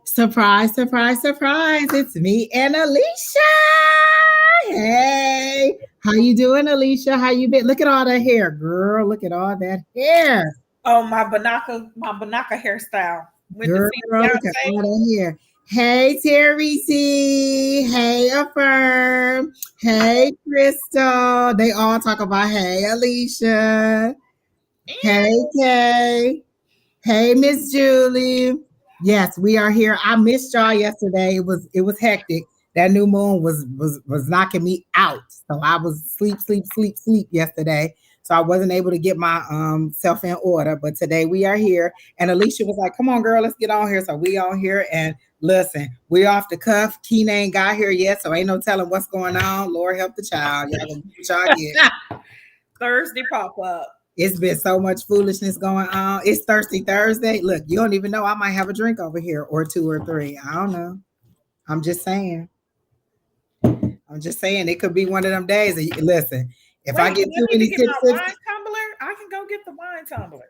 Surprise, surprise, surprise. It's me and Alycia. Hey, how you doing, Alycia? How you been? Look at all that hair, girl. Look at all that hair. Oh, my Banaka hairstyle. Went to Girl, see look at all Beyonce. that hair. Hey, Terry C. Hey, Affirm. Hey, Crystal. They all talk about hey, Alycia. Hey, Kay. Hey, Miss Julie. Yes, we are here. I missed y'all yesterday. It was hectic. That new moon was knocking me out. So I was sleep yesterday. So I wasn't able to get my self in order. But today we are here. And Alycia was like, come on, girl, let's get on here. So we on here and listen, we off the cuff. Keena ain't got here yet. So ain't no telling what's going on. Lord help the child. Y'all gonna get what y'all get. Thursday pop up. It's been so much foolishness going on. It's Thirsty Thursday. Look, you don't even know. I might have a drink over here or two or three. I don't know. I'm just saying. It could be one of them days. Listen, if I get too many get tips, my wine tumbler, I can go get the wine tumbler.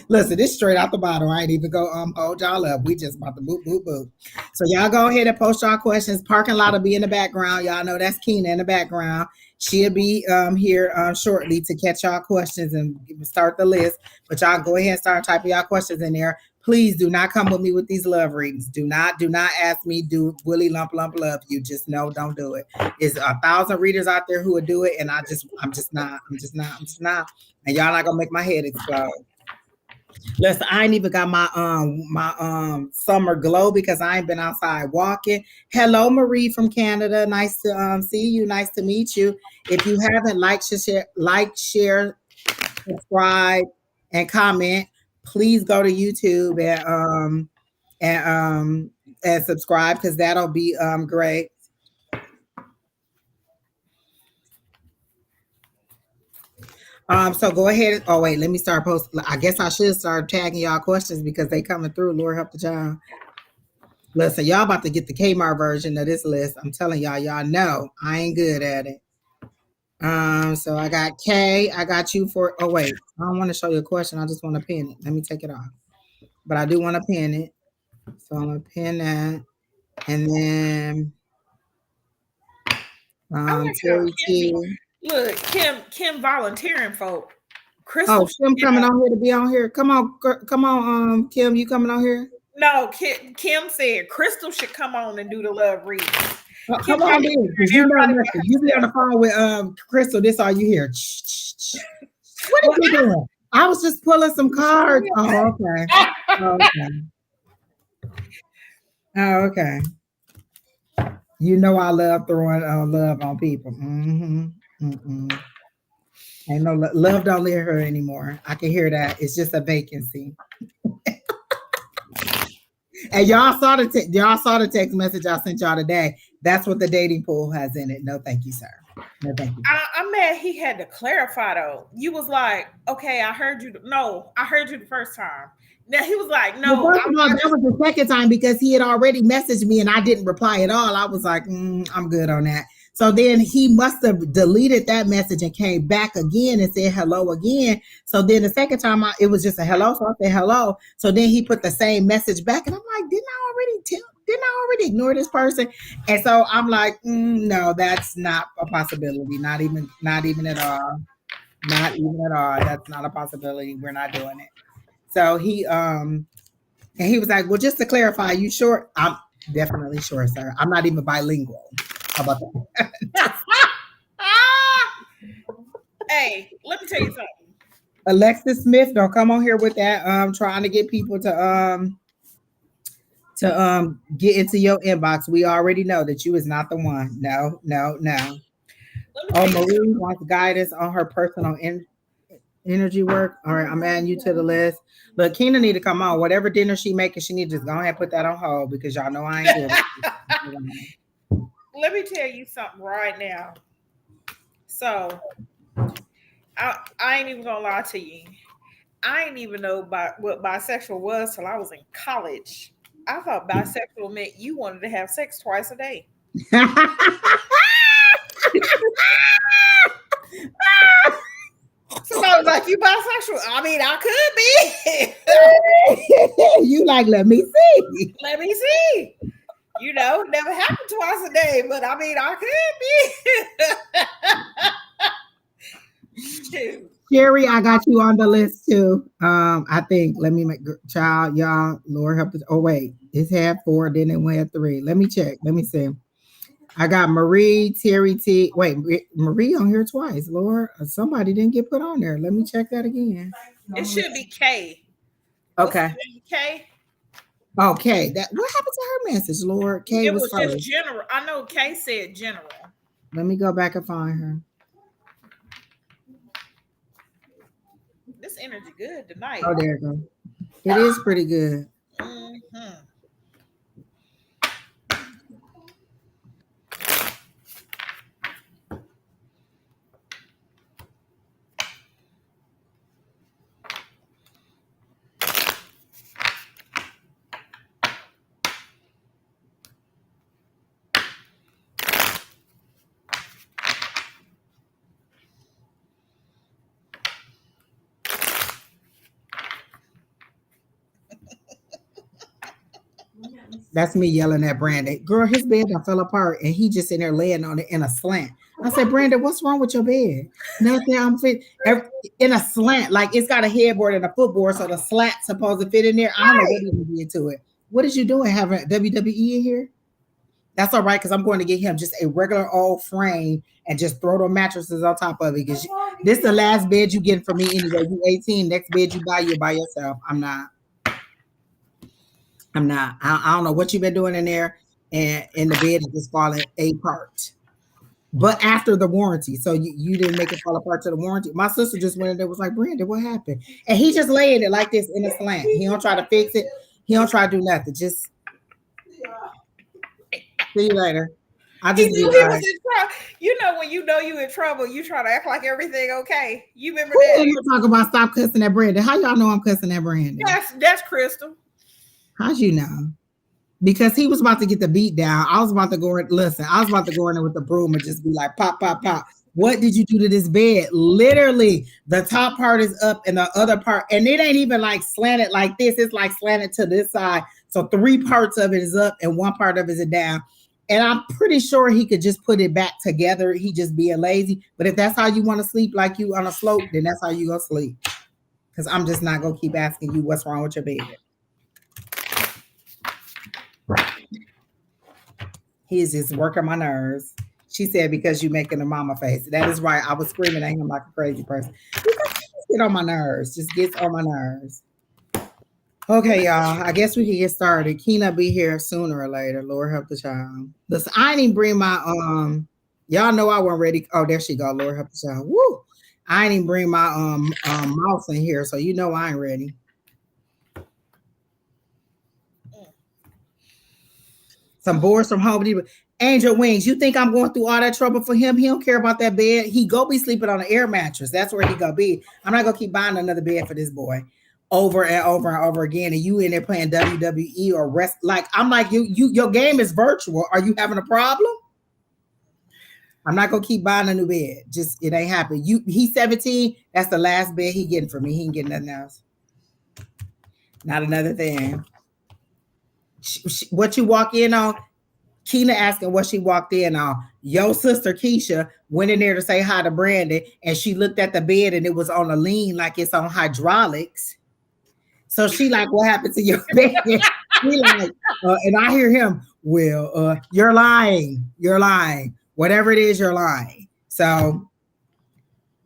listen, this straight out the bottle. I ain't even go hold y'all up. We just about to boop, boop, boop. So y'all go ahead and post y'all questions. Parking lot will be in the background. Y'all know that's Keena in the background. She'll be here shortly to catch y'all questions and start the list. But y'all go ahead and start typing y'all questions in there. Please do not come with me with these love readings. Do not ask me, do Willie lump love you. Just no, don't do it. There's 1,000 readers out there who would do it, and I'm just not. And y'all not gonna make my head explode. Listen, I ain't even got my summer glow because I ain't been outside walking. Hello, Marie from Canada. Nice to see you. Nice to meet you. If you haven't share, subscribe, and comment, please go to YouTube and subscribe because that'll be great. So go ahead. Oh wait, let me start posting. I guess I should start tagging y'all questions because they coming through. Lord help the child. Listen, y'all about to get the Kmart version of this list. I'm telling y'all know I ain't good at it. So I got K. I got you for. Oh wait, I don't want to show you a question. I just want to pin it. Let me take it off. But I do want to pin it. So I'm gonna pin that, and then Terry T. Look, Kim volunteering folk. Crystal, Kim coming on here to be on here. Come on, Kim, you coming on here? No, Kim said Crystal should come on and do the love reading. Come on, dude. You be on the phone with Crystal. This all you hear. What are you doing? I was just pulling some cards. Oh, okay. You know I love throwing love on people. Ain't no love don't live here anymore. I can hear that. It's just a vacancy. And y'all saw the text message I sent y'all today. That's what the dating pool has in it. No, thank you, sir. No, thank you. I'm mad he had to clarify though. You was like, okay, I heard you. No, I heard you the first time. Now he was like, no. Well, first of all, that was the second time because he had already messaged me and I didn't reply at all. I was like, I'm good on that. So then he must have deleted that message and came back again and said hello again. So then the second time it was just a hello. So I said hello. So then he put the same message back and I'm like, didn't I already ignore this person? And so I'm like, no, that's not a possibility. Not even at all. Not even at all. That's not a possibility. We're not doing it. So he and he was like, well, just to clarify, you sure? I'm definitely sure, sir. I'm not even bilingual. How about that? Hey, let me tell you something. Alexis Smith, don't come on here with that. Trying to get people to get into your inbox. We already know that you is not the one. No. Oh, Marie wants guidance on her personal energy work. All right, I'm adding you to the list. Look, Keena need to come on. Whatever dinner she making, she need to just go ahead and put that on hold because y'all know I ain't doing it. Let me tell you something right now. So, I ain't even gonna lie to you. I ain't even know what bisexual was till I was in college. I thought bisexual meant you wanted to have sex twice a day. Somebody was like, "You bisexual?" I mean, I could be. You like, let me see. Let me see. Never happened twice a day, but I mean, I could be. Shoot. Sherry, I got you on the list too. I think. Let me make child, y'all. Lord help us. Oh wait, it's had 4, then it went 3. Let me check. Let me see. I got Marie, Terry T. Wait, Marie on here twice. Lord, somebody didn't get put on there. Let me check that again. It should be K. Okay. K. Okay. That what happened to her message, Lord? K It was was first. just general. I know K said general. Let me go back and find her. This energy good tonight. Oh, there you go. It is pretty good. Mm-hmm. That's me yelling at Brandon. Girl, his bed done fell apart and he just in there laying on it in a slant. I said, Brandon, what's wrong with your bed? Nothing. I'm fit in a slant. Like it's got a headboard and a footboard, so the slat's supposed to fit in there. I don't know what he did to it. What is you doing? Having WWE in here? That's all right, because I'm going to get him just a regular old frame and just throw the mattresses on top of it. Because this is the last bed you get from me anyway. You 18, next bed you buy, you're by yourself. I'm not. I don't know what you've been doing in there, and in the bed is just falling apart. But after the warranty, so you didn't make it fall apart to the warranty. My sister just went in there, was like, Brandon, what happened? And he just laying it like this in a slant. He don't try to fix it. He don't try to do nothing. Just see you later. I just He knew he was in trouble. When you know you in trouble, you try to act like everything okay. You remember that? Who you talk about stop cussing at Brandon? How y'all know I'm cussing at Brandon? That's Crystal. How'd you know? Because he was about to get the beat down. I was about to go in. Listen, I was about to go in there with the broom and just be like, pop, pop, pop. What did you do to this bed? Literally, the top part is up and the other part, and it ain't even like slanted like this. It's like slanted to this side. So 3 parts of it is up and 1 part of it is down. And I'm pretty sure he could just put it back together. He just being lazy. But if that's how you want to sleep, like you on a slope, then that's how you gonna sleep. Because I'm just not gonna keep asking you what's wrong with your bed. He's just working my nerves. She said, because you making a mama face. That is right. I was screaming at him like a crazy person. Because he get on my nerves. Just gets on my nerves. Okay, y'all. I guess we can get started. Keena be here sooner or later. Lord help the child. Listen, I didn't bring my y'all know I wasn't ready. Oh, there she go. Lord help the child. Woo! I didn't bring my mouse in here, so you know I ain't ready. Some boards from Home Depot. Angel Wings, you think I'm going through all that trouble for him? He don't care about that bed. He go be sleeping on an air mattress. That's where he go be. I'm not gonna keep buying another bed for this boy over and over and over again. And you in there playing WWE or rest. Like I'm like your game is virtual. Are you having a problem? I'm not gonna keep buying a new bed. Just it ain't happening. He's 17. That's the last bed he getting from me. He ain't getting nothing else. Not another thing. What you walk in on, Keena asking what she walked in on. Your sister Keisha went in there to say hi to Brandon, and she looked at the bed and it was on a lean like it's on hydraulics. So she like, what happened to your bed? He like, and I hear him, well, you're lying. You're lying. Whatever it is, you're lying. So,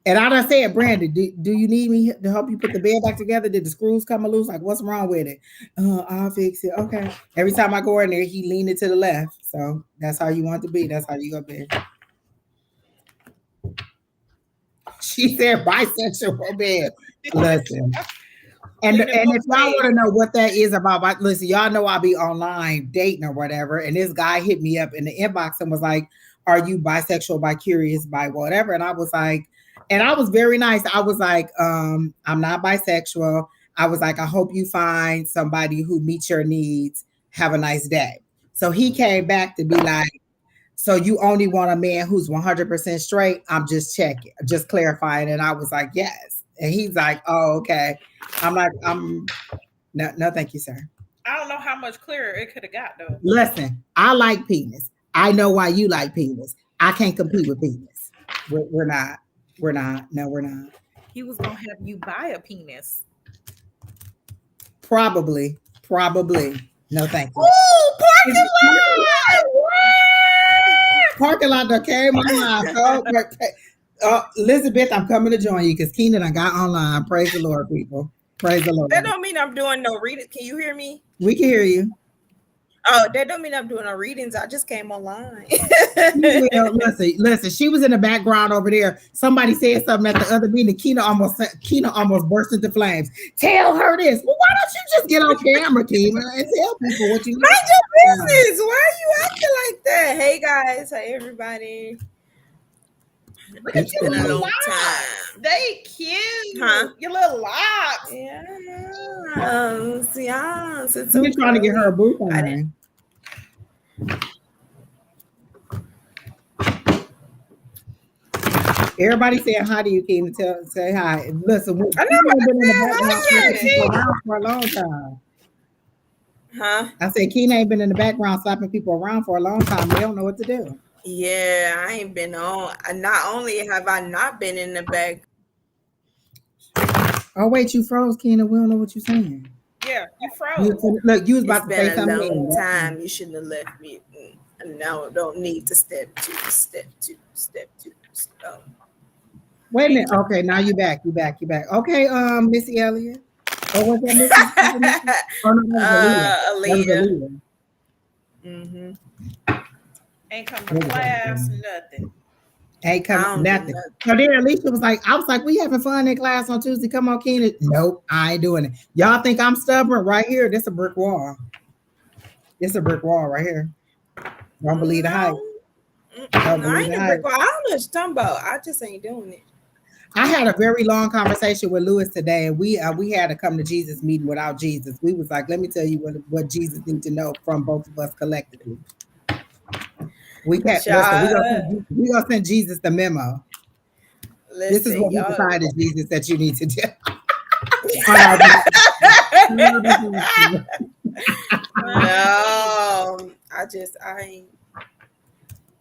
and I done said, Brandon, do you need me to help you put the bed back together? Did the screws come loose? Like, what's wrong with it? I'll fix it. Okay. Every time I go in there, he leaned it to the left. So that's how you want to be. That's how you go be. She said bisexual bed. Listen. And if y'all want to know what that is about, listen, y'all know I'll be online dating or whatever. And this guy hit me up in the inbox and was like, are you bisexual, bi-curious, by whatever? And I was like, and I was very nice. I was like, I'm not bisexual. I was like, I hope you find somebody who meets your needs. Have a nice day. So he came back to be like, So you only want a man who's 100% straight? I'm just checking, just clarifying. And I was like, yes. And he's like, oh, okay. I'm like, no, no, thank you, sir. I don't know how much clearer it could have got though. Listen, I like penis. I know why you like penis. I can't compete with penis. We're not. We're not. No, we're not. He was gonna have you buy a penis. Probably. Probably. No, thank you. Ooh, parking lot! Parking lot to carry my life. Oh, Elizabeth, I'm coming to join you because Keenan I got online. Praise the Lord, people. Praise the Lord. That don't mean I'm doing no reading. Can you hear me? We can hear you. Oh, that don't mean I'm doing no readings. I just came online. Listen. She was in the background over there. Somebody said something at the other meeting. Keena almost burst into flames. Tell her this. Well, why don't you just get on camera, Keena, and tell people what you Mind your business. Why are you acting like that? Hey guys, hey everybody. Look at It's your been a little long locks. time. They cute. Huh? Your little locks. Yes. It's You're trying to get her a boot I didn't. on. Everybody saying hi to you, Keena. Say hi. Listen, I know. we've been in the I background said, slapping people around for a long time. huh? I said Keena ain't been in the background slapping people around for a long time. They don't know what to do. Yeah, I ain't been on. Not only have I not been in the back. Oh wait, you froze, Keena. We don't know what you're saying. Yeah, you froze. Look, you was It's about to say been a something. long time. You shouldn't have left me. And now don't need to step two. Wait a minute. Okay, now you back. You back. Okay, Missy Elliott. Or was that Missy? Oh no, that was Aaliyah. That was Alycia. Aaliyah. Ain't come to class, nothing. Ain't I coming don't do nothing. nothing. So then Alicia was like, I was like, we having fun in class on Tuesday. Come on, Keena. Nope, I ain't doing it. Y'all think I'm stubborn? Right here, this a brick wall. This a brick wall right here. Don't believe the hype. Don't No, I believe ain't the a hype. brick wall. I don't know what you're talking about. I just ain't doing it. I had a very long conversation with Lewis today, and we had to come to Jesus meeting without Jesus. We was like, let me tell you what Jesus needs to know from both of us collectively. We can't listen. We gonna send Jesus the memo. This is Listen, what we y'all. decided, Jesus, that you need to do. No, I ain't.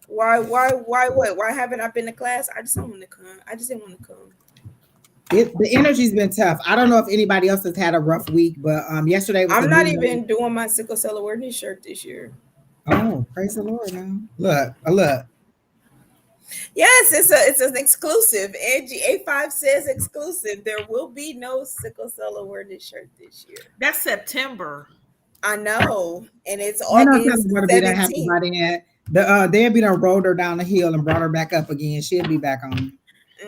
Why what? Why haven't I been to class? I just don't want to come. I just didn't want to come. The energy's been tough. I don't know if anybody else has had a rough week, but yesterday was. I'm not even doing my sickle cell awareness shirt this year. Oh, praise the Lord! Now look. Yes, it's an exclusive. Angie A5says exclusive. There will be no sickle cell awareness shirt this year. That's September. I know, and it's I know August going to be that happy 17th. by the end. They'll be done rolled her down the hill and brought her back up again. She'll be back on.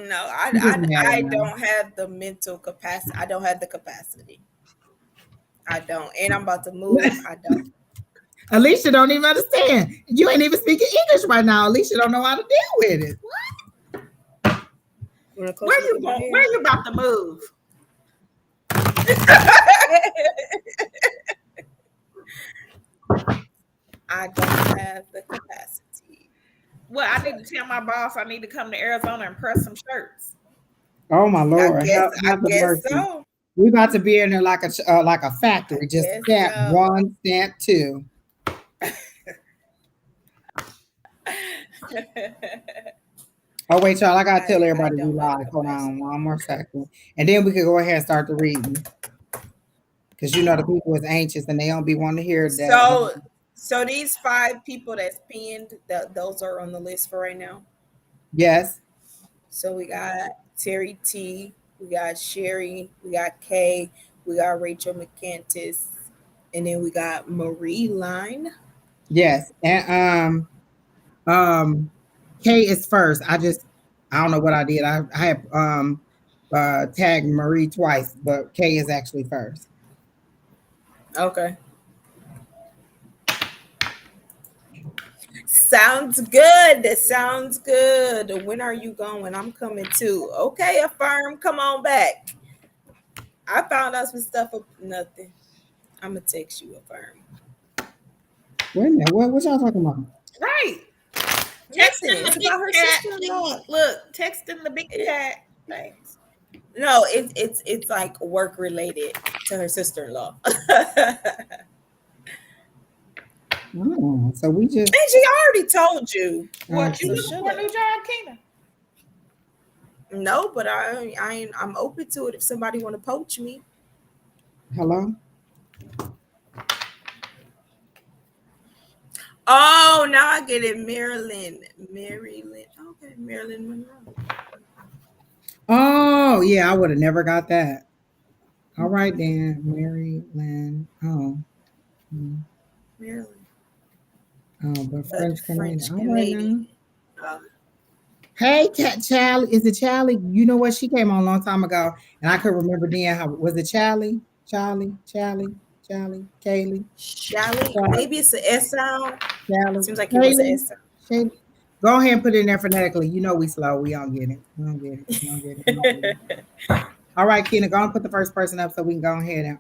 No, I don't have the mental capacity. I don't have the capacity. I don't, and I'm about to move. I don't. Alycia don't even understand. You ain't even speaking English right now. Alycia don't know how to deal with it. Where you going? Where you about to move? I don't have the capacity. Well, I need to tell my boss I need to come to Arizona and press some shirts. Oh my Lord! I guess so. We about to be in there like a factory. Just stamp so. 1, stamp 2. Oh wait, y'all! I gotta tell everybody we live. Hold on, one more second, and then we can go ahead and start the reading. Because you know the people is anxious and they don't be wanting to hear that. So these 5 people that's pinned, those are on the list for right now. Yes. So we got Terry T, we got Sherry, we got Kay, we got Rachel McCantis, and then we got Marie Line. Yes, and Kay is first. I don't know what I did. I have tagged Marie twice, but Kay is actually first. Okay. Sounds good. When are you going? I'm coming too. Okay, Affirm, come on back. I found out some stuff of nothing. I'm gonna text you, Affirm. Wait a minute, what y'all talking about? Right. Texting It's the about her big cat. sister-in-law. Look, texting the big cat. Thanks. No, it's like work related to her sister-in-law. So we just And she already told you. What, you Okay. looking for a new job, Keena? No, but I'm open to it if somebody want to poach me. Hello. Oh, now I get it. Maryland. Okay, Marilyn Monroe. Oh yeah, I would have never got that. All right then, Mary Lynn. Oh, Maryland, but but French Canadian. French All right Canadian. now. Hey, Charlie. Is it Charlie? You know what? She came on a long time ago, and I could remember then. How was it? Charlie, Kaylee, Shally. Maybe it's an S sound. Charlie, Seems like it was an Kaylee, S sound. Shaylee. Go ahead and put it in there phonetically. You know we slow. We don't get it. We don't get it. We don't get it. We don't get it. All right, Keena, go and put the first person up so we can go ahead and.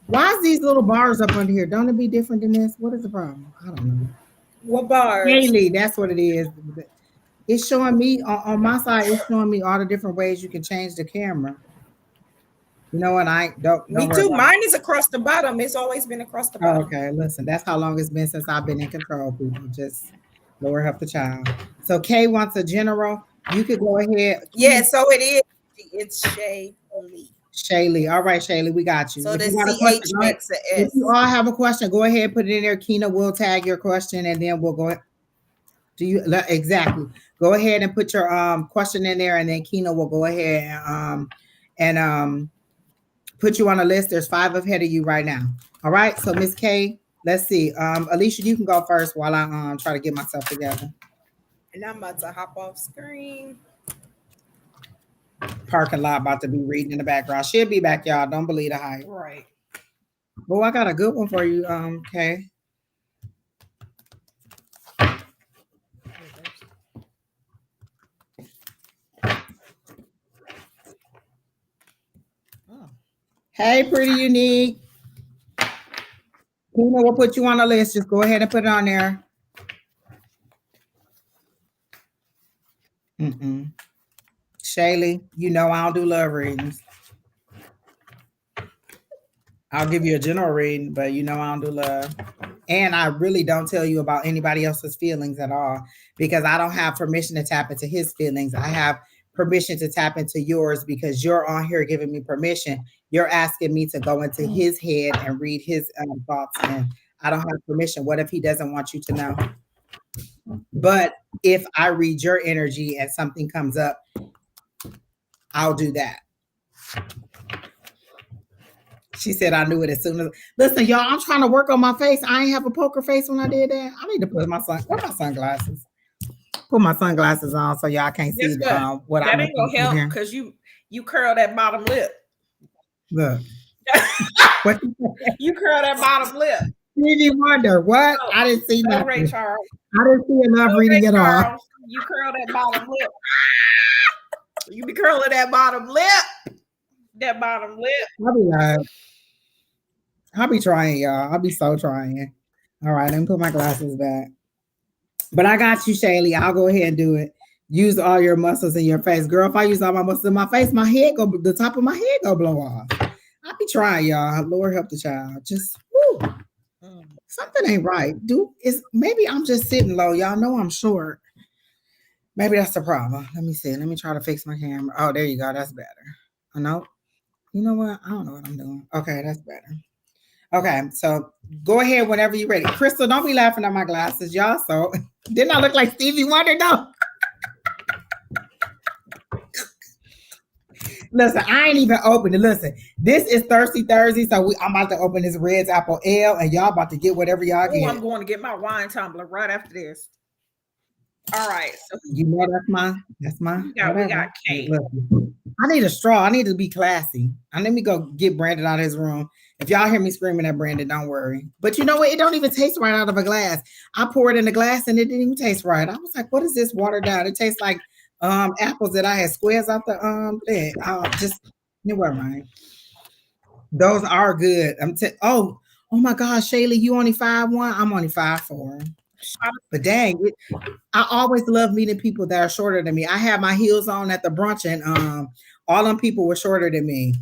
Why is these little bars up under here? Don't it be different than this? What is the problem? I don't know. What bars? Kaylee, that's what it is. It's showing me on my side. It's showing me all the different ways you can change the camera. You know what? I don't. Me Worry too. about Mine is across the bottom. It's always been across the it. Oh, bottom. okay, listen. That's how long it's been since I've been in control. People, just lower help the child. So Kay wants a general. You could go ahead. Yeah, so it is. It's Shaylee. Shaylee. All right, Shaylee, we got you. So If the you got a question, CH go ahead. makes an If S. you all have a question, go ahead, put it in there. Keena will tag your question, and then we'll go ahead. Do you exactly? Go ahead and put your question in there, and then Keena will go ahead and put you on a list. There's 5 ahead of you right now. All right. So Miss K, let's see. Alycia, you can go first while I try to get myself together. And I'm about to hop off screen. Parking lot about to be reading in the background. She'll be back, y'all. Don't believe the hype. Right. Oh, I got a good one for you, Kay. Oh. Hey, pretty unique. Keena, we'll put you on the list. Just go ahead and put it on there. Shaylee, you know I don't do love readings. I'll give you a general reading, but you know I don't do love. And I really don't tell you about anybody else's feelings at all because I don't have permission to tap into his feelings. I have permission to tap into yours because you're on here giving me permission. You're asking me to go into his head and read his thoughts, and I don't have permission. What if he doesn't want you to know? But if I read your energy and something comes up, I'll do that. She said I knew it as soon as. Listen, y'all, I'm trying to work on my face. I ain't have a poker face when I did that. I need to put my sunglasses. Put my sunglasses on so y'all can't see what that ain't gonna help because you curl that bottom lip. Look. What you curl that bottom lip. Stevie Wonder. What? No, I didn't see that. Ray Charles. I didn't see enough reading it all. You curl that bottom lip. You be curling that bottom lip. That bottom lip. I'll be trying, y'all. I'll be so trying. All right, let me put my glasses back. But I got you, Shaylee. I'll go ahead and do it. Use all your muscles in your face. Girl, if I use all my muscles in my face, the top of my head go blow off. I'll be trying, y'all. Lord help the child. Just, whoo. Something ain't right. Maybe I'm just sitting low. Y'all know I'm short. Maybe that's the problem. Let me see. Let me try to fix my camera. Oh, there you go. That's better. Oh, no. You know what? I don't know what I'm doing. Okay, that's better. Okay, so go ahead whenever you're ready. Crystal, don't be laughing at my glasses, y'all. So didn't I look like Stevie Wonder? No. Listen, I ain't even opened it. Listen, this is Thirsty Thursday, so I'm about to open this Red's Apple Ale, and y'all about to get whatever y'all get. I'm going to get my wine tumbler right after this. All right. So you know that's mine. We got cake. I need a straw. I need to be classy. Let me go get Brandon out of his room. If y'all hear me screaming at Brandon, don't worry. But you know what? It don't even taste right out of a glass. I poured it in the glass and it didn't even taste right. I was like, what is this watered down? It tastes like apples that I had squares out the thing. It wasn't right. Those are good. Oh my gosh, Shaylee, you only 5'1"? I'm only 5'4". But dang, I always love meeting people that are shorter than me. I had my heels on at the brunch, and all them people were shorter than me.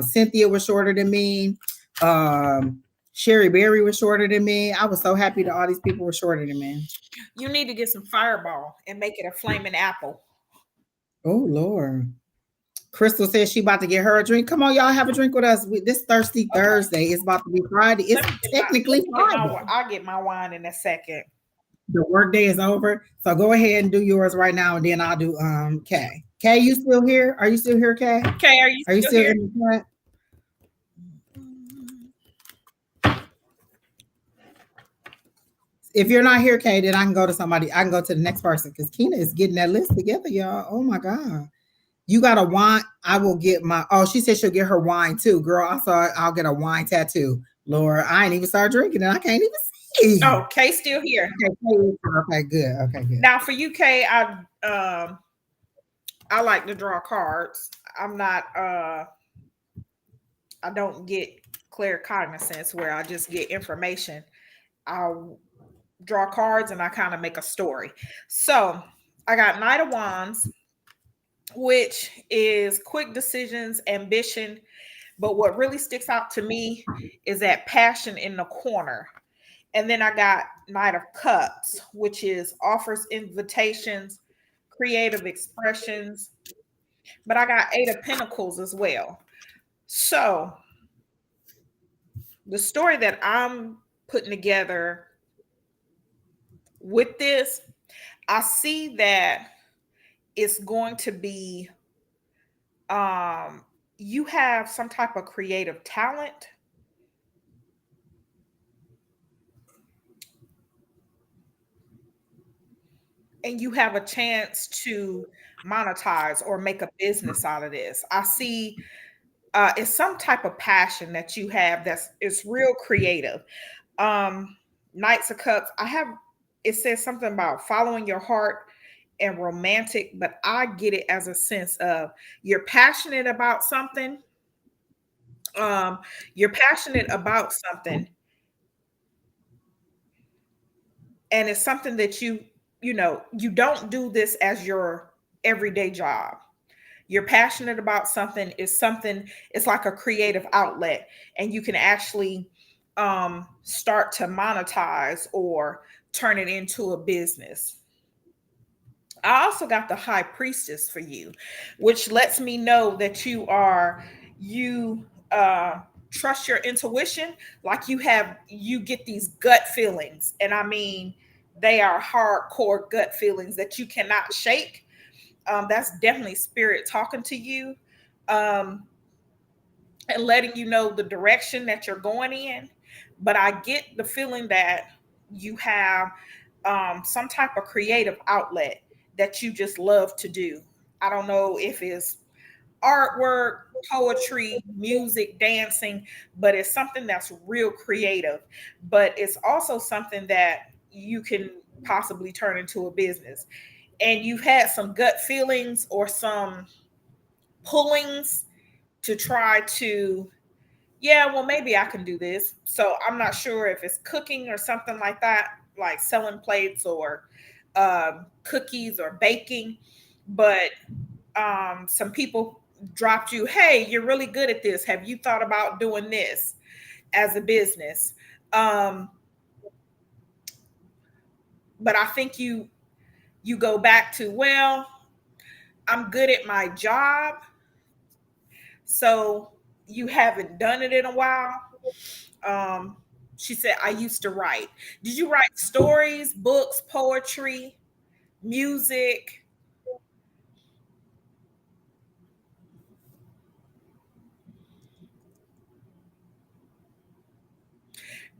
Cynthia was shorter than me. Um, Sherry Berry was shorter than me. I was so happy that all these people were shorter than me. You need to get some Fireball and make it a flaming apple. Oh Lord. Crystal says she about to get her a drink. Come on, y'all, have a drink with us. This Thirsty Okay. Thursday. It's about to be Friday. It's technically Friday. I'll get my wine in a second. The work day is over. So go ahead and do yours right now, and then I'll do Kay. Kay, you still here? Are you still here, Kay? Okay, are you still here? In the chat? If you're not here, Kay, then I can go to somebody. I can go to the next person because Keena is getting that list together, y'all. Oh my God. You got a wine. I will get my. Oh, she said she'll get her wine too, girl. I saw. I'll get a wine tattoo. Lord, I ain't even started drinking, and I can't even see. Oh, Kay's still here. Okay, good. Okay, good. Now for you, Kay, I like to draw cards. I'm not. I don't get clear cognizance where I just get information. I'll draw cards and I kind of make a story. So I got Knight of Wands, which is quick decisions, ambition. But what really sticks out to me is that passion in the corner. And then I got Knight of Cups, which is offers, invitations, creative expressions. But I got Eight of Pentacles as well. So the story that I'm putting together with this, I see that it's going to be you have some type of creative talent. And you have a chance to monetize or make a business out of this. I see it's some type of passion that you have that's it's real creative. Knights of Cups, I have it says something about following your heart and romantic, but I get it as a sense of you're passionate about something. You're passionate about something, and it's something that you don't do this as your everyday job. You're passionate about something, is something, it's like a creative outlet, and you can actually start to monetize or turn it into a business. I also got the High Priestess for you, which lets me know that you trust your intuition. Like you get these gut feelings, and I mean they are hardcore gut feelings that you cannot shake. That's definitely spirit talking to you, um, and letting you know the direction that you're going in. But I get the feeling that you have some type of creative outlet that you just love to do. I don't know if it's artwork, poetry, music, dancing, but it's something that's real creative. But it's also something that you can possibly turn into a business. And you've had some gut feelings or some pullings to try to, yeah, well, maybe I can do this. So I'm not sure if it's cooking or something like that, like selling plates or cookies or baking. But some people dropped you, hey, you're really good at this. Have you thought about doing this as a business? Um, but I think you go back to, well, I'm good at my job. So you haven't done it in a while. Um, she said, I used to write. Did you write stories, books, poetry, music?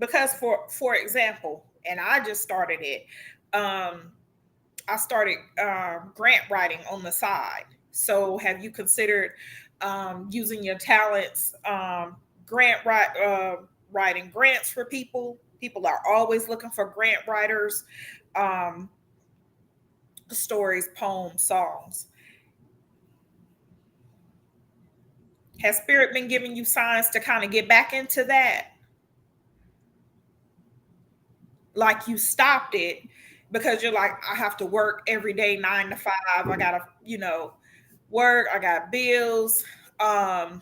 Because for example, and I just started it. I started grant writing on the side. So have you considered using your talents, writing grants for people? People are always looking for grant writers, um, stories, poems, songs. Has spirit been giving you signs to kind of get back into that? like you stopped it because you're like, I have to work every day 9 to 5. I gotta, work. I got bills. Um,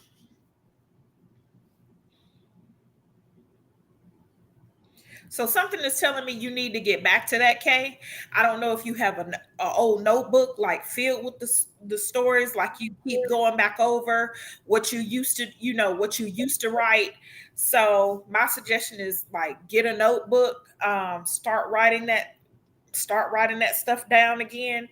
So something is telling me you need to get back to that, Kay. I don't know if you have a old notebook like filled with the stories, like you keep going back over what you used to, what you used to write. So my suggestion is like get a notebook, start writing that stuff down again,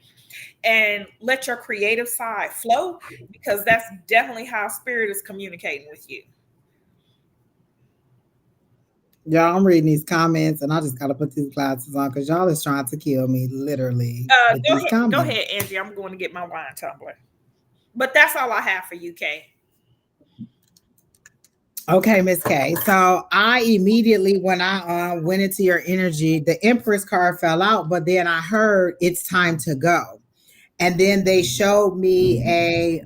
and let your creative side flow, because that's definitely how spirit is communicating with you. Y'all, I'm reading these comments and I just gotta put these glasses on because y'all is trying to kill me literally with these Go comments. ahead, Angie. I'm going to get my wine tumbler. But that's all I have for you, Kay. Okay, Miss K. So I immediately, when I went into your energy, the Empress card fell out, but then I heard it's time to go. And then they showed me a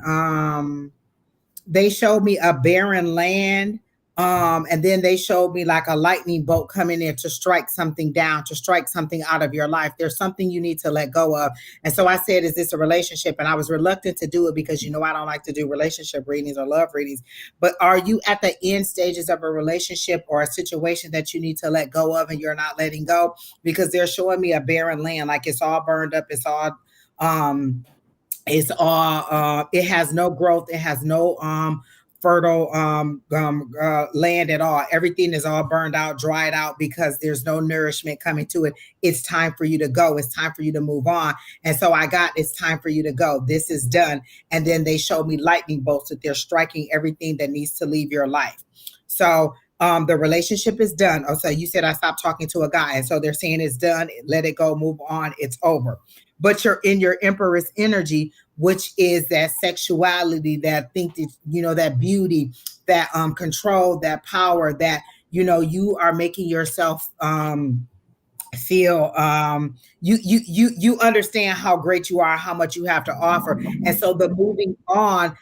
barren land. And then they showed me like a lightning bolt coming in to strike something down, to strike something out of your life. There's something you need to let go of. And so I said, is this a relationship? And I was reluctant to do it because, I don't like to do relationship readings or love readings. But are you at the end stages of a relationship or a situation that you need to let go of and you're not letting go? Because they're showing me a barren land, like it's all burned up. Um, it has no growth, it has no fertile land at all. Everything is all burned out, dried out, because there's no nourishment coming to it. It's time for you to go, it's time for you to move on. And so I got, it's time for you to go, this is done. And then they showed me lightning bolts that they're striking everything that needs to leave your life. So the relationship is done. Oh, so you said I stopped talking to a guy, and so they're saying it's done, let it go, move on, it's over. But you're in your Empress energy, which is that sexuality, that think that, that beauty, that control, that power, that, you are making yourself feel you understand how great you are, how much you have to offer. And so the moving on,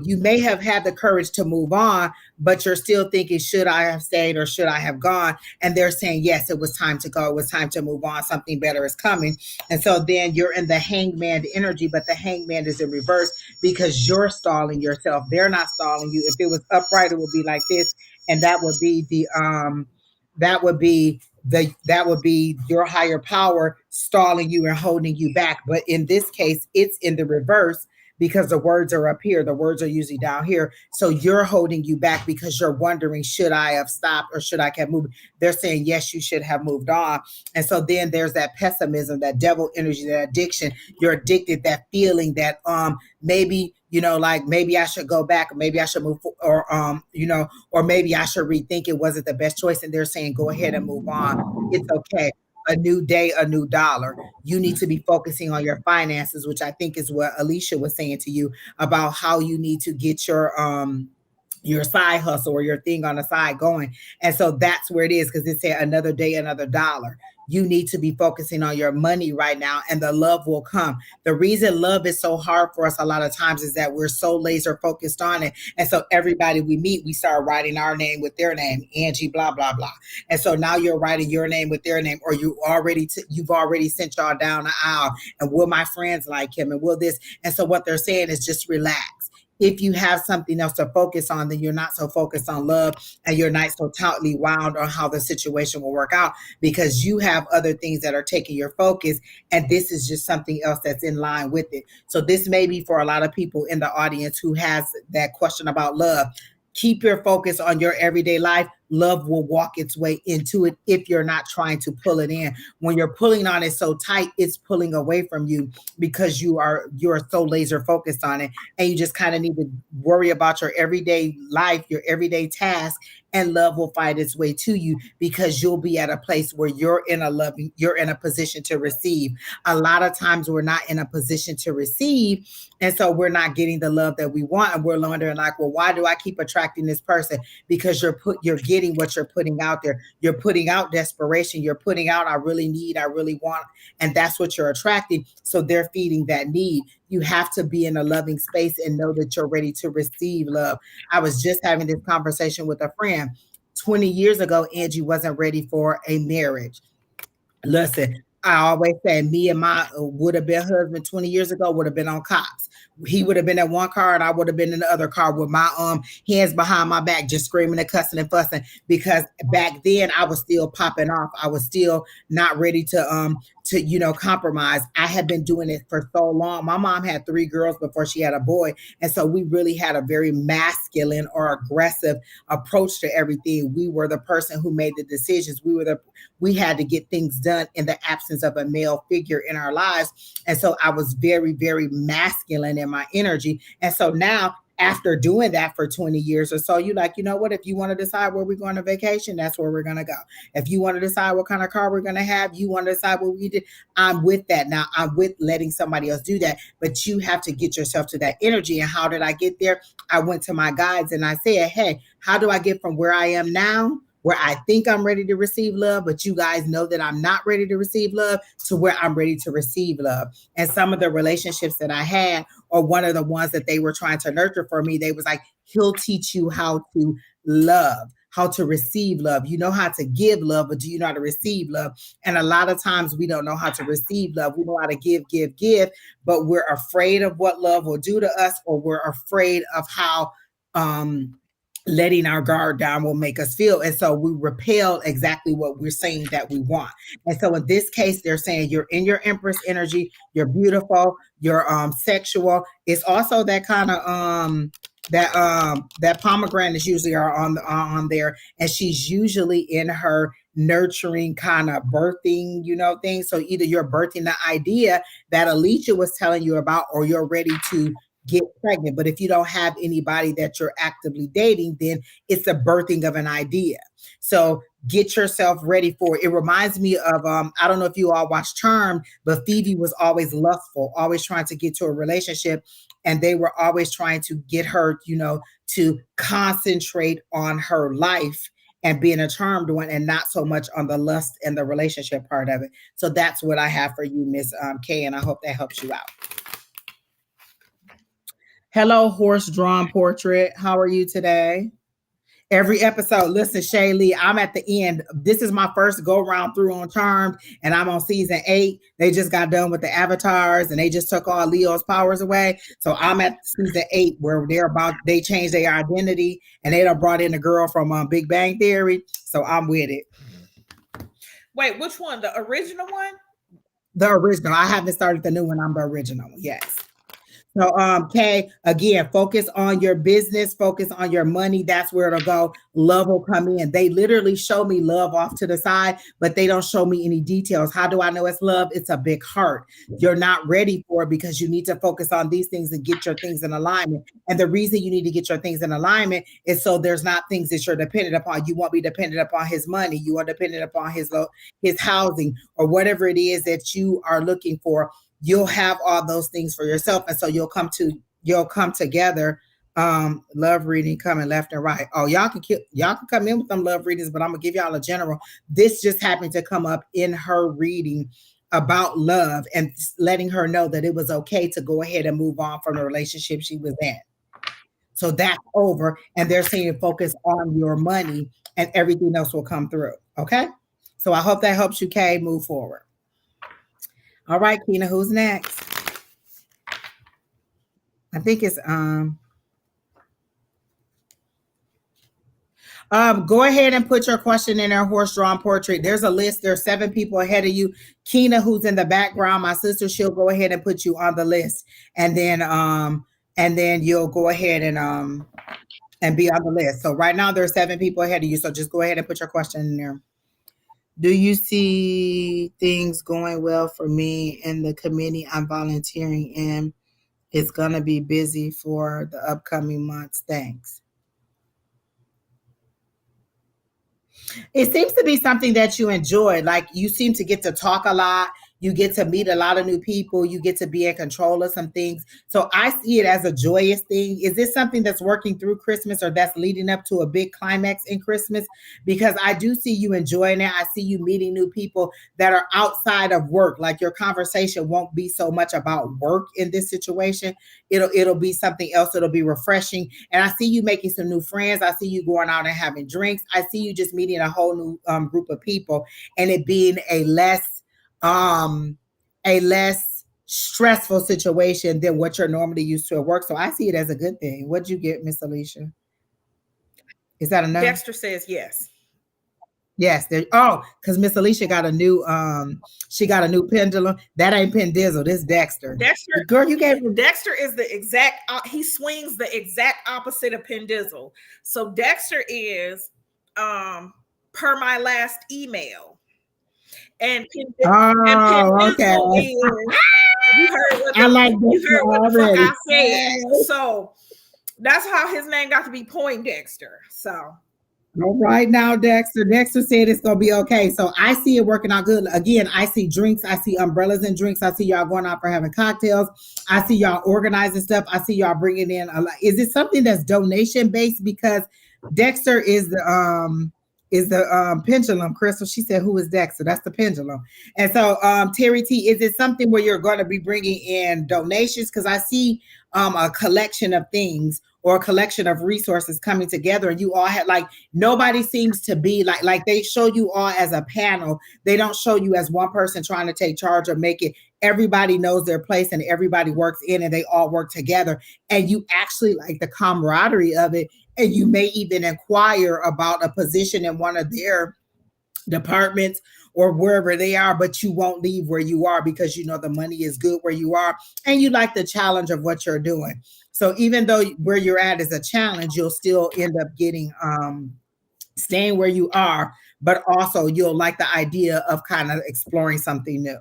you may have had the courage to move on, but you're still thinking, should I have stayed or should I have gone? And they're saying, yes, it was time to go, it was time to move on, something better is coming. And so then you're in the hangman energy, but the hangman is in reverse because you're stalling yourself, they're not stalling you. If it was upright, it would be like this, and that would be your higher power stalling you and holding you back. But in this case, it's in the reverse because the words are up here. The words are usually down here. So you're holding you back because you're wondering, should I have stopped or should I keep moving? They're saying, yes, you should have moved on. And so then there's that pessimism, that devil energy, that addiction. You're addicted, that feeling that maybe, like maybe I should go back, or maybe I should move, or maybe I should rethink it wasn't the best choice. And they're saying, go ahead and move on. It's okay. A new day, a new dollar. You need to be focusing on your finances, which I think is what Alycia was saying to you about how you need to get your side hustle or your thing on the side going. And so that's where it is, because it said another day, another dollar. You need to be focusing on your money right now, and the love will come. The reason love is so hard for us a lot of times is that we're so laser focused on it. And so everybody we meet, we start writing our name with their name, Angie, blah, blah, blah. And so now you're writing your name with their name, or you've already sent y'all down the aisle. And will my friends like him? And will this? And so what they're saying is just relax. If you have something else to focus on, then you're not so focused on love, and you're not so tightly wound on how the situation will work out, because you have other things that are taking your focus, and this is just something else that's in line with it. So this may be for a lot of people in the audience who has that question about love. Keep your focus on your everyday life. Love will walk its way into it if you're not trying to pull it in. When you're pulling on it so tight, it's pulling away from you because you're so laser focused on it. And you just kind of need to worry about your everyday life, your everyday task, and love will find its way to you because you'll be at a place where you're in a position to receive. A lot of times we're not in a position to receive, and so we're not getting the love that we want, and we're wondering like, well, why do I keep attracting this person? Because you're getting what you're putting out there. You're putting out desperation. You're putting out, I really need, I really want, and that's what you're attracting. So they're feeding that need. You have to be in a loving space and know that you're ready to receive love. I was just having this conversation with a friend. 20 years ago, Angie wasn't ready for a marriage. Listen, I always say me and my would have been husband 20 years ago would have been on cops. He would have been in one car and I would have been in the other car with my hands behind my back, just screaming and cussing and fussing. Because back then I was still popping off. I was still not ready to compromise. I had been doing it for so long. My mom had 3 girls before she had a boy. And so we really had a very masculine or aggressive approach to everything. We were the person who made the decisions. We had to get things done in the absence of a male figure in our lives. And so I was very, very masculine in my energy. And so now, after doing that for 20 years or so, you like, you know what, if you want to decide where we're going on vacation, that's where we're going to go. If you want to decide what kind of car we're going to have, you want to decide what we did, I'm with that. Now, I'm with letting somebody else do that, but you have to get yourself to that energy. And how did I get there? I went to my guides and I said, hey, how do I get from where I am now, where I think I'm ready to receive love, but you guys know that I'm not ready to receive love, to where I'm ready to receive love? And some of the relationships that I had, or one of the ones that they were trying to nurture for me, they was like, he'll teach you how to love, how to receive love. You know how to give love, but do you know how to receive love? And a lot of times we don't know how to receive love. We know how to give, but we're afraid of what love will do to us, or we're afraid of how letting our guard down will make us feel. And so we repel exactly what we're saying that we want. And so in this case, they're saying you're in your Empress energy, you're beautiful, you're sexual. It's also that kind of that pomegranate is usually are on there, and she's usually in her nurturing kind of birthing, thing. So either you're birthing the idea that Alycia was telling you about, or you're ready to get pregnant. But if you don't have anybody that you're actively dating, then it's the birthing of an idea. So get yourself ready for it. It reminds me of I don't know if you all watch Charmed, but Phoebe was always lustful, always trying to get to a relationship, and they were always trying to get her, to concentrate on her life and being a charmed one, and not so much on the lust and the relationship part of it. So that's what I have for you, Miss Kay, and I hope that helps you out. Hello, horse-drawn portrait. How are you today? Every episode, listen, Shaylee, I'm at the end. This is my first go-round through on Charmed, and I'm on season 8. They just got done with the avatars, and they just took all Leo's powers away. So I'm at season 8, where they changed their identity, and they done brought in a girl from Big Bang Theory. So I'm with it. Wait, which one? The original one? The original. I haven't started the new one. I'm the original. Yes. So, Kay, again, focus on your business, focus on your money. That's where it'll go. Love will come in. They literally show me love off to the side, but they don't show me any details. How do I know it's love? It's a big heart. You're not ready for it because you need to focus on these things and get your things in alignment. And the reason you need to get your things in alignment is so there's not things that you're dependent upon. You won't be dependent upon his money. You are dependent upon his housing, or whatever it is that you are looking for. You'll have all those things for yourself. And so you'll come together. Love reading coming left and right. Oh, y'all can come in with them love readings, but I'm gonna give y'all a general. This just happened to come up in her reading about love, and letting her know that it was okay to go ahead and move on from the relationship she was in. So that's over. And they're saying focus on your money, and everything else will come through. Okay. So I hope that helps you, Kay, move forward. All right, Kina, who's next? I think it's go ahead and put your question in our horse-drawn portrait. There's a list. There's 7 people ahead of you. Kina, who's in the background, my sister, she'll go ahead and put you on the list. And then you'll go ahead and be on the list. So right now there's 7 people ahead of you. So just go ahead and put your question in there. Do you see things going well for me in the committee I'm volunteering in? It's going to be busy for the upcoming months. Thanks. It seems to be something that you enjoy. Like, you seem to get to talk a lot. You get to meet a lot of new people. You get to be in control of some things. So I see it as a joyous thing. Is this something that's working through Christmas, or that's leading up to a big climax in Christmas? Because I do see you enjoying it. I see you meeting new people that are outside of work. Like, your conversation won't be so much about work in this situation. It'll be something else. It'll be refreshing. And I see you making some new friends. I see you going out and having drinks. I see you just meeting a whole new group of people, and it being a less a less stressful situation than what you're normally used to at work. So I see it as a good thing. What'd you get, Miss Alycia? Is that a no? Dexter says yes. Yes. Because Miss Alycia got a new she got a new pendulum. That ain't Pendizzle. This Dexter. Dexter, Girl, you gave me Dexter is the exact. He swings the exact opposite of Pendizzle. So Dexter is, per my last email, and oh, okay. Pendizzle is. You heard what I like you heard what the fuck already. I said. So that's how his name got to be Poindexter. So All right now, Dexter. Dexter said it's gonna be okay. So I see it working out good. Again, I see drinks. I see umbrellas and drinks. I see y'all going out for having cocktails. I see y'all organizing stuff. I see y'all bringing in a lot. Is it something that's donation based? Because Dexter is the pendulum. Crystal, she said, "Who is Dexter?" That's the pendulum. And so, Terry T, is it something where you're going to be bringing in donations? Because I see a collection of things or a collection of resources coming together, and you all had like nobody seems to be like they show you all as a panel. They don't show you as one person trying to take charge or make it. Everybody knows their place and everybody works in and they all work together. And you actually like the camaraderie of it. And you may even inquire about a position in one of their departments or wherever they are, but you won't leave where you are because you know the money is good where you are and you like the challenge of what you're doing. So even though where you're at is a challenge, you'll still end up getting staying where you are, but also you'll like the idea of kind of exploring something new.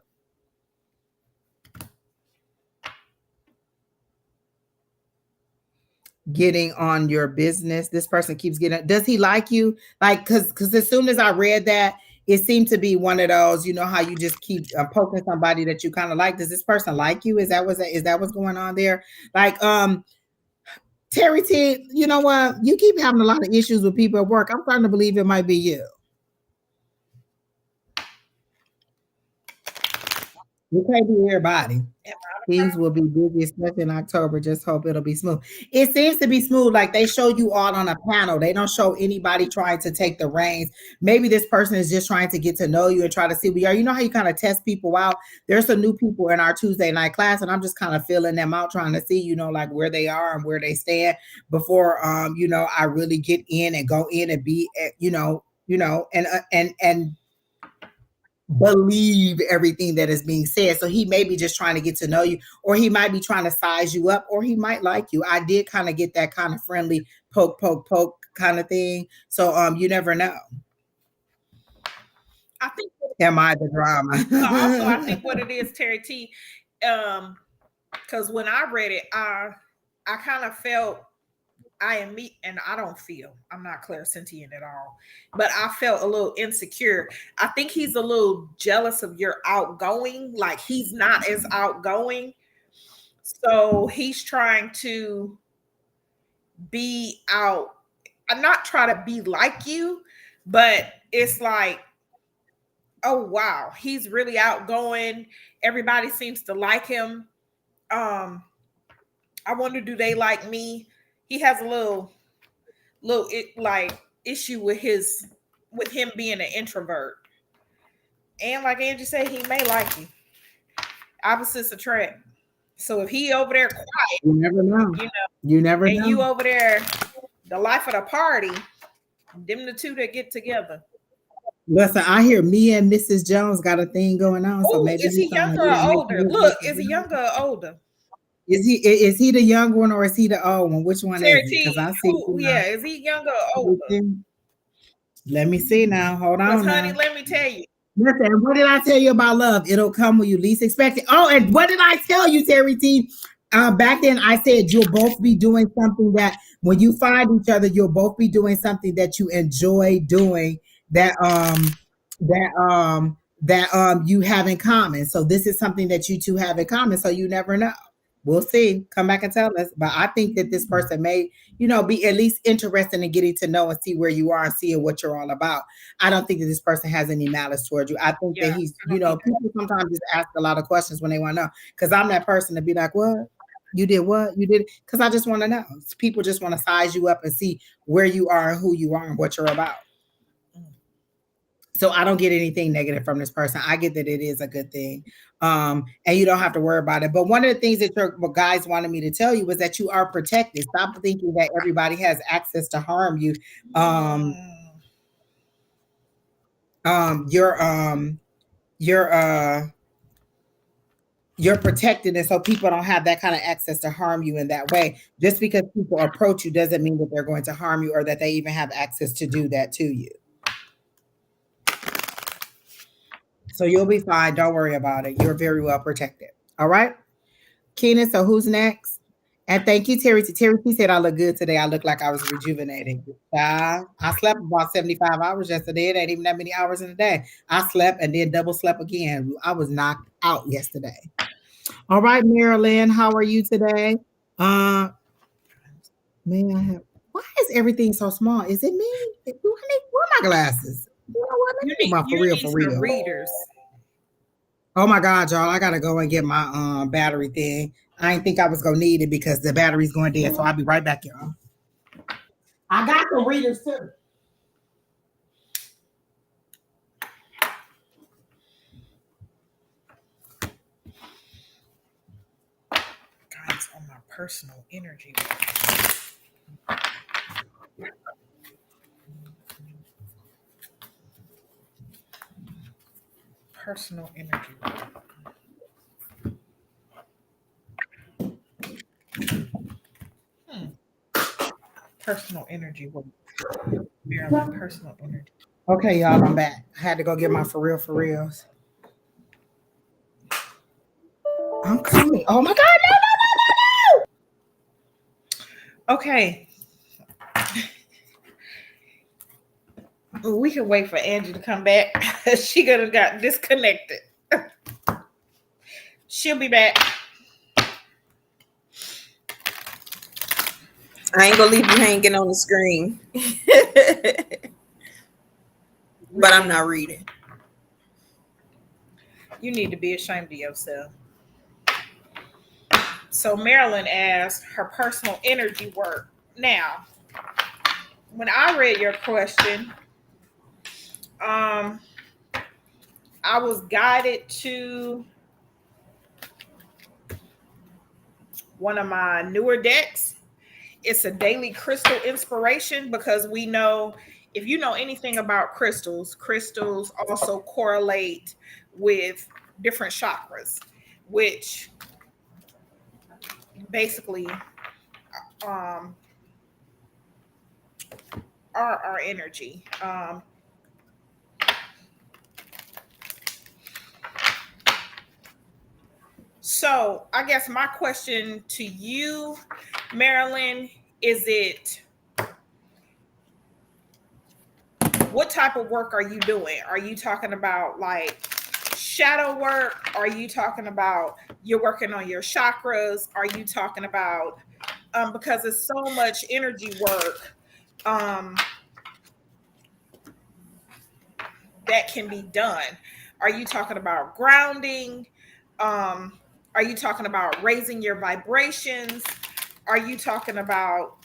Getting on your business. This person keeps getting. Does he like you? Like, because as soon as I read that, it seemed to be one of those. You know how you just keep poking somebody that you kind of like. Does this person like you? Is that what's going on there? Like, Terry T. You know what? You keep having a lot of issues with people at work. I'm starting to believe it might be you. You can't be everybody. Things will be busy, especially in October. Just hope it'll be smooth. It seems to be smooth. Like they show you all on a panel. They don't show anybody trying to take the reins. Maybe this person is just trying to get to know you and try to see where you are. You know how you kind of test people out? There's some new people in our Tuesday night class, and I'm just kind of filling them out, trying to see, like where they are and where they stand before I really get in and go in and be and believe everything that is being said. So he may be just trying to get to know you, or he might be trying to size you up, or he might like you. I did kind of get that kind of friendly poke, poke, poke kind of thing. So you never know. I think am I the drama? Also, I think what it is, Terry T, because when I read it, I kind of felt I am me, and I don't feel I'm not clairsentient at all, but I felt a little insecure. I think he's a little jealous of your outgoing, like he's not as outgoing. So he's trying to be out, I'm not trying to be like you, but it's like, oh wow, he's really outgoing. Everybody seems to like him. I wonder, do they like me? He has a little issue with him being an introvert. And like Angie said, he may like you. Opposites attract. So if he over there quiet, you never know. You never and know. you over there, the life of the party, them the two that get together. Listen, I hear me and Mrs. Jones got a thing going on. So maybe is he younger or older? Look, is he younger or older? Is he the young one or is he the old one? Which one is it? Because I see. Is he younger or older? Let me see now. Hold on. Honey, let me tell you. Listen, what did I tell you about love? It'll come when you least expect it. Oh, and what did I tell you, Terry T? Back then, I said you'll both be doing something that when you find each other, you'll both be doing something that you enjoy doing. That you have in common. So this is something that you two have in common. So you never know. We'll see. Come back and tell us. But I think that this person may, be at least interested in getting to know and see where you are and seeing what you're all about. I don't think that this person has any malice towards you. I think that he's, people sometimes just ask a lot of questions when they want to know. Because I'm that person to be like, what? You did what? You did? Because I just want to know. People just want to size you up and see where you are and who you are and what you're about. So I don't get anything negative from this person. I get that it is a good thing. And you don't have to worry about it. But one of the things that your guys wanted me to tell you was that you are protected. Stop thinking that everybody has access to harm you. Um, um, you're um, you're you're protected, and so people don't have that kind of access to harm you in that way. Just because people approach you doesn't mean that they're going to harm you or that they even have access to do that to you. So you'll be fine. Don't worry about it. You're very well protected. All right, Keenan. So who's next? And thank you, Terry. Terry T said I look good today. I look like I was rejuvenated. I slept about 75 hours yesterday. It ain't even that many hours in a day. I slept and then double slept again. I was knocked out yesterday. All right, Marilyn, how are you today? Uh, May I have? Why is everything so small? Is it me? Do I need where are my glasses? You know what? Let me put my You need for some real. readers. Oh my God, y'all! I gotta go and get my battery thing. I didn't think I was gonna need it because the battery's going dead. So I'll be right back, y'all. I got the readers too. Guys, on my personal energy. Personal energy. Personal energy. Maryland, personal energy. Okay, y'all, I'm back. I had to go get my for reals. I'm coming. Oh my God, Okay. We can wait for Angie to come back. She could have got disconnected. She'll be back. I ain't gonna leave you hanging on the screen. But I'm not reading. You need to be ashamed of yourself. So Marilyn asked her personal energy work. Now, when I read your question, I was guided to one of my newer decks. It's a daily crystal inspiration because we know if you know anything about crystals, crystals also correlate with different chakras, which basically um, are our energy. So I guess my question to you, Marilyn, is it what type of work are you doing? Are you talking about like shadow work? Are you talking about you're working on your chakras? Are you talking about because it's so much energy work um, that can be done? Are you talking about grounding? Um, are you talking about raising your vibrations? Are you talking about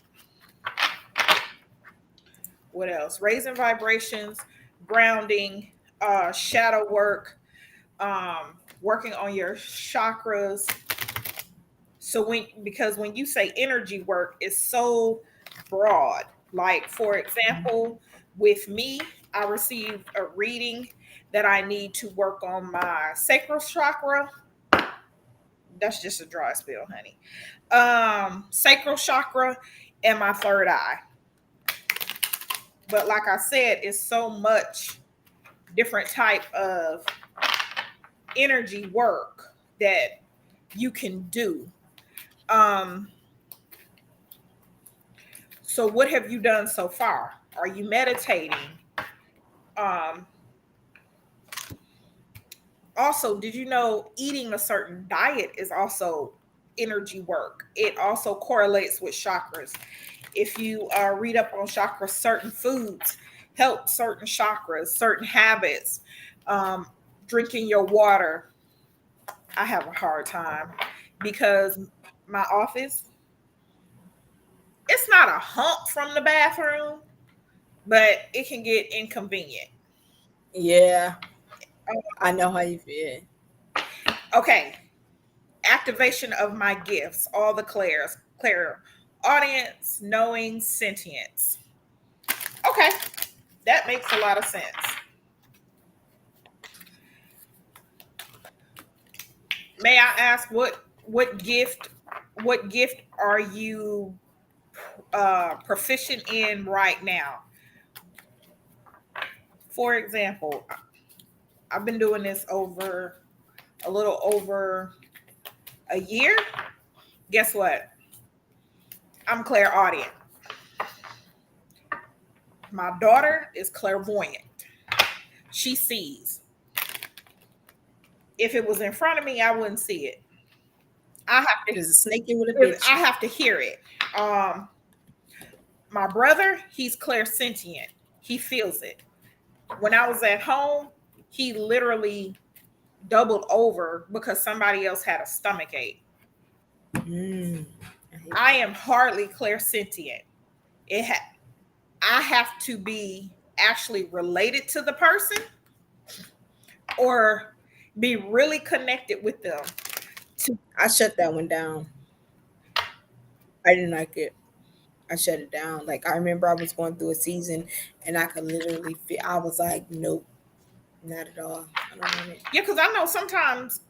what else? Raising vibrations, grounding, shadow work, working on your chakras. So because when you say energy work, it's so broad. Like for example, with me, I received a reading that I need to work on my sacral chakra. That's just a dry spell, honey. Sacral chakra and my third eye. But like I said, it's so much different type of energy work that you can do. Um, so what have you done so far? Are you meditating? Um, Also, did you know eating a certain diet is also energy work? It also correlates with chakras. If you read up on chakras, certain foods help certain chakras, certain habits, um, drinking your water. I have a hard time because my office, it's not a hump from the bathroom, but it can get inconvenient. Yeah, I know how you feel. Okay, activation of my gifts, all the Claire, audience, knowing, sentience. Okay, that makes a lot of sense. May I ask what gift are you proficient in right now? For example, I've been doing this over a little over a year. Guess what? I'm clairaudient. My daughter is clairvoyant. She sees. If it was in front of me, I wouldn't see it. I have to There's a snake in with a bitch. I have to hear it. Um, my brother, he's clairsentient. He feels it. When I was at home, he literally doubled over because somebody else had a stomach ache. Mm. I am hardly clairsentient. It ha- I have to be actually related to the person or be really connected with them. I shut that one down. I didn't like it. I shut it down. Like I remember I was going through a season and I could literally feel I was like, nope, not at all. I don't want it. Yeah, because I know sometimes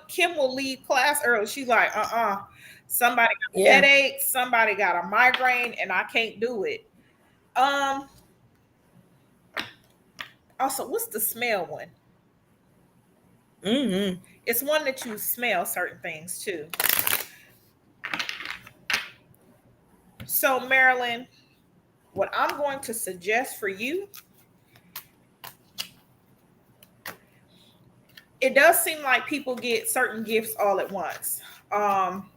Kim will leave class early. She's like, somebody got a Yeah. headache, somebody got a migraine, and I can't do it. Um, Also, what's the smell one? Mm-hmm. It's one that you smell certain things too. So, Marilyn, what I'm going to suggest for you, it does seem like people get certain gifts all at once. Um,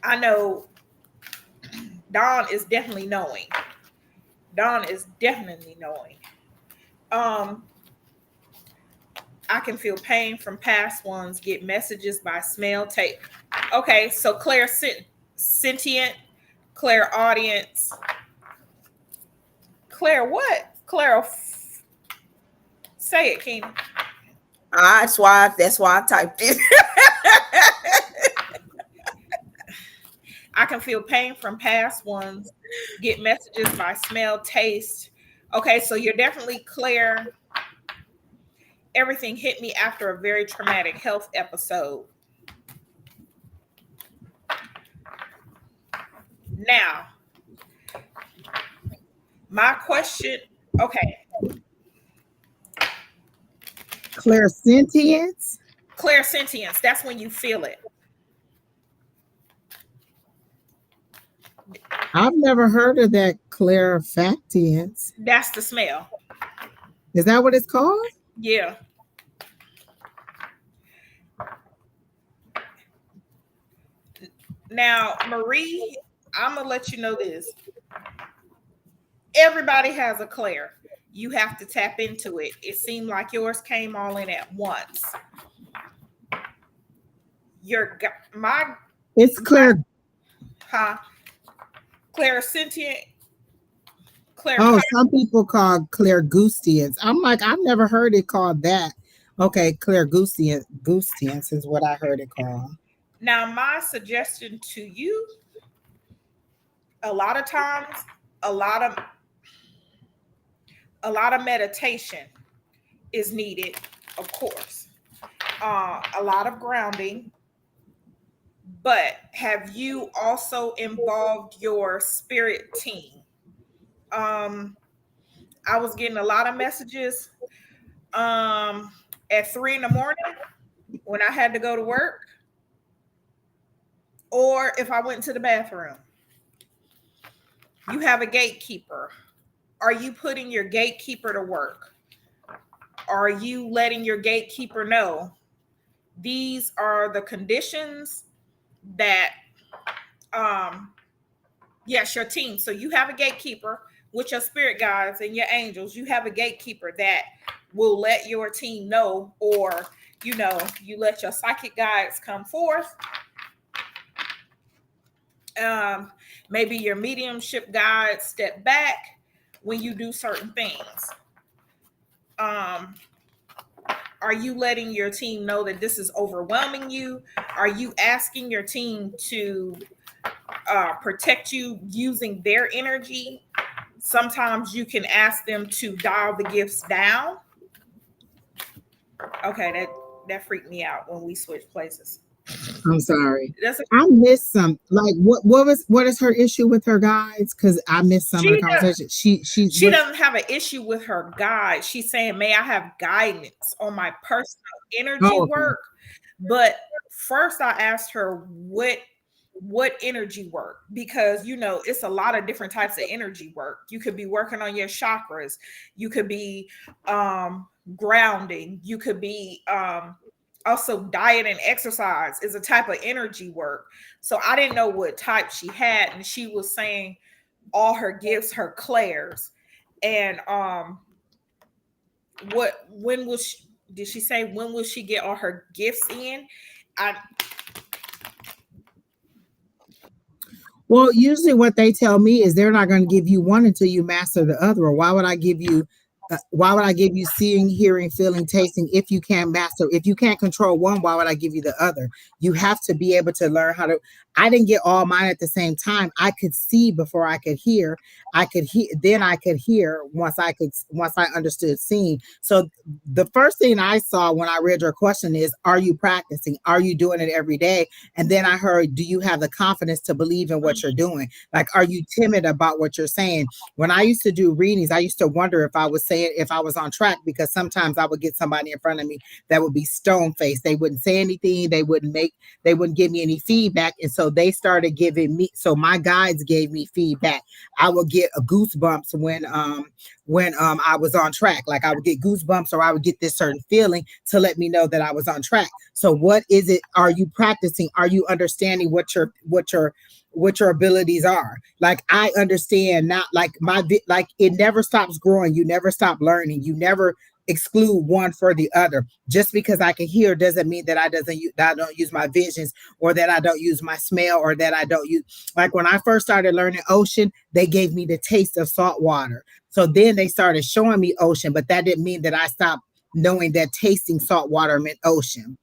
I know Dawn is definitely knowing. Dawn is definitely knowing. Um, I can feel pain from past ones, get messages by smell, tape. Okay, so Claire sentient, Claire audience, Claire what? Claire, say it, Keena. That's why I typed it. I can feel pain from past ones, get messages by smell, taste. Okay, so you're definitely Claire. Everything hit me after a very traumatic health episode. Now, my question, okay, Clairsentience. Claire sentience, that's when you feel it. I've never heard of that clairfactience. That's the smell. Is that what it's called? Yeah. Now, Marie, I'm gonna let you know this. Everybody has a Claire. You have to tap into it. It seemed like yours came all in at once. Your my It's clear. huh? Claire sentient, Claire. Oh, some people call clairgoustiance. I'm like, I've never heard it called that. Okay, clairgoustiance is what I heard it called. Now, my suggestion to you: a lot of times, a lot of meditation is needed, of course. A lot of grounding, but have you also involved your spirit team? Um, I was getting a lot of messages at 3 in the morning when I had to go to work, or if I went to the bathroom. You have a gatekeeper. Are you putting your gatekeeper to work? Are you letting your gatekeeper know these are the conditions that yes, your team. So you have a gatekeeper with your spirit guides and your angels. You have a gatekeeper that will let your team know, or you let your psychic guides come forth. Maybe your mediumship guides step back when you do certain things. um are you letting your team know that this is overwhelming you? Are you asking your team to protect you using their energy? Sometimes you can ask them to dial the gifts down. Okay, that freaked me out when we switched places. I'm sorry. That's a, I missed some. Like, what is her issue with her guides? Because I missed some of the she conversation. She she what? doesn't have an issue with her guide. She's saying, "May I have guidance on my personal energy Oh, okay. work?" But first, I asked her what energy work, because it's a lot of different types of energy work. You could be working on your chakras. You could be grounding. You could be also diet and exercise is a type of energy work. So I didn't know what type she had, and she was saying all her gifts, her clairs, and what when will she, did she say when will she get all her gifts in? I Well, usually what they tell me is they're not going to give you one until you master the other. Or why would I give you? Why would I give you seeing, hearing, feeling, tasting if you can't master? If you can't control one, why would I give you the other? You have to be able to learn how to. I didn't get all mine at the same time. I could see before I could hear. I could hear, then I could hear once I understood seeing. So the first thing I saw when I read your question is, are you practicing? Are you doing it every day? And then I heard, do you have the confidence to believe in what you're doing? Like, are you timid about what you're saying? When I used to do readings, I used to wonder if I was saying, if I was on track, because sometimes I would get somebody in front of me that would be stone faced. They wouldn't say anything. They wouldn't give me any feedback. And so they started giving me, so my guides gave me feedback. I would get a goosebumps when I was on track. Like I would get goosebumps, or I would get this certain feeling to let me know that I was on track. So what is it? Are you practicing? Are you understanding what your abilities are? Like I understand, not like like it never stops growing. You never stop learning. You never exclude one for the other. Just because I can hear doesn't mean that that I don't use my visions, or that I don't use my smell, or that I don't use, like when I first started learning ocean, they gave me the taste of salt water. So then they started showing me ocean, but that didn't mean that I stopped knowing that tasting salt water meant ocean.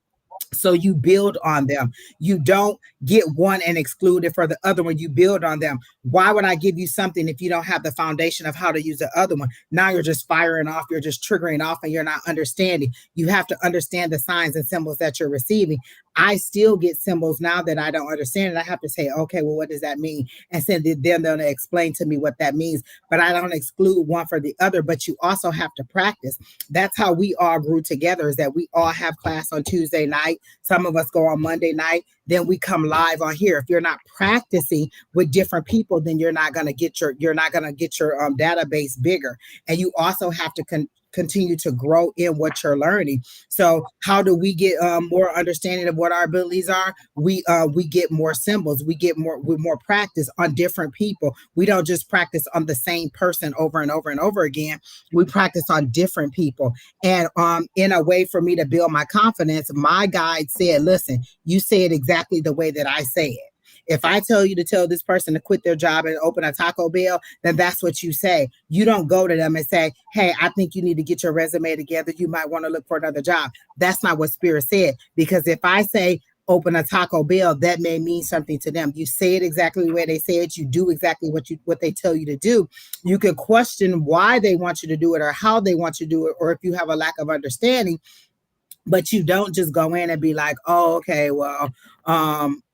So you build on them. You don't get one and exclude it for the other one. You build on them. Why would I give you something if you don't have the foundation of how to use the other one? Now you're just firing off, you're just triggering off, and you're not understanding. You have to understand the signs and symbols that you're receiving. I still get symbols now that I don't understand, and I have to say, okay, well, what does that mean? And send them to explain to me what that means. But I don't exclude one for the other. But you also have to practice. That's how we all grew together, is that we all have class on Tuesday night. Some of us go on Monday night. Then we come live on here. If you're not practicing with different people, then you're not going to get your database bigger. And you also have to continue to grow in what you're learning. So how do we get more understanding of what our abilities are? We get more symbols. We get more practice on different people. We don't just practice on the same person over and over and over again. We practice on different people. And in a way for me to build my confidence, my guide said, listen, you say it exactly the way that I say it. If I tell you to tell this person to quit their job and open a Taco Bell, then that's what you say. You don't go to them and say, hey, I think you need to get your resume together. You might want to look for another job. That's not what Spirit said. Because if I say, open a Taco Bell, that may mean something to them. You say it exactly the way they say it. You do exactly what they tell you to do. You can question why they want you to do it, or how they want you to do it, or if you have a lack of understanding. But you don't just go in and be like, oh, okay, well,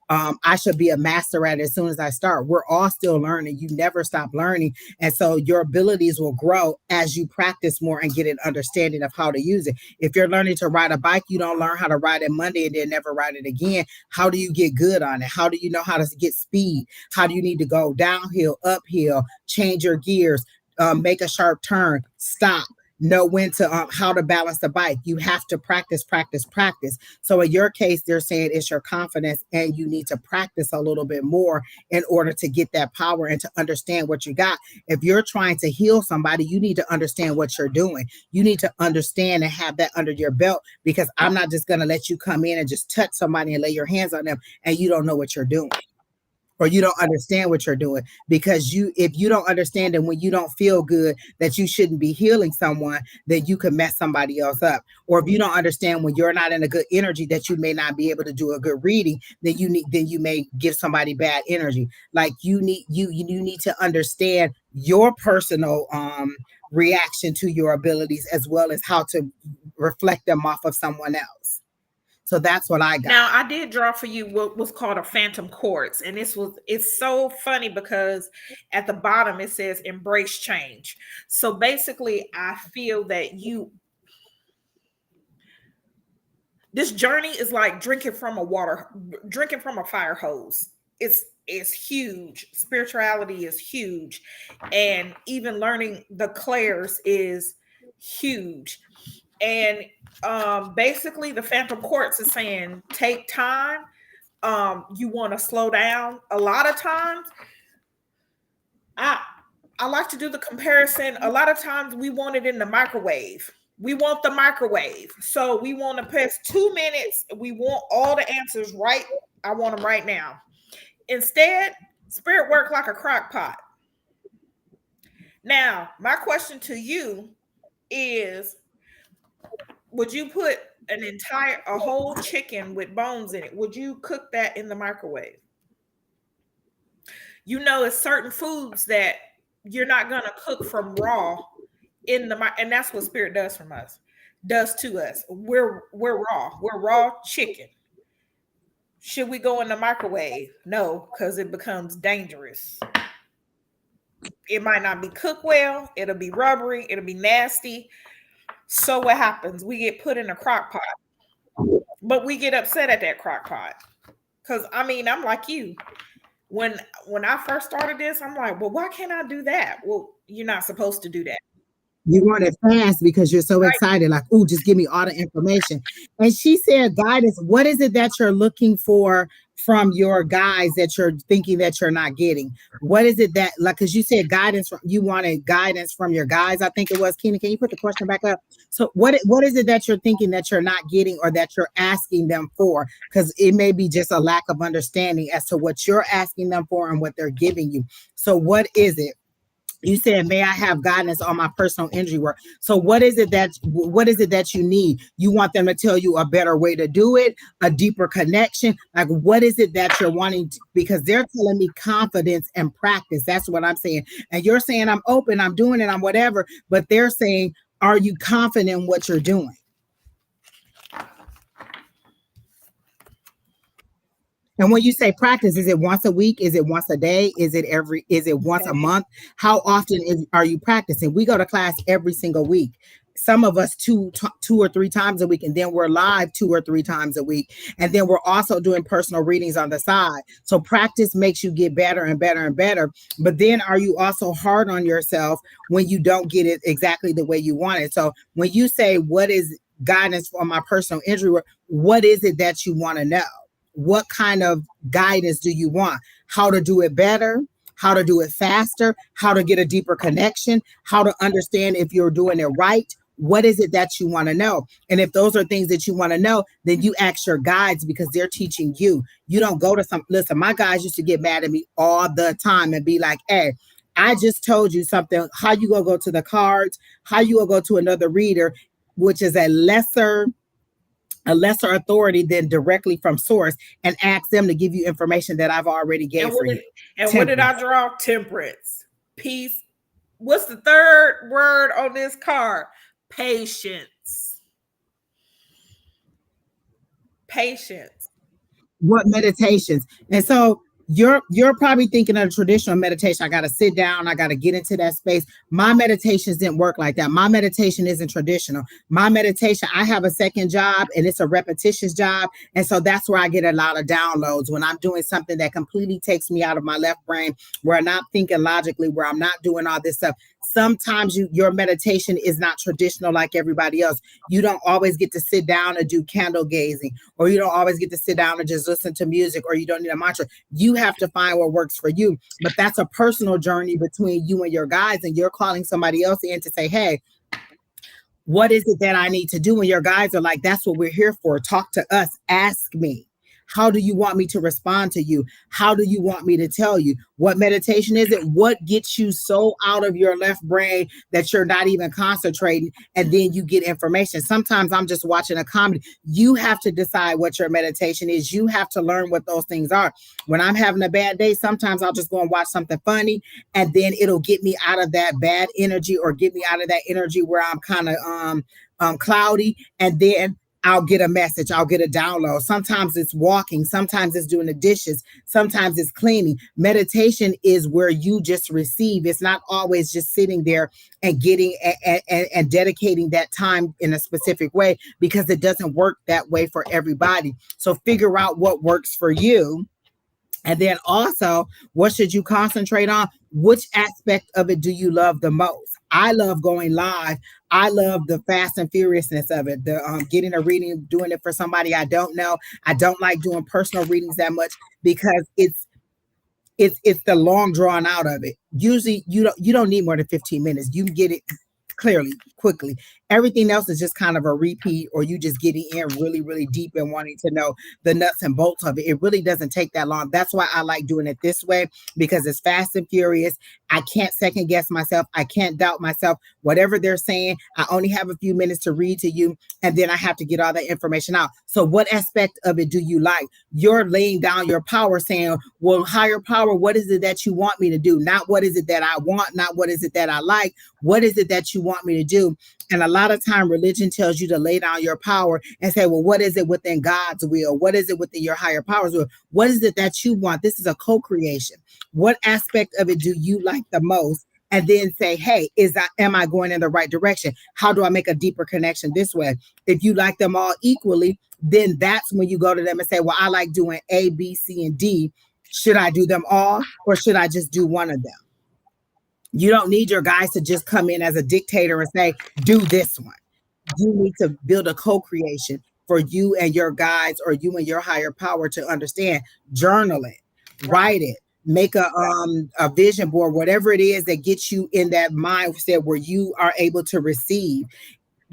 I should be a master at it as soon as I start. We're all still learning. You never stop learning. And so your abilities will grow as you practice more and get an understanding of how to use it. If you're learning to ride a bike, you don't learn how to ride it Monday and then never ride it again. How do you get good on it? How do you know how to get speed? How do you need to go downhill, uphill, change your gears, make a sharp turn, stop? Know when to how to balance the bike. You have to practice. So in your case, they're saying it's your confidence, and you need to practice a little bit more in order to get that power and to understand what you got. If you're trying to heal somebody, you need to understand what you're doing. You need to understand and have that under your belt, because I'm not just going to let you come in and just touch somebody and lay your hands on them and you don't know what you're doing. or you don't understand what you're doing, because if you don't understand, and when you don't feel good that you shouldn't be healing someone, then you could mess somebody else up. Or if you don't understand when you're not in a good energy that you may not be able to do a good reading, then you may give somebody bad energy. Like you need to understand your personal reaction to your abilities, as well as how to reflect them off of someone else. So that's what I got. Now I did draw for you what was called a phantom quartz, and it's so funny because at the bottom it says embrace change. So basically, I feel that this journey is like drinking from a fire hose. It's huge. Spirituality is huge, and even learning the clairs is huge. And basically, the phantom quartz is saying take time. You want to slow down. A lot of times, I I like to do the comparison. A lot of times we want it in the microwave. We want the microwave. So we want to press 2 minutes. We want all the answers right. I want them right now. Instead, spirit work like a crock pot. Now, my question to you is, would you put a whole chicken with bones in it? Would you cook that in the microwave? You know, it's certain foods that you're not going to cook from raw in the, and that's what spirit does to us. We're raw. We're raw chicken. Should we go in the microwave? No, because it becomes dangerous. It might not be cooked well. It'll be rubbery. It'll be nasty. So what happens? We get put in a crock pot, but we get upset at that crock pot. Because I mean, I'm like you. When I first started this, I'm like, well, why can't I do that? Well, you're not supposed to do that. You want it fast because you're so excited, like, oh, just give me all the information. And she said, guidance, what is it that you're looking for from your guides that you're thinking that you're not getting? What is it that, like, because you said guidance, you wanted guidance from your guides, I think it was. Keena, can you put the question back up? So what is it that you're thinking that you're not getting, or that you're asking them for? Because it may be just a lack of understanding as to what you're asking them for and what they're giving you. So what is it? You said, may I have guidance on my personal injury work? So what is it that you need? You want them to tell you a better way to do it, a deeper connection? Like, what is it that you're wanting to, because they're telling me confidence and practice. That's what I'm saying. And you're saying, I'm open, I'm doing it, I'm whatever. But they're saying, are you confident in what you're doing? And when you say practice, is it once a week? Is it once a day? Is it once a month? How often are you practicing? We go to class every single week. Some of us two or three times a week, and then we're live 2 or 3 times a week. And then we're also doing personal readings on the side. So practice makes you get better and better and better. But then are you also hard on yourself when you don't get it exactly the way you want it? So when you say, what is guidance for my personal injury work, what is it that you want to know? What kind of guidance do you want? How to do it better, how to do it faster, how to get a deeper connection, how to understand if you're doing it right. What is it that you want to know? And if those are things that you want to know, then you ask your guides, because they're teaching you. You don't go to listen, my guys used to get mad at me all the time and be like, hey, I just told you something. How you gonna go to the cards? How you gonna go to another reader, which is a lesser authority than directly from source, and ask them to give you information that I've already gave for you. And what did I draw? Temperance, peace. What's the third word on this card? Patience. Patience. What meditations? And so you're probably thinking of a traditional meditation. I got to sit down. I got to get into that space. My meditations didn't work like that. My meditation isn't traditional. My meditation, I have a second job, and it's a repetitious job. And so that's where I get a lot of downloads, when I'm doing something that completely takes me out of my left brain, where I'm not thinking logically, where I'm not doing all this stuff. Sometimes your meditation is not traditional like everybody else. You don't always get to sit down and do candle gazing, or you don't always get to sit down and just listen to music, or you don't need a mantra. You have to find what works for you. But that's a personal journey between you and your guides, and you're calling somebody else in to say, hey, what is it that I need to do? And your guides are like, that's what we're here for. Talk to us. Ask me. How do you want me to respond to you? How do you want me to tell you? What meditation is it? What gets you so out of your left brain that you're not even concentrating, and then you get information? Sometimes I'm just watching a comedy. You have to decide what your meditation is. You have to learn what those things are. When I'm having a bad day, sometimes I'll just go and watch something funny, and then it'll get me out of that bad energy, or get me out of that energy where I'm kind of cloudy, and then I'll get a message, I'll get a download. Sometimes it's walking, sometimes it's doing the dishes, sometimes it's cleaning. Meditation is where you just receive. It's not always just sitting there and getting and dedicating that time in a specific way, because it doesn't work that way for everybody. So figure out what works for you. And then also, what should you concentrate on? Which aspect of it do you love the most? I love going live. I love the fast and furiousness of it. The getting a reading, doing it for somebody I don't know. I don't like doing personal readings that much, because it's the long drawn out of it. Usually, you don't need more than 15 minutes. You can get it clearly, quickly. Everything else is just kind of a repeat, or you just getting in really, really deep and wanting to know the nuts and bolts of it. It really doesn't take that long. That's why I like doing it this way, because it's fast and furious. I can't second guess myself. I can't doubt myself. Whatever they're saying, I only have a few minutes to read to you, and then I have to get all that information out. So what aspect of it do you like? You're laying down your power, saying, well, higher power, what is it that you want me to do? Not what is it that I want, not what is it that I like. What is it that you want me to do? And a lot of time religion tells you to lay down your power and say, well, what is it within God's will? What is it within your higher powers will? What is it that you want? This is a co-creation. What aspect of it do you like the most? And then say, hey, am I going in the right direction? How do I make a deeper connection this way? If you like them all equally, then that's when you go to them and say, well, I like doing A, B, C, and D. Should I do them all, or should I just do one of them? You don't need your guys to just come in as a dictator and say, do this one. You need to build a co-creation for you and your guides, or you and your higher power, to understand. Journal it, write it, make a vision board, whatever it is that gets you in that mindset where you are able to receive.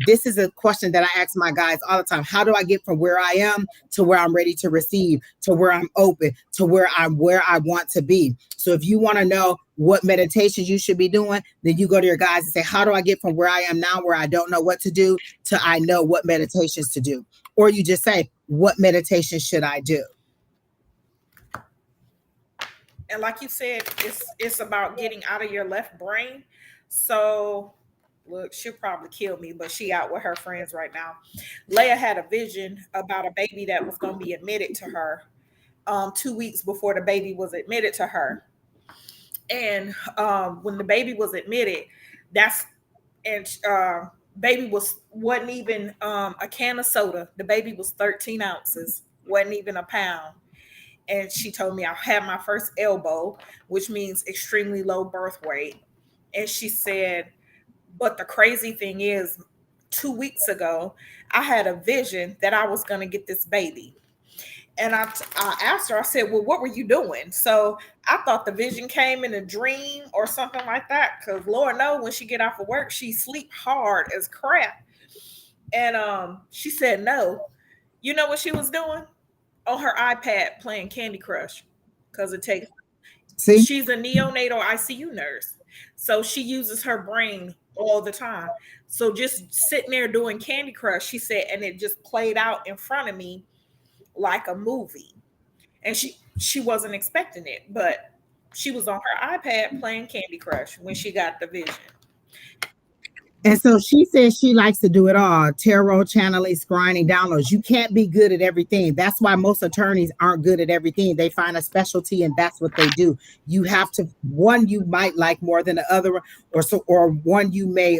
This is a question that I ask my guys all the time. How do I get from where I am to where I'm ready to receive, to where I'm open, to where I want to be? So if you want to know what meditations you should be doing, then you go to your guys and say, how do I get from where I am now, where I don't know what to do, to I know what meditations to do? Or you just say, what meditation should I do? And like you said, it's about getting out of your left brain. So look, she'll probably kill me, but she out with her friends right now. Leia had a vision about a baby that was going to be admitted to her 2 weeks before the baby was admitted to her. And when the baby was admitted, baby wasn't even a can of soda. The baby was 13 ounces, wasn't even a pound. And she told me I had my first elbow, which means extremely low birth weight. And she said, but the crazy thing is, 2 weeks ago, I had a vision that I was going to get this baby. And I asked her, I said, well, what were you doing? So I thought the vision came in a dream or something like that. Because Lord knows when she get off of work, she sleep hard as crap. And she said, no. You know what she was doing? On her iPad playing Candy Crush. Because it takes... See? She's a neonatal ICU nurse. So she uses her brain all the time. So just sitting there doing Candy Crush, she said, and it just played out in front of me like a movie. And she wasn't expecting it, but she was on her iPad playing Candy Crush when she got the vision. And so she says she likes to do it all: tarot, channeling, scrying, downloads. You can't be good at everything. That's why most attorneys aren't good at everything. They find a specialty and that's what they do. You have to, one you might like more than the other, or one you may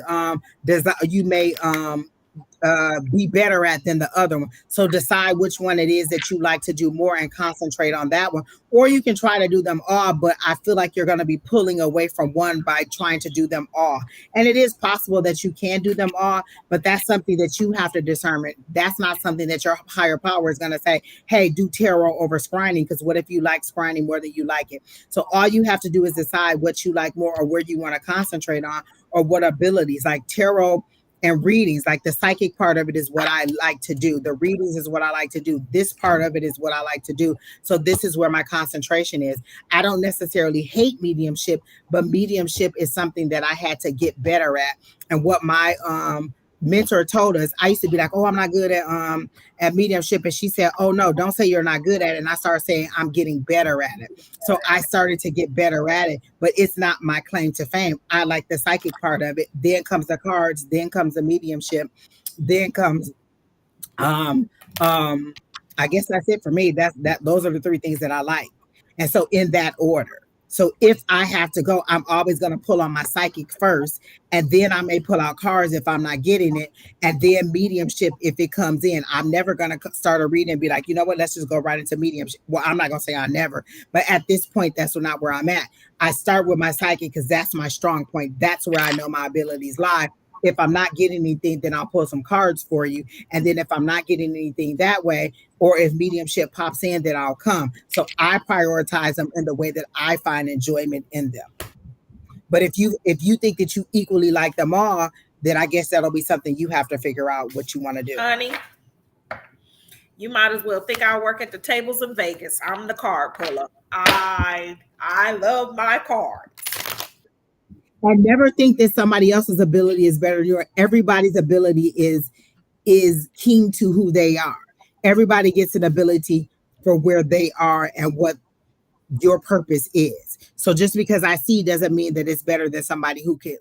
be better at than the other one. So decide which one it is that you like to do more and concentrate on that one. Or you can try to do them all, but I feel like you're going to be pulling away from one by trying to do them all. And it is possible that you can do them all, but that's something that you have to determine. That's not something that your higher power is going to say, hey, do tarot over scrying, because what if you like scrying more than you like it? So all you have to do is decide what you like more, or where you want to concentrate on, or what abilities. Like tarot And readings, like the psychic part of it is what I like to do. The readings is what I like to do. This part of it is what I like to do. So this is where my concentration is. I don't necessarily hate mediumship, but mediumship is something that I had to get better at. And what my mentor told us, I used to be like, oh, I'm not good at mediumship. And she said, oh no, don't say you're not good at it. And I started saying I'm getting better at it. So I started to get better at it, but it's not my claim to fame. I like the psychic part of it. Then comes the cards, then comes the mediumship, then comes I guess that's it for me. Those are the three things that I like. And so in that order. So if I have to go, I'm always going to pull on my psychic first, and then I may pull out cards if I'm not getting it, and then mediumship if it comes in. I'm never going to start a reading and be like, you know what, let's just go right into mediumship. Well, I'm not going to say I never, but at this point, that's not where I'm at. I start with my psychic because that's my strong point. That's where I know my abilities lie. If I'm not getting anything, then I'll pull some cards for you. And then if I'm not getting anything that way, or if mediumship pops in, then I'll come. So I prioritize them in the way that I find enjoyment in them. But if you think that you equally like them all, then I guess that'll be something you have to figure out what you want to do. Honey, you might as well think I work at the tables in Vegas. I'm the card puller. I love my cards. I never think that somebody else's ability is better than yours. Everybody's ability is keen to who they are. Everybody gets an ability for where they are and what your purpose is. So just because I see doesn't mean that it's better than somebody who can,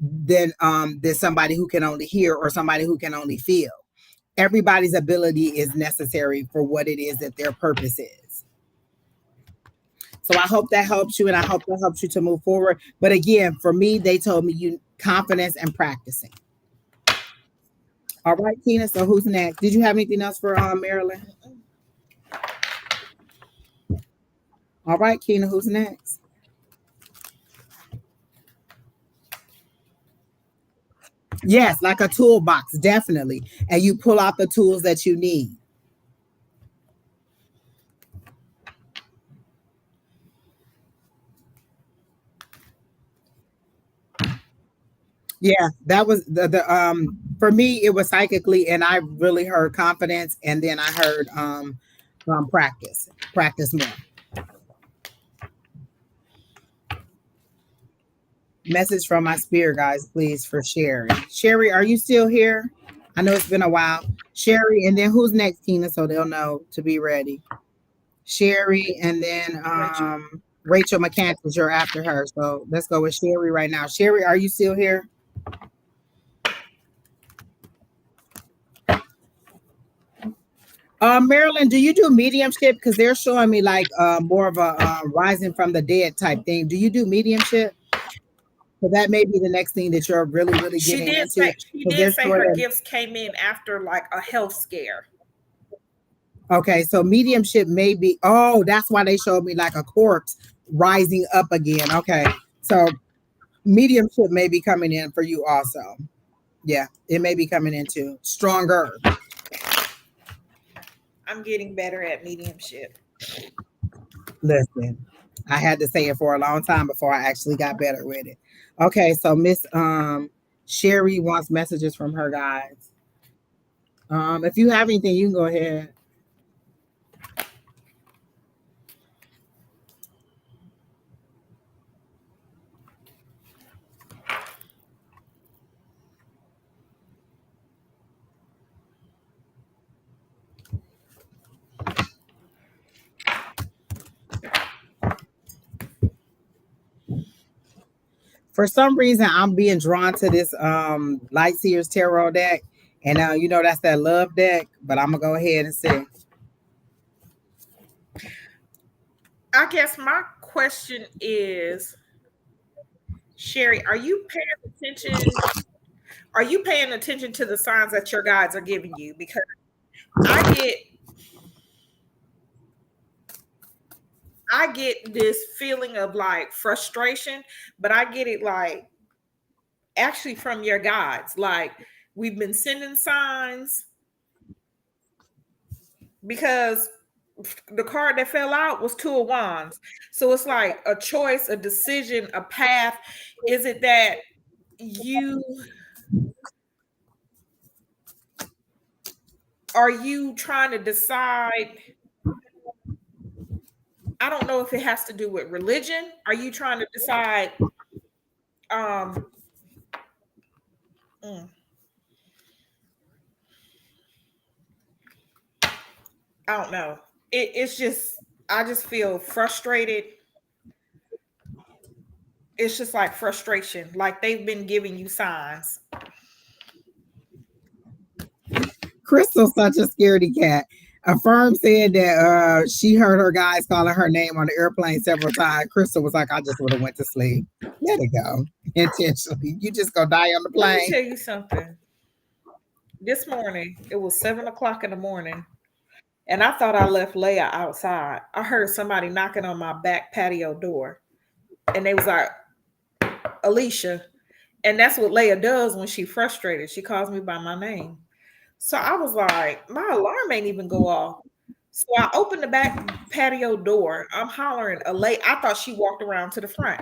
than somebody who can only hear or somebody who can only feel. Everybody's ability is necessary for what it is that their purpose is. So I hope that helps you, and I hope that helps you to move forward. But again, for me, they told me you confidence and practicing. All right, Tina. So who's next? Did you have anything else for Marilyn? All right, Keena, who's next? Yes, like a toolbox, definitely. And you pull out the tools that you need. Yeah, that was the for me it was psychically, and I really heard confidence, and then I heard practice more. Message from my spirit guys, please, for Sherry. Sherry, are you still here? I know it's been a while. Sherry, and then who's next, Tina, so they'll know to be ready. Sherry, and then Rachel McCants, you're after her. So let's go with Sherry right now. Sherry, are you still here? Marilyn, do you do mediumship? Because they're showing me like more of a rising from the dead type thing. Do you do mediumship? So that may be the next thing that you're really getting into. She did say her gifts came in after like a health scare. Okay, so mediumship may be, oh, that's why they showed me like a corpse rising up again. Okay, so mediumship may be coming in for you also. Yeah, it may be coming into stronger. I'm getting better at mediumship. Listen, I had to say it for a long time before I actually got better with it. Okay, so Miss Sherry wants messages from her guys. If you have anything, you can go ahead. For some reason, I'm being drawn to this Light Seers Tarot deck. And you know, that's that love deck, but I'm going to go ahead and see. I guess my question is, Sherry, are you paying attention? Are you paying attention to the signs that your guides are giving you? Because I get this feeling of like frustration, but I get it like actually from your guides. Like we've been sending signs because the card that fell out was Two of Wands. So it's like a choice, a decision, a path. Is it that you are you trying to decide? I don't know if it has to do with religion. Are you trying to decide? Um, mm, I don't know. It's just I just feel frustrated. It's just like frustration. Like they've been giving you signs. Crystal's such a scaredy cat. Affirm said that she heard her guys calling her name on the airplane several times. Crystal was like, I just would have went to sleep. Let it go. Intentionally. You just go die on the Let me plane. tell you something. This morning, it was 7 o'clock in the morning, and I thought I left Leia outside. I heard somebody knocking on my back patio door, and they was like, Alycia. And that's what Leia does when she's frustrated. She calls me by my name. So I was like, my alarm ain't even go off. So I opened the back patio door. I'm hollering Alycia. I thought she walked around to the front.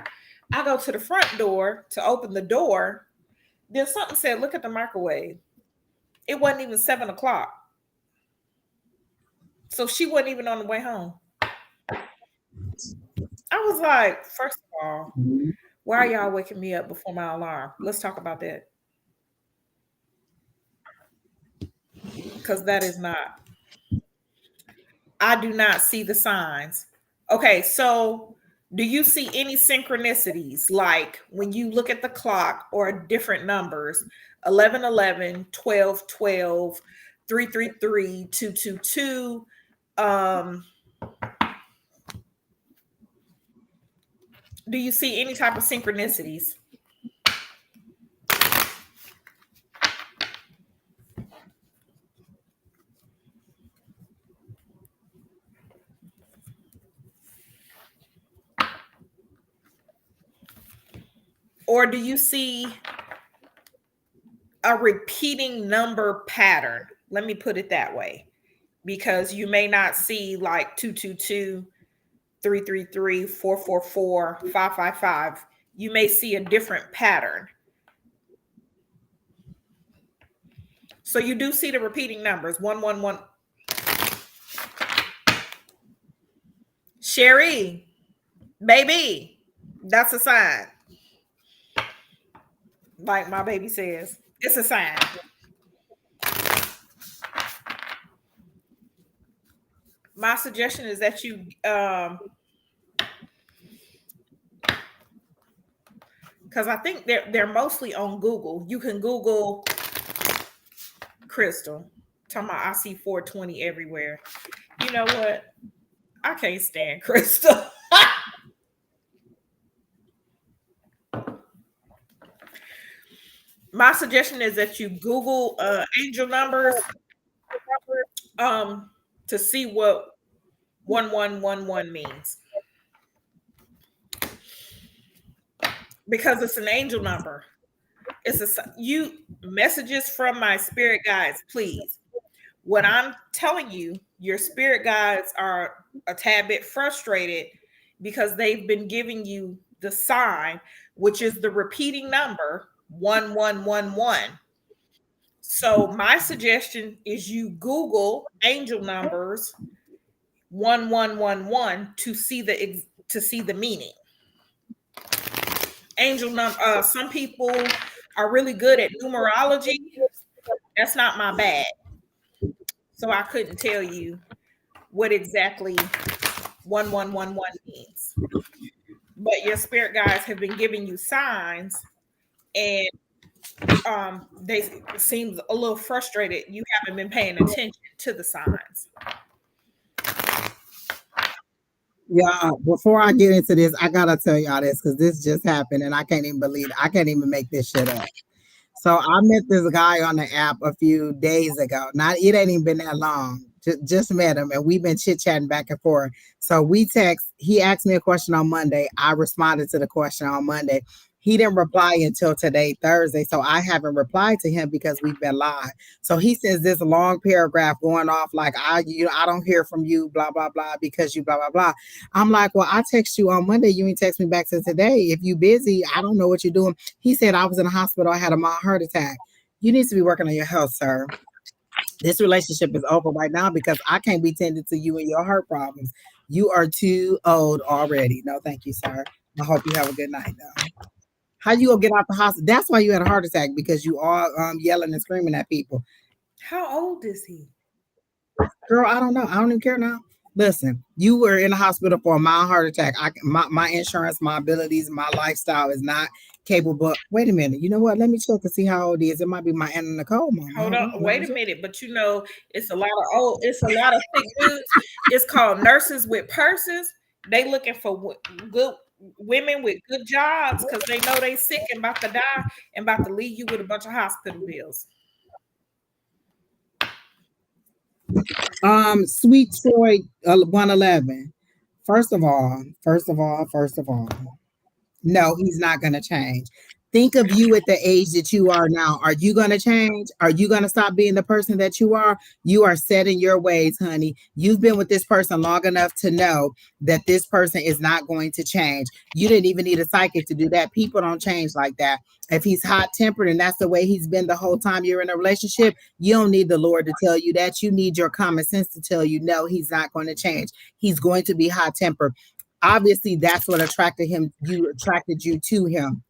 I go to the front door to open the door. Then something said, look at the microwave. It wasn't even 7 o'clock. So she wasn't even on the way home. I was like, first of all, why are y'all waking me up before my alarm? Let's talk about that. Because that is not, I do not see the signs. Okay, so do you see any synchronicities like when you look at the clock or different numbers 11, 11, 12, 12, 333, 222? Do you see any type of synchronicities? Or do you see a repeating number pattern? Let me put it that way, because you may not see like 222, 333, 444, 555. You may see a different pattern. So you do see the repeating numbers 111. Sherry, baby, that's a sign. Like my baby says, it's a sign. My suggestion is that you because I think they're mostly on Google. You can Google Crystal. Talking about I see 420 everywhere. You know what? I can't stand Crystal. My suggestion is that you Google angel numbers to see what 1111 means. Because it's an angel number. It's you messages from my spirit guides, please. What I'm telling you, your spirit guides are a tad bit frustrated because they've been giving you the sign, which is the repeating number 1111. So my suggestion is you Google angel numbers 1111 to see the meaning. Angel number. Some people are really good at numerology. That's not my bag. So I couldn't tell you what exactly 1111 means. But your spirit guides have been giving you signs, and they seem a little frustrated. You haven't been paying attention to the signs. Yeah, before I get into this, I gotta tell y'all this because this just happened and I can't even believe it. I can't even make this shit up. So I met this guy on the app a few days ago. Not it ain't even been that long. Just met him and we've been chit-chatting back and forth. So we text, he asked me a question on Monday. I responded to the question on Monday. He didn't reply until today, Thursday. So I haven't replied to him because we've been live. So he says this long paragraph going off like I don't hear from you, blah, blah, blah, because you blah, blah, blah. I'm like, well, I text you on Monday. You ain't text me back to today. If you busy, I don't know what you're doing. He said I was in the hospital. I had a mild heart attack. You need to be working on your health, sir. This relationship is over right now because I can't be tending to you and your hurt problems. You are too old already. No, thank you, sir. I hope you have a good night, though. How you gonna get out the hospital? That's why you had a heart attack, because you are yelling and screaming at people. How old is he? Girl, I don't know. I don't even care now. Listen, you were in the hospital for a mild heart attack. My insurance, my abilities, my lifestyle is not capable. Wait a minute. You know what? Let me check to see how old it is. It might be my Anna Nicole mama. Hold on, wait a minute. But you know, it's a lot of sick dudes. It's called nurses with purses. They looking for good women with good jobs because they know they sick and about to die and about to leave you with a bunch of hospital bills. Sweet Troy 111. First of all, no, he's not going to change. Think of you at the age that you are now. Are you going to change? Are you going to stop being the person that you are? You are set in your ways, honey. You've been with this person long enough to know that this person is not going to change. You didn't even need a psychic to do that. People don't change like that. If he's hot tempered and that's the way he's been the whole time you're in a relationship, you don't need the Lord to tell you that. You need your common sense to tell you, no, he's not going to change. He's going to be hot tempered. Obviously, that's what attracted you to him,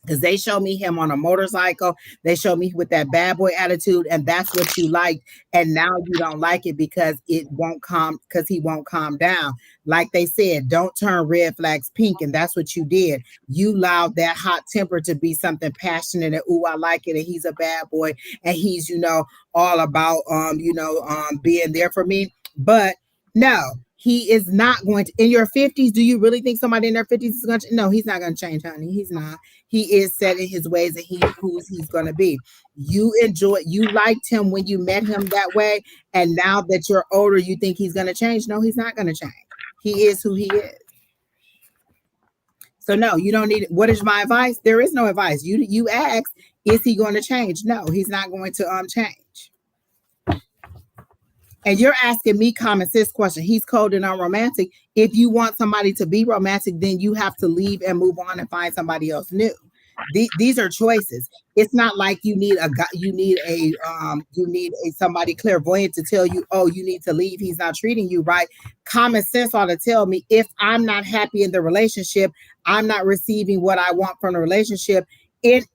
because they showed me him on a motorcycle. They showed me with that bad boy attitude, and that's what you liked. And now you don't like it because he won't calm down. Like they said, don't turn red flags pink, and that's what you did. You allowed that hot temper to be something passionate, and ooh, I like it, and he's a bad boy, and he's all about being there for me. But no, he is not going to. In your 50s, do you really think somebody in their 50s is going to? No, he's not going to change, honey. He's not. He is set in his ways, and he's going to be. You liked him when you met him that way, and now that you're older, you think he's going to change. No, he's not going to change. He is who he is. So no, you don't need it. What is my advice? There is no advice. You ask, is he going to change? No, he's not going to change. And you're asking me common sense question. He's cold and unromantic. If you want somebody to be romantic, then you have to leave and move on and find somebody else new. These are choices. It's not like you need somebody clairvoyant to tell you, oh, you need to leave. He's not treating you right. Common sense ought to tell me, if I'm not happy in the relationship, I'm not receiving what I want from the relationship.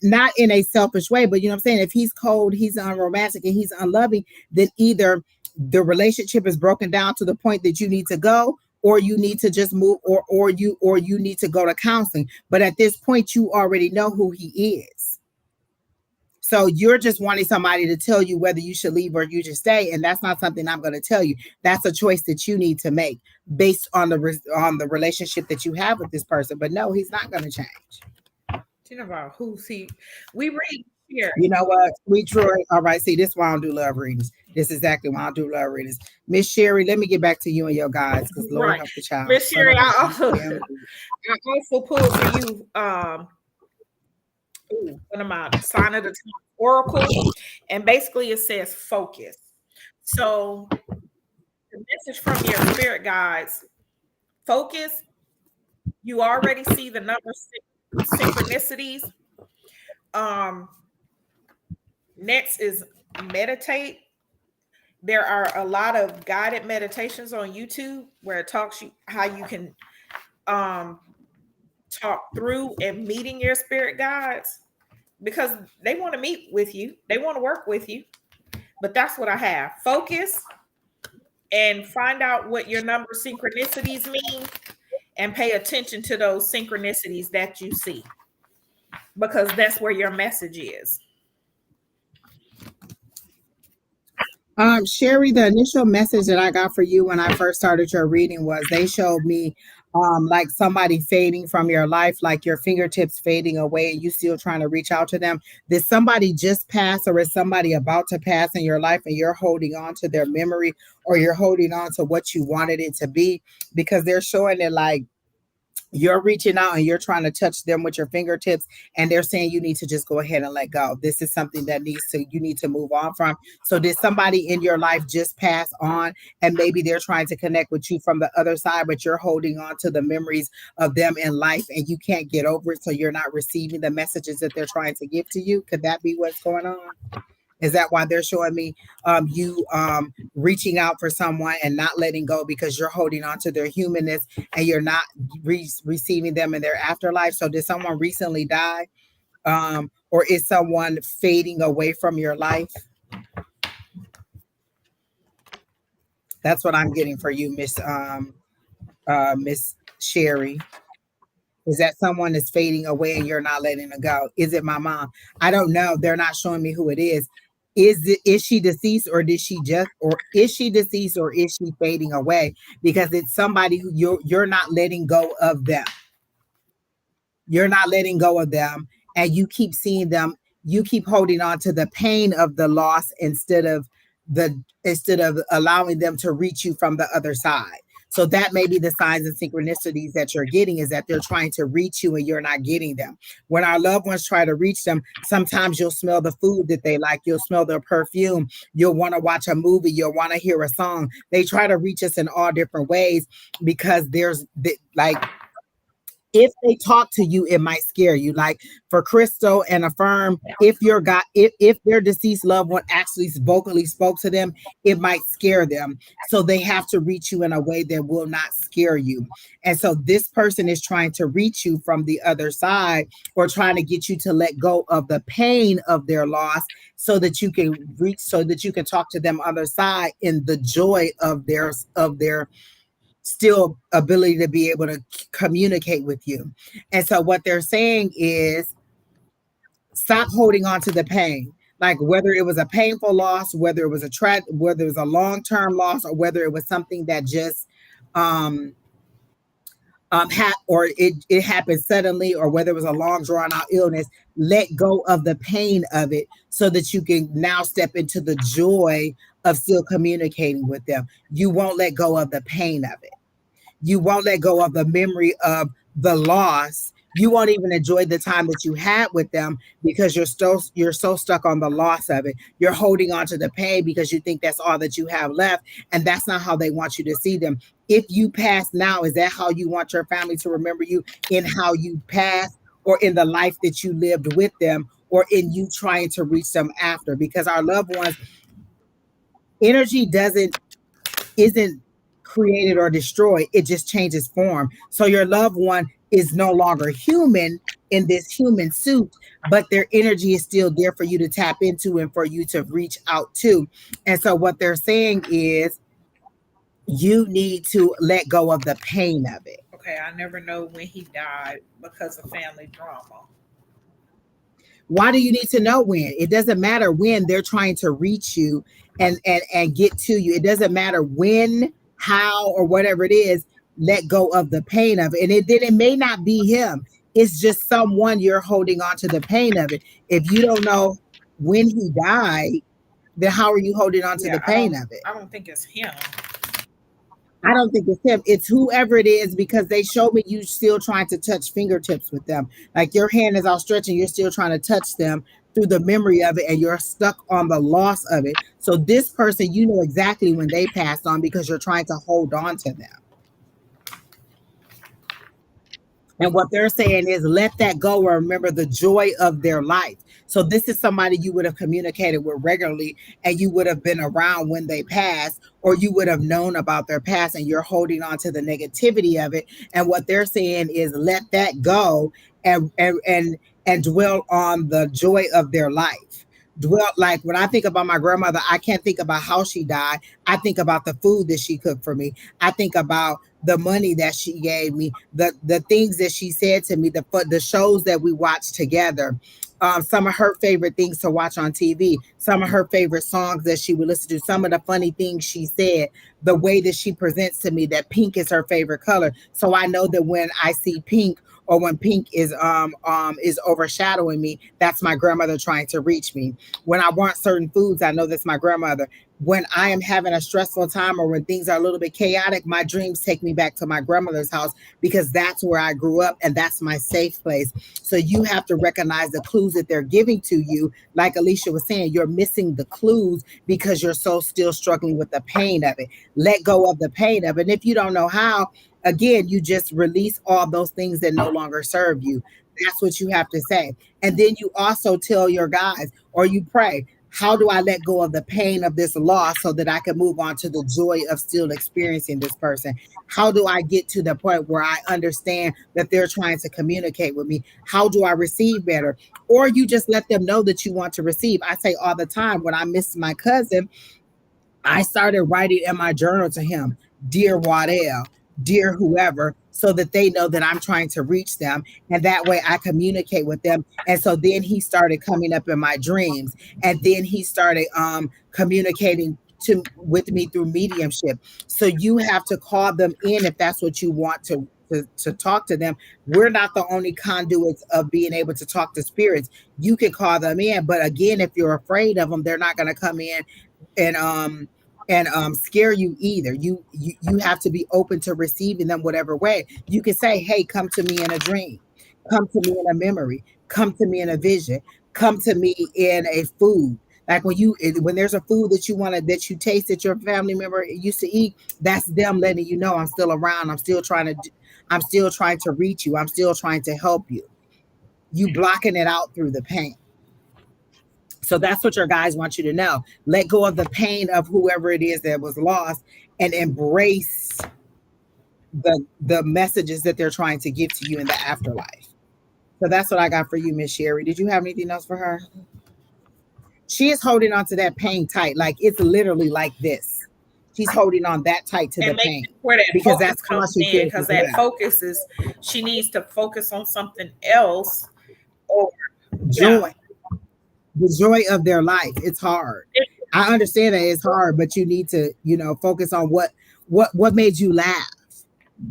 Not in a selfish way, but you know what I'm saying? If he's cold, he's unromantic, and he's unloving, then either the relationship is broken down to the point that you need to go, or you need to just move, or you need to go to counseling. But at this point, you already know who he is. So you're just wanting somebody to tell you whether you should leave or you should stay. And that's not something I'm going to tell you. That's a choice that you need to make based on the relationship that you have with this person. But no, he's not going to change. You know about who's he? We read here. You know what? Sweet Troy. All right. See, this is why I don't do love readings. This is exactly why I don't do love readings. Miss Sherry, let me get back to you and your guys, because Lord help the child. Miss Sherry, I also pulled for you one of my sign of the time oracle, and basically it says focus. So the message from your spirit guides: focus. You already see the number synchronicities. Next is meditate. There are a lot of guided meditations on YouTube where it talks you how you can talk through and meeting your spirit guides, because they want to meet with you, they want to work with you. But that's what I have. Focus and find out what your number synchronicities mean, and pay attention to those synchronicities that you see, because that's where your message is. Sherry, the initial message that I got for you when I first started your reading was they showed me like somebody fading from your life, like your fingertips fading away and you still trying to reach out to them. Did somebody just pass, or is somebody about to pass in your life and you're holding on to their memory, or you're holding on to what you wanted it to be? Because they're showing it like you're reaching out and you're trying to touch them with your fingertips, and they're saying you need to just go ahead and let go. This is something that you need to move on from. So did somebody in your life just pass on, and maybe they're trying to connect with you from the other side, but you're holding on to the memories of them in life and you can't get over it, so you're not receiving the messages that they're trying to give to you? Could that be what's going on? Is that why they're showing me you reaching out for someone and not letting go because you're holding on to their humanness and you're not receiving them in their afterlife? So did someone recently die? Or is someone fading away from your life? That's what I'm getting for you, Miss Sherry. Is that someone is fading away and you're not letting it go? Is it my mom? I don't know. They're not showing me who it is. Is she deceased or did she just or is she deceased or is she fading away? Because it's somebody who you're not letting go of them. You're not letting go of them, and you keep seeing them. You keep holding on to the pain of the loss instead of allowing them to reach you from the other side. So that may be the signs and synchronicities that you're getting, is that they're trying to reach you and you're not getting them. When our loved ones try to reach them, sometimes you'll smell the food that they like, you'll smell their perfume, you'll want to watch a movie, you'll want to hear a song. They try to reach us in all different ways because like if they talk to you, it might scare you. Like for Crystal and Affirm, if their deceased loved one actually vocally spoke to them, it might scare them. So they have to reach you in a way that will not scare you. And so this person is trying to reach you from the other side, or trying to get you to let go of the pain of their loss so that you can so that you can talk to them other side in the joy of their still ability to be able to communicate with you. And so what they're saying is stop holding on to the pain. Like whether it was a painful loss, whether it was whether it was a long-term loss, or whether it was something that just or it happened suddenly, or whether it was a long drawn out illness, let go of the pain of it so that you can now step into the joy of still communicating with them. You won't let go of the pain of it. You won't let go of the memory of the loss. You won't even enjoy the time that you had with them because you're so stuck on the loss of it. You're holding on to the pain because you think that's all that you have left, and that's not how they want you to see them. If you pass now, is that how you want your family to remember you, in how you passed, or in the life that you lived with them, or in you trying to reach them after? Because our loved ones, energy isn't created or destroyed, it just changes form. So your loved one is no longer human in this human suit, but their energy is still there for you to tap into and for you to reach out to. And so what they're saying is you need to let go of the pain of it. Okay, I never know when he died because of family drama. Why do you need to know when? It doesn't matter when they're trying to reach you and get to you. It doesn't matter when, how, or whatever it is. Let go of the pain of it. And it may not be him. It's just someone you're holding on to the pain of it. If you don't know when he died, then how are you holding on to the pain of it? I don't think it's him. I don't think it's him. It's whoever it is, because they show me you still trying to touch fingertips with them. Like your hand is outstretched and you're still trying to touch them through the memory of it, and you're stuck on the loss of it. So this person, you know exactly when they passed on because you're trying to hold on to them. And what they're saying is let that go and remember the joy of their life. So this is somebody you would have communicated with regularly, and you would have been around when they passed, or you would have known about their past, and you're holding on to the negativity of it. And what they're saying is let that go and dwell on the joy of their life. Dwell, like when I think about my grandmother, I can't think about how she died. I think about the food that she cooked for me. I think about the money that she gave me, the things that she said to me, the shows that we watched together, some of her favorite things to watch on TV, some of her favorite songs that she would listen to, some of the funny things she said, the way that she presents to me that pink is her favorite color. So I know that when I see pink, or when pink is overshadowing me, that's my grandmother trying to reach me. When I want certain foods, I know that's my grandmother. When I am having a stressful time, or when things are a little bit chaotic, my dreams take me back to my grandmother's house, because that's where I grew up and that's my safe place. So you have to recognize the clues that they're giving to you. Like Alycia was saying, you're missing the clues because you're so still struggling with the pain of it. Let go of the pain of it. And if you don't know how, again, you just release all those things that no longer serve you. That's what you have to say. And then you also tell your guys, or you pray, How do I let go of the pain of this loss so that I can move on to the joy of still experiencing this person? How do I get to the point where I understand that they're trying to communicate with me? How do I receive better? Or you just let them know that you want to receive. I say all the time, when I miss my cousin, I started writing in my journal to him, dear Waddell, dear whoever, so that they know that I'm trying to reach them. And that way I communicate with them. And so then he started coming up in my dreams. And then he started communicating with me through mediumship. So you have to call them in if that's what you want to talk to them. We're not the only conduits of being able to talk to spirits. You can call them in, but again, if you're afraid of them, they're not going to come in and scare you either. You have to be open to receiving them whatever way. You can say, hey, come to me in a dream, come to me in a memory, come to me in a vision, come to me in a food. Like when there's a food that that you taste that your family member used to eat, that's them letting you know, I'm still around. I'm still trying to reach you. I'm still trying to help you. You blocking it out through the pain. So that's what your guys want you to know. Let go of the pain of whoever it is that was lost and embrace the messages that they're trying to give to you in the afterlife. So that's what I got for you, Miss Sherry. Did you have anything else for her? She is holding on to that pain tight. Like it's literally like this. She's holding on that tight to the pain. Where that because that's all comes she in, feels because is that left. focus is, she needs to focus on something else. Or joy. The joy of their life. It's hard. I understand that it's hard, but you need to, focus on what made you laugh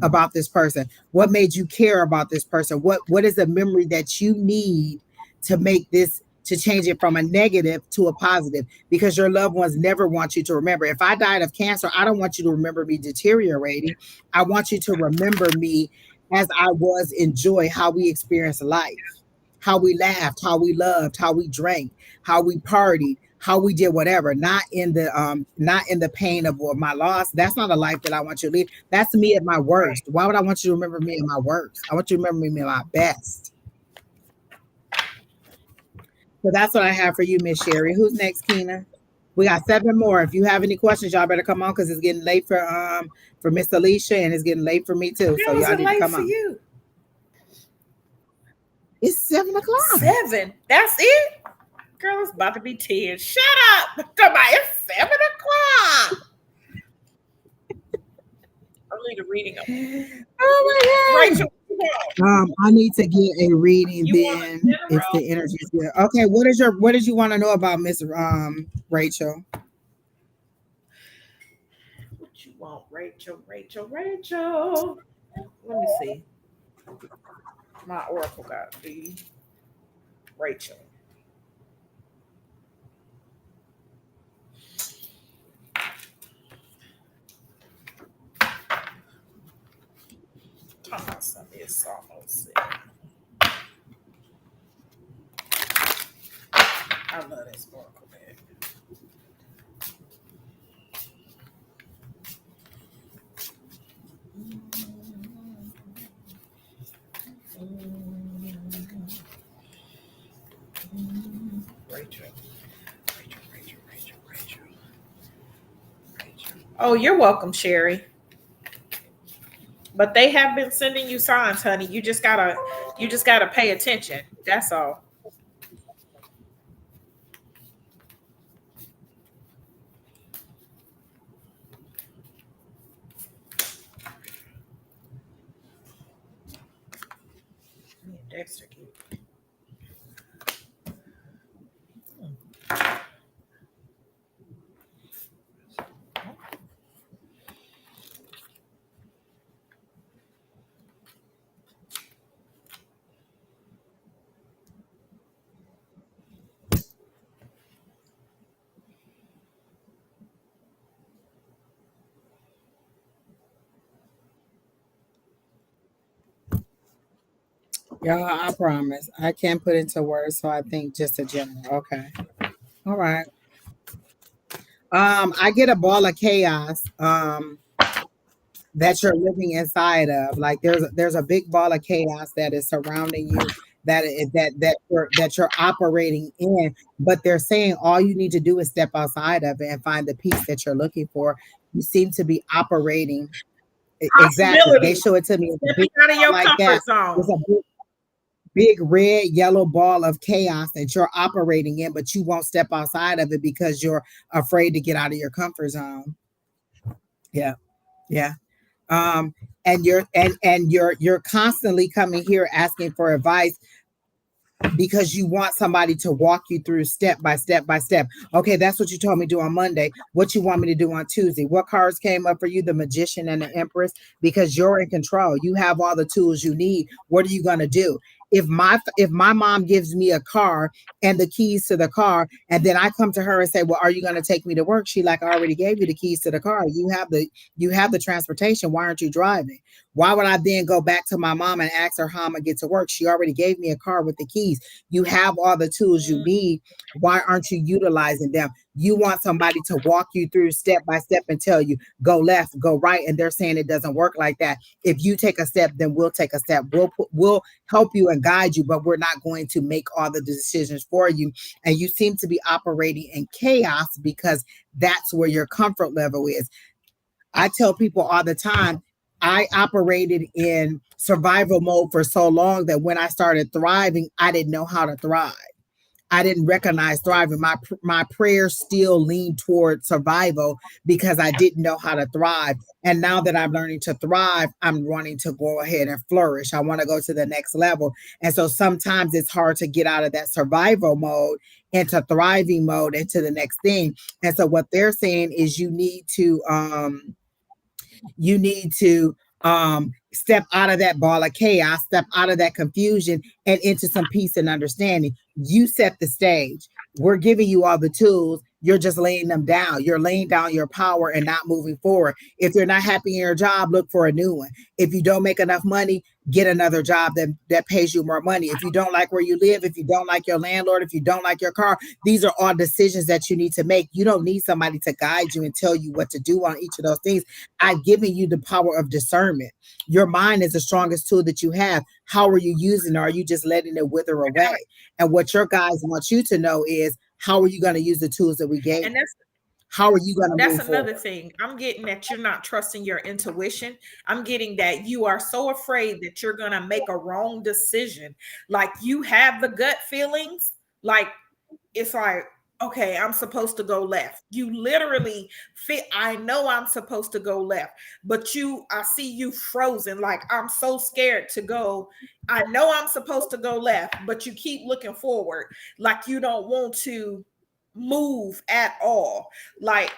about this person. What made you care about this person? What is the memory that you need to make this, to change it from a negative to a positive? Because your loved ones never want you to remember. If I died of cancer, I don't want you to remember me deteriorating. I want you to remember me as I was in joy, how we experienced life, how we laughed, how we loved, how we drank, how we partied, how we did whatever, not in the pain of my loss. That's not a life that I want you to live. That's me at my worst. Why would I want you to remember me at my worst? I want you to remember me at my best. So that's what I have for you, Miss Sherry. Who's next, Keena? We got 7 more. If you have any questions, y'all better come on, because it's getting late for Miss Alycia, and it's getting late for me too. So y'all need to come on. You? It's 7 o'clock. 7. That's it? Girl, it's about to be 10. Shut up. It's 7 o'clock. I need a reading. Oh my God. Rachel. I need to get a reading then if the energy is good. Okay, what did you want to know about Miss Rachel? What you want, Rachel? Let me see. My oracle got the Rachel. Talking about something, it's almost it. I love this oracle bag. Rachel. Oh, you're welcome, Sherry. But they have been sending you signs, honey. You just gotta pay attention. That's all. Dexter. Y'all, I promise. I can't put into words, so I think just a general. Okay. All right. I get a ball of chaos that you're living inside of. Like there's a big ball of chaos that is surrounding you, that you're operating in, but they're saying all you need to do is step outside of it and find the peace that you're looking for. You seem to be operating exactly. They Possibilities. show it to me as a Stepping big out of ball your like comfort that. It's zone. a big red yellow ball of chaos that you're operating in, but you won't step outside of it because you're afraid to get out of your comfort zone. Yeah, yeah. um and you're constantly coming here asking for advice because you want somebody to walk you through step by step by step. Okay, that's what you told me to do on Monday. What you want me to do on Tuesday? What cards came up for you? The Magician and the Empress, because you're in control. You have all the tools you need. What are you going to do? If my mom gives me a car and the keys to the car, and then I come to her and say, well, are you going to take me to work? She like, I already gave you the keys to the car. You have the transportation. Why aren't you driving? Why would I then go back to my mom and ask her how I'm gonna get to work? She already gave me a car with the keys. You have all the tools you need. Why aren't you utilizing them? You want somebody to walk you through step by step and tell you, go left, go right. And they're saying it doesn't work like that. If you take a step, then we'll take a step. We'll help you and guide you, but we're not going to make all the decisions for you. And you seem to be operating in chaos because that's where your comfort level is. I tell people all the time, I operated in survival mode for so long that when I started thriving, I didn't know how to thrive. I didn't recognize thriving. My prayers still lean toward survival because I didn't know how to thrive. And now that I'm learning to thrive, I'm wanting to go ahead and flourish. I want to go to the next level. And so sometimes it's hard to get out of that survival mode into thriving mode into the next thing. And so what they're saying is you need to step out of that ball of chaos, step out of that confusion and into some peace and understanding. You set the stage. We're giving you all the tools. You're just laying them down. You're laying down your power and not moving forward. If you're not happy in your job, look for a new one. If you don't make enough money, get another job that pays you more money. If you don't like where you live, if you don't like your landlord, if you don't like your car, these are all decisions that you need to make. You don't need somebody to guide you and tell you what to do on each of those things. I've given you the power of discernment. Your mind is the strongest tool that you have. How are you using it? Or are you just letting it wither away? And what your guys want you to know is, how are you going to use the tools that we gave? And how are you going to that's move another forward? thing. I'm getting that you're not trusting your intuition. I'm getting that you are so afraid that you're going to make a wrong decision. Like you have the gut feelings. Like it's like, okay, I'm supposed to go left. You literally fit. I know I'm supposed to go left, but I see you frozen. Like I'm so scared to go. I know I'm supposed to go left, but you keep looking forward. Like you don't want to move at all. Like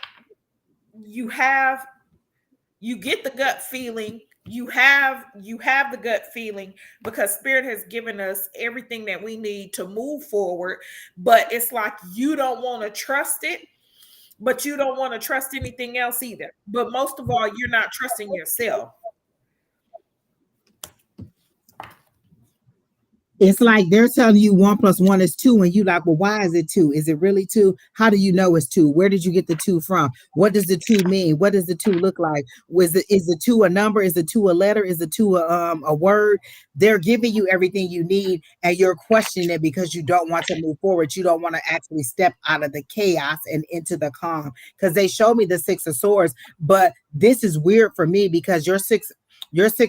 you get the gut feeling, you have the gut feeling because spirit has given us everything that we need to move forward, but it's like you don't want to trust it, but you don't want to trust anything else either. But most of all, you're not trusting yourself. It's like they're telling you 1+1 is 2, and you like, well, why is it 2? Is it really 2? How do you know it's 2? Where did you get the 2 from? What does the 2 mean? What does the 2 look like? Is the 2 a number? Is the 2 a letter? Is the 2 a word? They're giving you everything you need, and you're questioning it because you don't want to move forward. You don't want to actually step out of the chaos and into the calm. Because they showed me the 6 of Swords, but this is weird for me because your six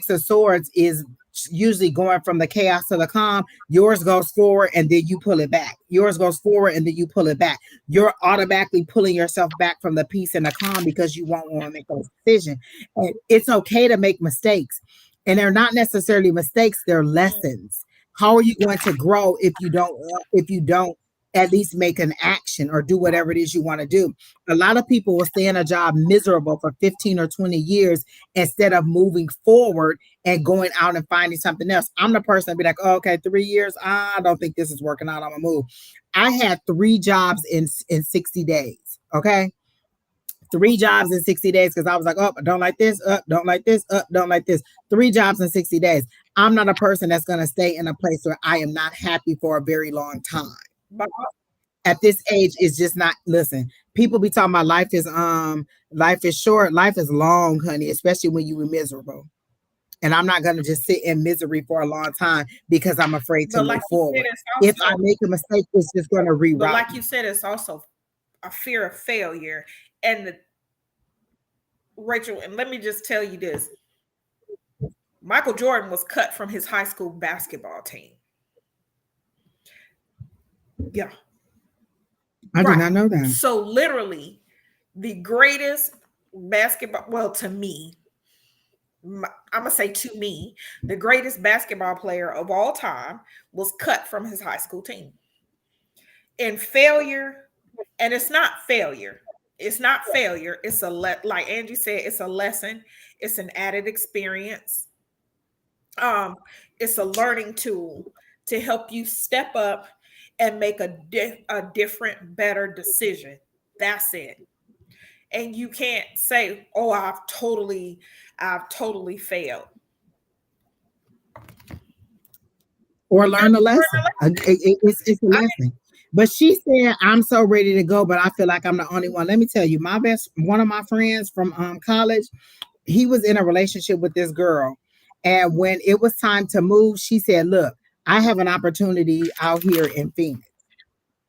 of Swords is usually going from the chaos to the calm. Yours goes forward and then you pull it back. Yours goes forward and then you pull it back. You're automatically pulling yourself back from the peace and the calm because you won't want to make those decisions. And it's okay to make mistakes. And they're not necessarily mistakes, they're lessons. How are you going to grow if you don't at least make an action or do whatever it is you want to do? A lot of people will stay in a job miserable for 15 or 20 years instead of moving forward and going out and finding something else. I'm the person to be like, oh, okay, 3 years, I don't think this is working out, I'm gonna move. I had 3 jobs in 60 days. Okay, 3 jobs in 60 days because I was like, oh, I don't like this, don't like this, don't like this. 3 jobs in 60 days. I'm not a person that's going to stay in a place where I am not happy for a very long time. But At this age, it's just not. Listen, people be talking about life is short, life is long, honey, especially when you were miserable. And I'm not going to just sit in misery for a long time because I'm afraid to But move like you said, forward. it's If I also, make a mistake, it's just going to but reroute like you me. said, it's also a fear of failure. And Rachel, and let me just tell you this: Michael Jordan was cut from his high school basketball team. Yeah, I did right. not know that. So literally, the greatest basketball, well, to me, I'm gonna say to me, the greatest basketball player of all time was cut from his high school team. In failure, and it's not failure. It's not failure. It's like Angie said, it's a lesson. It's an added experience. Um, it's a learning tool to help you step up and make a different, better decision. That's it. And you can't say, "Oh, I've totally failed." Or You learn a learn a lesson. It's a lesson. lesson. But she said, I'm so ready to go, but I feel like I'm the only one. Let me tell you, one of my friends from college, he was in a relationship with this girl. And when it was time to move, she said, look, I have an opportunity out here in Phoenix.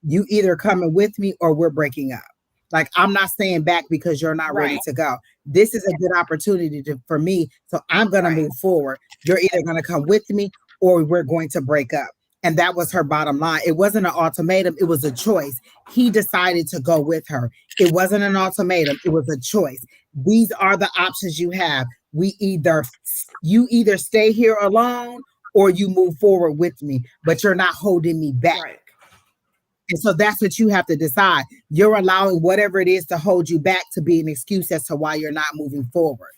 You either coming with me or we're breaking up. Like, I'm not staying back because you're not ready Right, to go. This is a good opportunity for me. So I'm going to right, move forward. You're either going to come with me or we're going to break up. And that was her bottom line. It wasn't an ultimatum, it was a choice. He decided to go with her. It wasn't an ultimatum, it was a choice. These are the options you have. You either stay here alone or you move forward with me, but you're not holding me back. right. And so that's what you have to decide. You're allowing whatever it is to hold you back to be an excuse as to why you're not moving forward.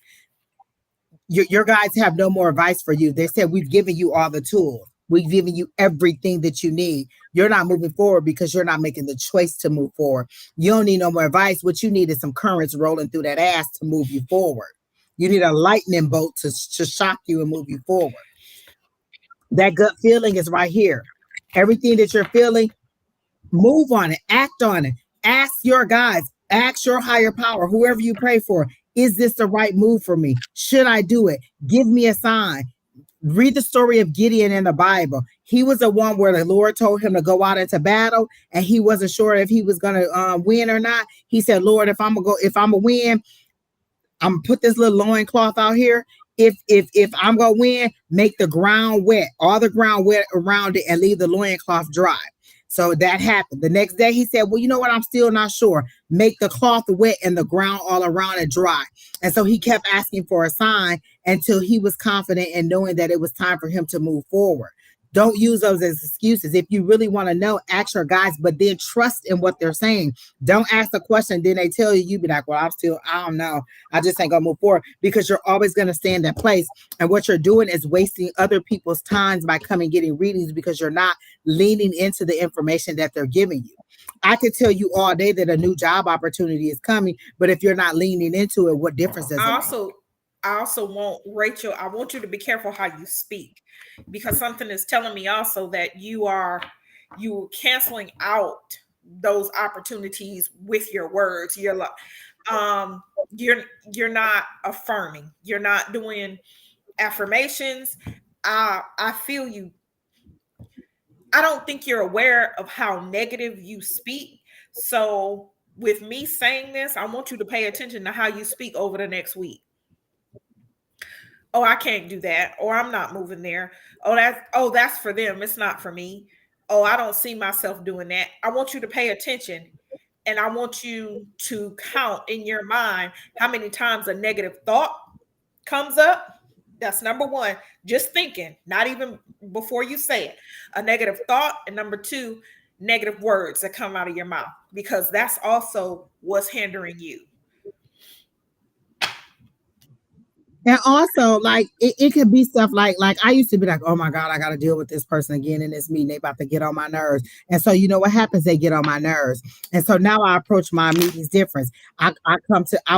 Your guys have no more advice for you. They said, we've given you all the tools. We've given you everything that you need. You're not moving forward because you're not making the choice to move forward. You don't need no more advice. What you need is some currents rolling through that ass to move you forward. You need a lightning bolt to shock you and move you forward. That gut feeling is right here. Everything that you're feeling, move on it, act on it. Ask your guys, ask your higher power, whoever you pray for, is this the right move for me? Should I do it? Give me a sign. Read the story of Gideon in the Bible. He was the one where the Lord told him to go out into battle, and he wasn't sure if he was going to win or not. He said, Lord, if I'm gonna win, I'm gonna put this little loincloth out here. If I'm gonna win, make the ground wet, all the ground wet around it, and leave the loincloth dry. So that happened. The next day he said, well, you know what? I'm still not sure. Make the cloth wet and the ground all around it dry. And so he kept asking for a sign until he was confident in knowing that it was time for him to move forward. Don't use those as excuses. If you really want to know, ask your guys, but then trust in what they're saying. Don't ask the question, then they tell you, you be like, well, I don't know. I just ain't gonna move forward, because you're always gonna stay in that place. And what you're doing is wasting other people's times by coming getting readings because you're not leaning into the information that they're giving you. I could tell you all day that a new job opportunity is coming, but if you're not leaning into it, what difference does it I make? also I also want Rachel, I want you to be careful how you speak, because something is telling me also that you canceling out those opportunities with your words. You're like, um you're not affirming. You're not doing affirmations. I feel you. I don't think you're aware of how negative you speak. So with me saying this, I want you to pay attention to how you speak over the next week. Oh, I can't do that, or I'm not moving there. That's for them, it's not for me. Oh, I don't see myself doing that. I want you to pay attention, and I want you to count in your mind how many times a negative thought comes up. That's number one. Just thinking, not even before you say it. A negative thought, and number two, negative words that come out of your mouth, because that's also what's hindering you. And also, like, it could be stuff like I used to be like, oh my God, I got to deal with this person again in this meeting. They about to get on my nerves. And so, you know what happens? They get on my nerves. And so now I approach my meetings different. I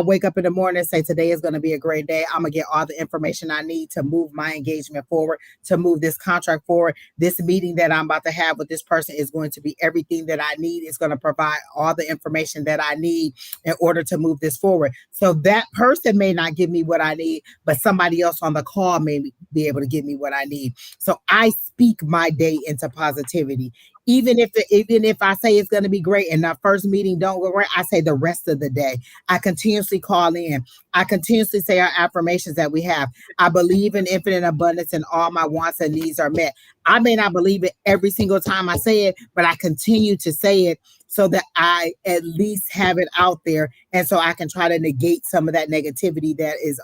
wake up in the morning and say, today is going to be a great day. I'm going to get all the information I need to move my engagement forward, to move this contract forward. This meeting that I'm about to have with this person is going to be everything that I need. It's going to provide all the information that I need in order to move this forward. So that person may not give me what I need, but somebody else on the call may be able to give me what I need. So I speak my day into positivity. Even if I say it's going to be great and that first meeting don't go right, I say the rest of the day. I continuously call in. I continuously say our affirmations that we have. I believe in infinite abundance and all my wants and needs are met. I may not believe it every single time I say it, but I continue to say it so that I at least have it out there, and so I can try to negate some of that negativity that is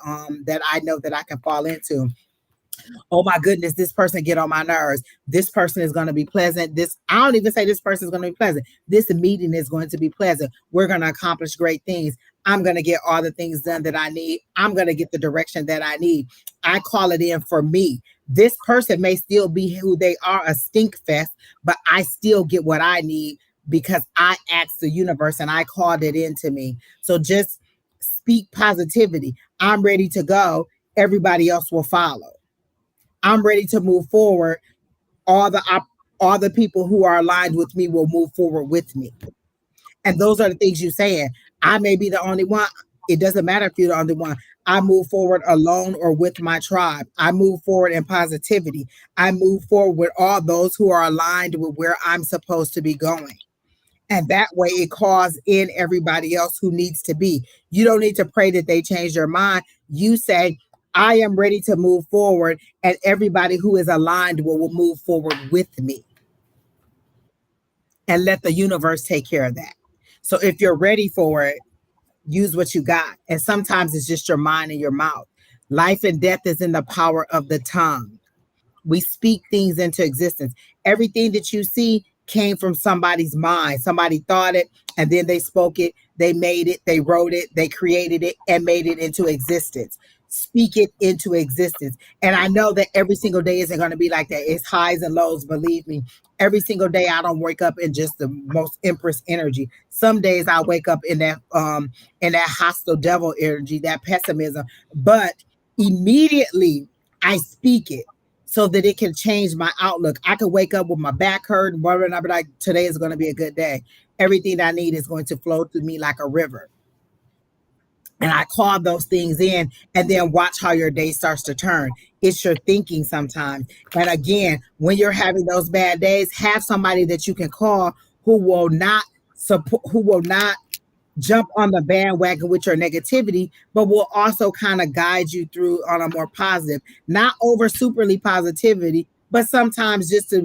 that I know that I can fall into. Oh my goodness, this person get on my nerves. This person is going to be pleasant. This I don't even say this person is going to be pleasant. This meeting is going to be pleasant. We're going to accomplish great things. I'm going to get all the things done that I need. I'm going to get the direction that I need. I call it in for me. This person may still be who they are, a stink fest, but I still get what I need because I asked the universe and I called it into me. So just speak positivity. I'm ready to go. Everybody else will follow. I'm ready to move forward. All the people who are aligned with me will move forward with me. And those are the things you're saying. I may be the only one. It doesn't matter if you're the only one. I move forward alone or with my tribe. I move forward in positivity. I move forward with all those who are aligned with where I'm supposed to be going. And that way it calls in everybody else who needs to be. You don't need to pray that they change their mind. You say, I am ready to move forward, and everybody who is aligned will move forward with me. And let the universe take care of that. So if you're ready for it, use what you got. And sometimes it's just your mind and your mouth. Life and death is in the power of the tongue. We speak things into existence. Everything that you see came from somebody's mind. Somebody thought it and then they spoke it, they made it, they wrote it, they created it and made it into existence. Speak it into existence. And I know that every single day isn't going to be like that. It's highs and lows, believe me. Every single day I don't wake up in just the most empress energy. Some days I wake up in that hostile devil energy, that pessimism. But immediately I speak it so that it can change my outlook. I could wake up with my back hurt and I'll be like, today is going to be a good day. Everything I need is going to flow through me like a river. And I call those things in and then watch how your day starts to turn. It's your thinking sometimes. And again, when you're having those bad days, have somebody that you can call who will not support, who will not jump on the bandwagon with your negativity, but will also kind of guide you through on a more positive, not over superly positivity, but sometimes just to,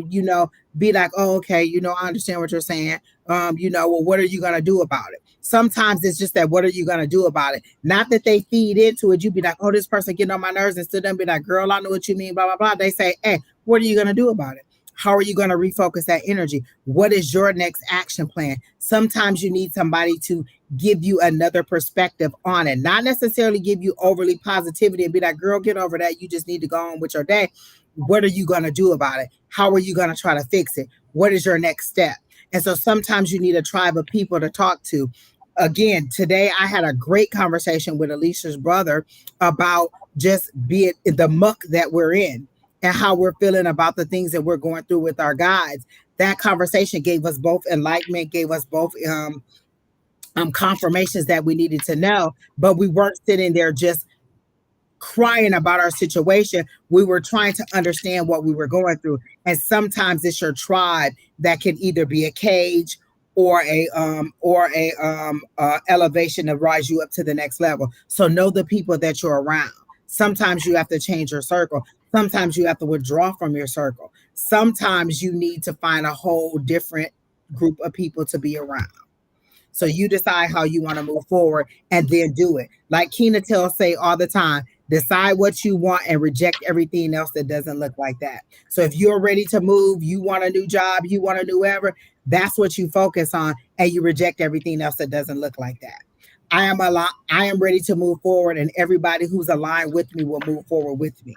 be like, oh, okay, I understand what you're saying. Well, what are you going to do about it? Sometimes it's just that, what are you going to do about it? Not that they feed into it. You be like, oh, this person getting on my nerves, and still them be like, girl, I know what you mean, blah, blah, blah. They say, hey, what are you going to do about it? How are you going to refocus that energy? What is your next action plan? Sometimes you need somebody to give you another perspective on it, not necessarily give you overly positivity and be like, girl, get over that. You just need to go on with your day. What are you going to do about it? How are you going to try to fix it? What is your next step? And so sometimes you need a tribe of people to talk to. Again, today I had a great conversation with Alicia's brother about just being in the muck that we're in and how we're feeling about the things that we're going through with our guides. That conversation gave us both enlightenment, gave us both confirmations that we needed to know, but we weren't sitting there just crying about our situation. We were trying to understand what we were going through. And sometimes it's your tribe that can either be a cage or a elevation to rise you up to the next level. So know the people that you're around. Sometimes you have to change your circle. Sometimes you have to withdraw from your circle. Sometimes you need to find a whole different group of people to be around. So you decide how you want to move forward and then do it. Like Keena say all the time, decide what you want and reject everything else that doesn't look like that. So if you're ready to move, you want a new job, you want a new whatever, that's what you focus on, and you reject everything else that doesn't look like that. I am ready to move forward, and everybody who's aligned with me will move forward with me.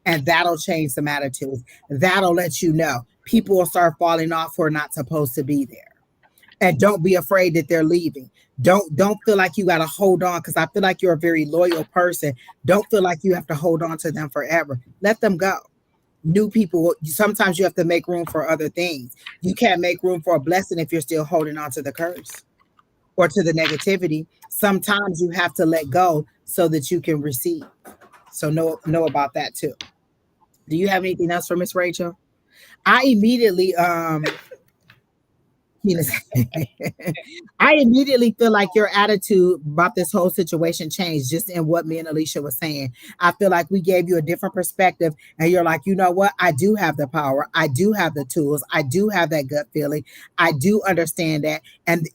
And that'll change some attitudes. That'll let you know people will start falling off who are not supposed to be there. And don't be afraid that they're leaving. Don't feel like you got to hold on, because I feel like you're a very loyal person. Don't feel like you have to hold on to them forever. Let them go. New people, sometimes you have to make room for other things. You can't make room for a blessing if you're still holding on to the curse or to the negativity. Sometimes you have to let go so that you can receive. So know about that too. Do you have anything else for Miss Rachel? I immediately Kina I immediately feel like your attitude about this whole situation changed just in what me and Alycia was saying. I feel like we gave you a different perspective, and you're like, you know what? I do have the power. I do have the tools. I do have that gut feeling. I do understand that, and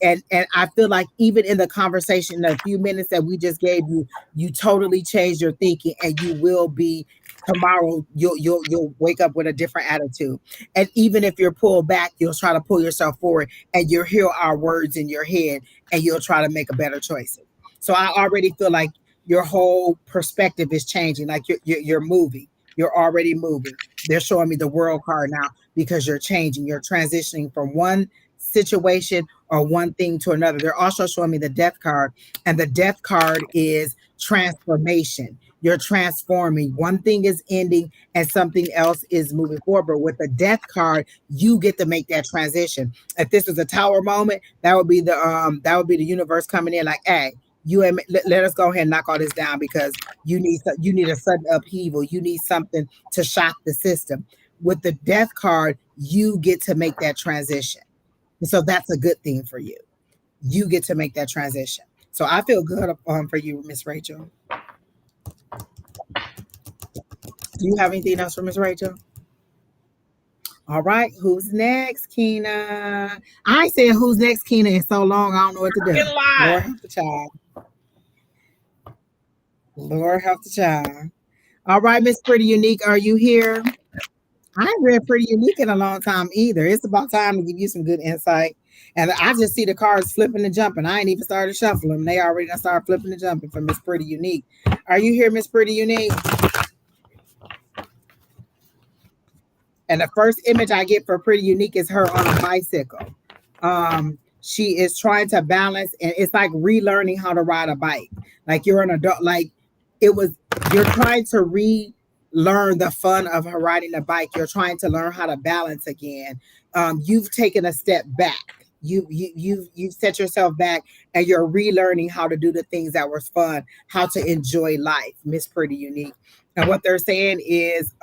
I feel like even in the conversation, the few minutes that we just gave you, you totally changed your thinking, and you will be tomorrow. You'll wake up with a different attitude, and even if you're pulled back, you'll try to pull yourself forward and you'll hear our words in your head and you'll try to make a better choice. So I already feel like your whole perspective is changing. Like you're moving. You're already moving. They're showing me the world card now because you're changing. You're transitioning from one situation or one thing to another. They're also showing me the death card, and the death card is transformation. You're transforming. One thing is ending and something else is moving forward. But with the death card, you get to make that transition. If this was a tower moment, that would be the universe coming in like, hey, let us go ahead and knock all this down because you need a sudden upheaval. You need something to shock the system. With the death card, you get to make that transition. And so that's a good thing for you. You get to make that transition. So I feel good for you, Miss Rachel. Do you have anything else for Miss Rachel? All right, who's next, Keena? I ain't said who's next, Keena, in so long. I don't know what to do. Fucking lie. Lord help the child. Lord help the child. All right, Miss Pretty Unique, are you here? I ain't read Pretty Unique in a long time either. It's about time to give you some good insight. And I just see the cards flipping and jumping. I ain't even started shuffling them. They already done started flipping and jumping for Miss Pretty Unique. Are you here, Miss Pretty Unique? And the first image I get for Pretty Unique is her on a bicycle. She is trying to balance, and it's like relearning how to ride a bike. Like you're an adult, like it was, you're trying to relearn the fun of her riding a bike. You're trying to learn how to balance again. You've taken a step back. You've set yourself back and you're relearning how to do the things that was fun, how to enjoy life, Miss Pretty Unique. And what they're saying is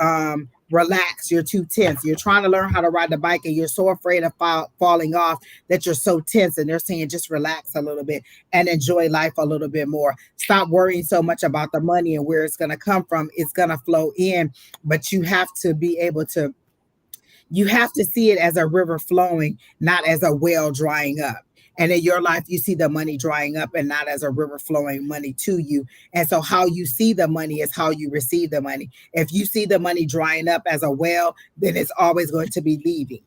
relax, you're too tense. You're trying to learn how to ride the bike and you're so afraid of falling off that you're so tense. And they're saying just relax a little bit and enjoy life a little bit more. Stop worrying so much about the money and where it's going to come from. It's going to flow in, but you have to be able to, you have to see it as a river flowing, not as a well drying up. And in your life, you see the money drying up and not as a river flowing money to you. And so, how you see the money is how you receive the money. If you see the money drying up as a well, then it's always going to be leaving.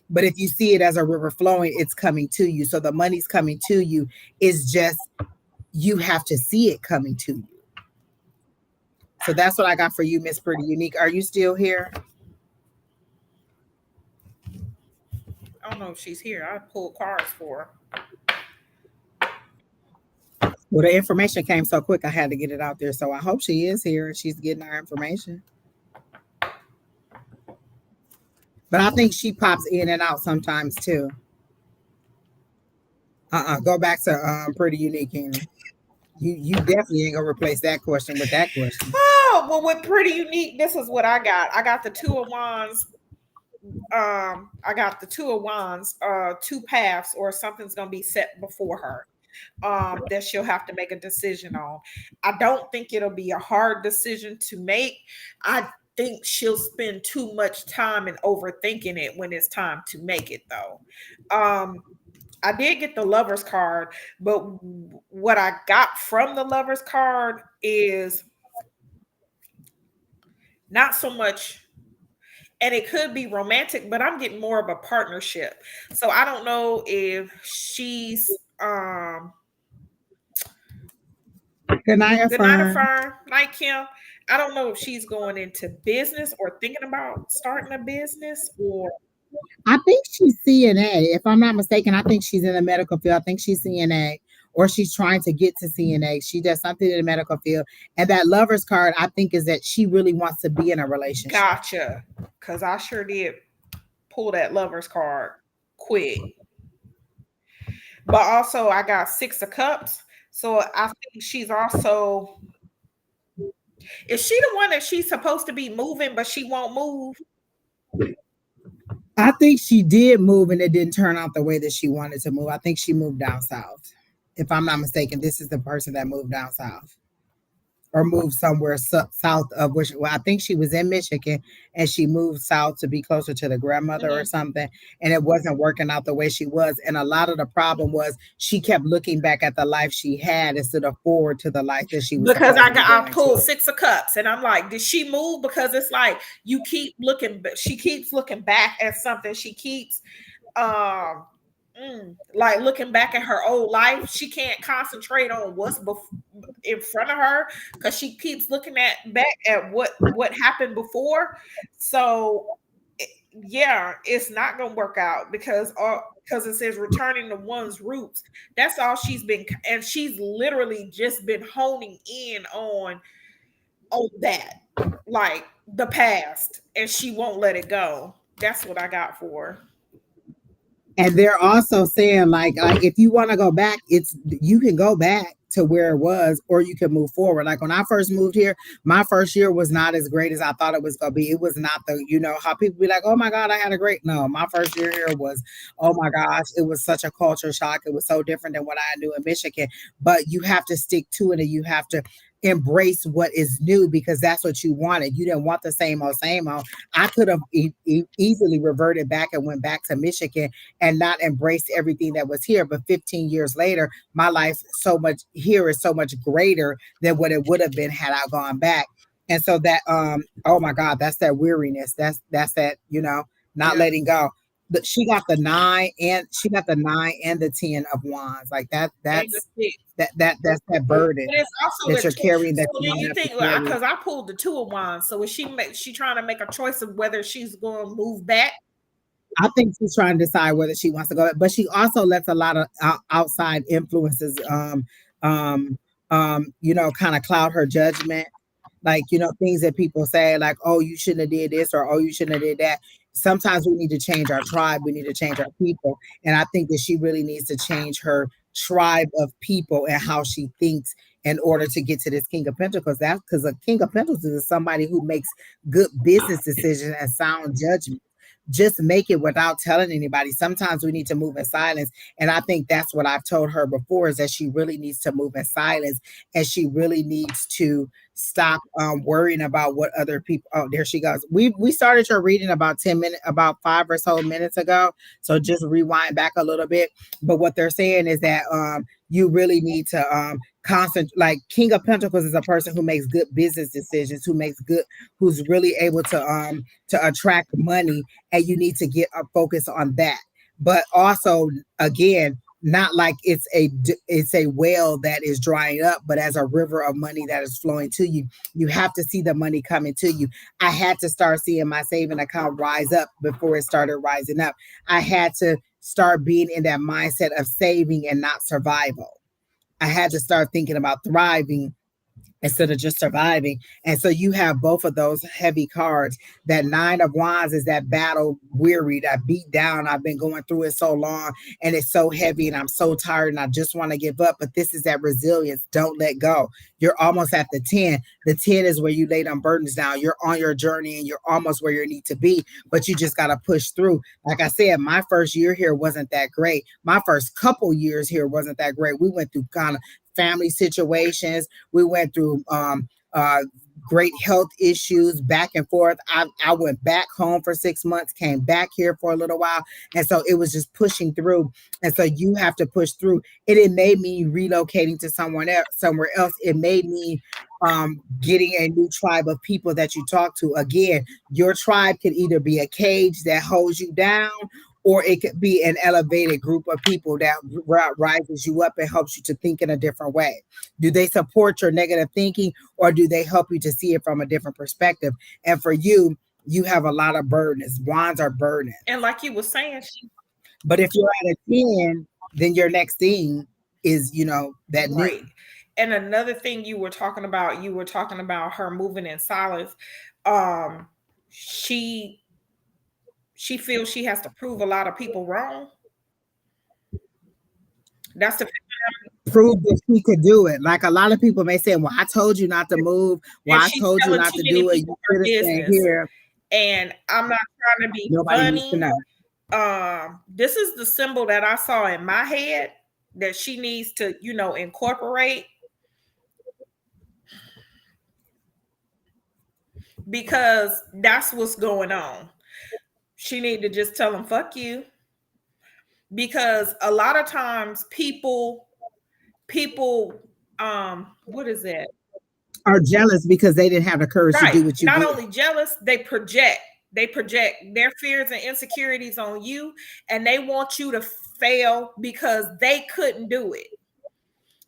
But if you see it as a river flowing, it's coming to you. So, the money's coming to you. It's just you have to see it coming to you. So, that's what I got for you, Miss Pretty Unique. Are you still here? I don't know if she's here. I pulled cards for her. Well, the information came so quick, I had to get it out there. So I hope she is here and she's getting our information. But I think she pops in and out sometimes too. Go back to Pretty Unique, Kingdom. You definitely ain't gonna replace that question with that question. Oh, well, with Pretty Unique, this is what I got. I got the Two of Wands. I got the Two of Wands, two paths, or something's gonna be set before her. That she'll have to make a decision on. I don't think it'll be a hard decision to make. I think she'll spend too much time and overthinking it when it's time to make it, though. I did get the Lover's card, but what I got from the Lover's card is not so much, and it could be romantic, but I'm getting more of a partnership. So I don't know if she's Good night, good night, Affirm. Affirm. Night, Kim. I don't know if she's going into business or thinking about starting a business or I think she's CNA. If I'm not mistaken, I think she's in the medical field. I think she's CNA or she's trying to get to CNA. She does something in the medical field. And that Lover's card, I think, is that she really wants to be in a relationship. gotcha. Because I sure did pull that Lover's card quick. But also, I got Six of Cups. So I think she's also Is she the one that she's supposed to be moving, but she won't move? I think she did move and it didn't turn out the way that she wanted to move. I think she moved down south. If I'm not mistaken, this is the person that moved down south or moved somewhere south of which, well, I think she was in Michigan and she moved south to be closer to the grandmother or Mhm. something. And it wasn't working out the way she was. And a lot of the problem was she kept looking back at the life she had instead of forward to the life that she was Because supposed to be I going pulled to. 6 of cups, and I'm like, did she move? Because it's like you keep looking, but she keeps looking back at something. She keeps um like looking back at her old life. She can't concentrate on what's in front of her because she keeps looking at back at what happened before. So yeah, it's not gonna work out because it says returning to one's roots. That's all she's been, and she's literally just been honing in on that, like the past, and she won't let it go. That's what I got for her. And they're also saying like if you want to go back, it's you can go back to where it was, or you can move forward. Like when I first moved here, my first year was not as great as I thought it was gonna be. It was not the, you know, how people be like, oh my God, I had a great, no, my first year here was, oh my gosh, it was such a culture shock. It was so different than what I knew in Michigan. But you have to stick to it and you have to embrace what is new because that's what you wanted. You didn't want the same old, same old. I could have easily reverted back and went back to Michigan and not embrace everything that was here. But 15 years later, my life so much here is so much greater than what it would have been had I gone back. And so that oh my God, that's that weariness. That's that, you know, not Yeah, letting go. But she got the nine and she got the nine and the 10 of wands. Like and the that's six. that's that burden But it's also that the you're two. carrying So that you then don't you have to think, carry. because I pulled the 2 of wands. So is she trying to make a choice of whether she's going to move back? I think she's trying to decide whether she wants to go, but she also lets a lot of outside influences, um, you know, kind of cloud her judgment. Like, you know, things that people say, like, oh, you shouldn't have did this or oh, you shouldn't have did that. Sometimes we need to change our tribe. We need to change our people. And I think that she really needs to change her tribe of people and how she thinks in order to get to this King of Pentacles. That's because a King of Pentacles is somebody who makes good business decisions and sound judgment. Just make it without telling anybody. Sometimes we need to move in silence. And I think that's what I've told her before is that she really needs to move in silence and she really needs to stop worrying about what other people. Oh, there she goes. We started her reading about 10 minutes, about 5 or so minutes ago. So just rewind back a little bit. But what they're saying is that you really need to constant, like King of Pentacles is a person who makes good business decisions, who's really able to attract money, and you need to get a focus on that. But also, again, not like it's a well that is drying up, but as a river of money that is flowing to you. You have to see the money coming to you. I had to start seeing my saving account rise up before it started rising up. I had to start being in that mindset of saving and not survival. I had to start thinking about thriving instead of just surviving. And so you have both of those heavy cards. That 9 of wands is that battle weary, that beat down. I've been going through it so long and it's so heavy and I'm so tired and I just want to give up. But this is that resilience. Don't let go. You're almost at the 10. The 10 is where you lay them burdens down. You're on your journey and you're almost where you need to be, but you just got to push through. Like I said, my first year here wasn't that great. My first couple years here wasn't that great. We went through kind of family situations. We went through great health issues back and forth. I went back home for 6 months, came back here for a little while. And so it was just pushing through. And so you have to push through. It made me relocating to somewhere else. It made me getting a new tribe of people that you talk to. Again, your tribe could either be a cage that holds you down, or it could be an elevated group of people that rises you up and helps you to think in a different way. Do they support your negative thinking, or do they help you to see it from a different perspective? And for you, you have a lot of burdens. Wands are burdens. And like you were saying, But if you're at a 10, then your next thing is, you know, that new. right. And another thing you were talking about her moving in silence. Um, she she feels she has to prove a lot of people wrong. That's the prove that she could do it. Like a lot of people may say, well, I told you not to move. Well, And I she's told you telling not too to many do it. people You her should have stayed business. here. And I'm not trying to be Nobody needs to funny. know. This is the symbol that I saw in my head that she needs to, incorporate, because that's what's going on. She need to just tell them fuck you, because a lot of times people what is that? Are jealous because they didn't have the courage to Right. do what you Not did. only jealous, they project their fears and insecurities on you, and they want you to fail because they couldn't do it.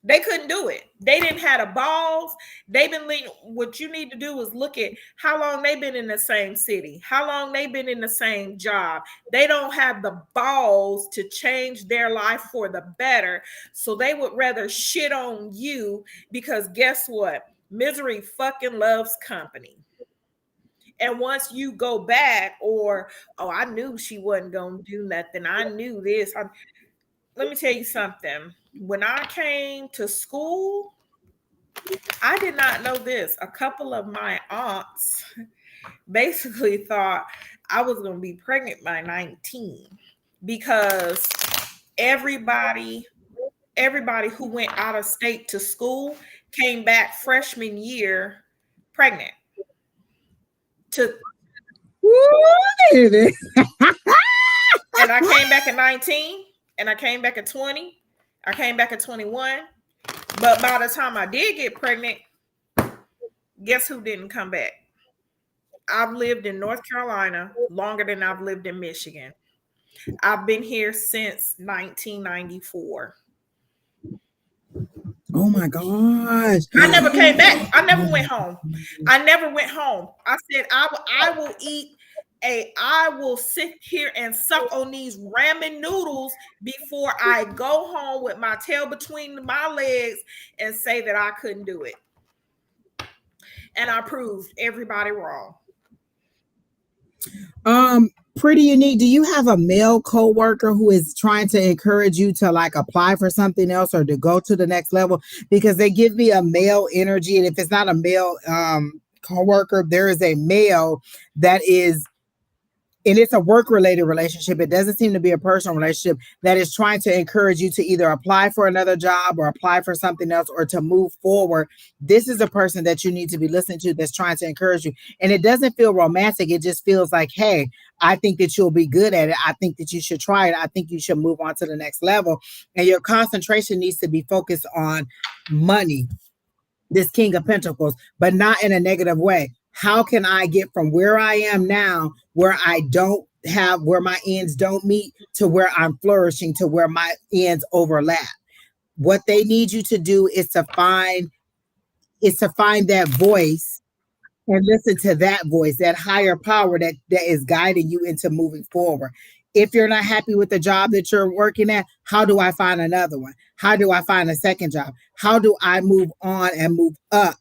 They couldn't do it. They didn't have the balls. They've been leading. What you need to do is look at how long they've been in the same city, how long they've been in the same job. They don't have the balls to change their life for the better. So they would rather shit on you, because guess what? Misery fucking loves company. And once you go back, or, oh, I knew she wasn't going to do nothing. I knew this. Let me tell you something. When I came to school, I did not know this. A couple of my aunts basically thought I was going to be pregnant by 19, because everybody who went out of state to school came back freshman year pregnant. And I came back at 19, and I came back at 20, I came back at 21. But by the time I did get pregnant, guess who didn't come back? I've lived in North Carolina longer than I've lived in Michigan. I've been here since 1994. Oh my gosh. I never came back. I never went home. I said, I will sit here and suck on these ramen noodles before I go home with my tail between my legs and say that I couldn't do it. And I proved everybody wrong. Pretty unique. Do you have a male coworker who is trying to encourage you to like apply for something else or to go to the next level? Because they give me a male energy, and if it's not a male coworker, there is a male that is, and it's a work-related relationship. It doesn't seem to be a personal relationship, that is trying to encourage you to either apply for another job or apply for something else or to move forward. This is a person that you need to be listening to, that's trying to encourage you. And it doesn't feel romantic. It just feels like, hey, I think that you'll be good at it. I think that you should try it. I think you should move on to the next level. And your concentration needs to be focused on money, this King of Pentacles, but not in a negative way. How can I get from where I am now, where where my ends don't meet, to where I'm flourishing, to where my ends overlap? What they need you to do is to find that voice and listen to that voice, that higher power that is guiding you into moving forward. If you're not happy with the job that you're working at, how do I find another one? How do I find a second job? How do I move on and move up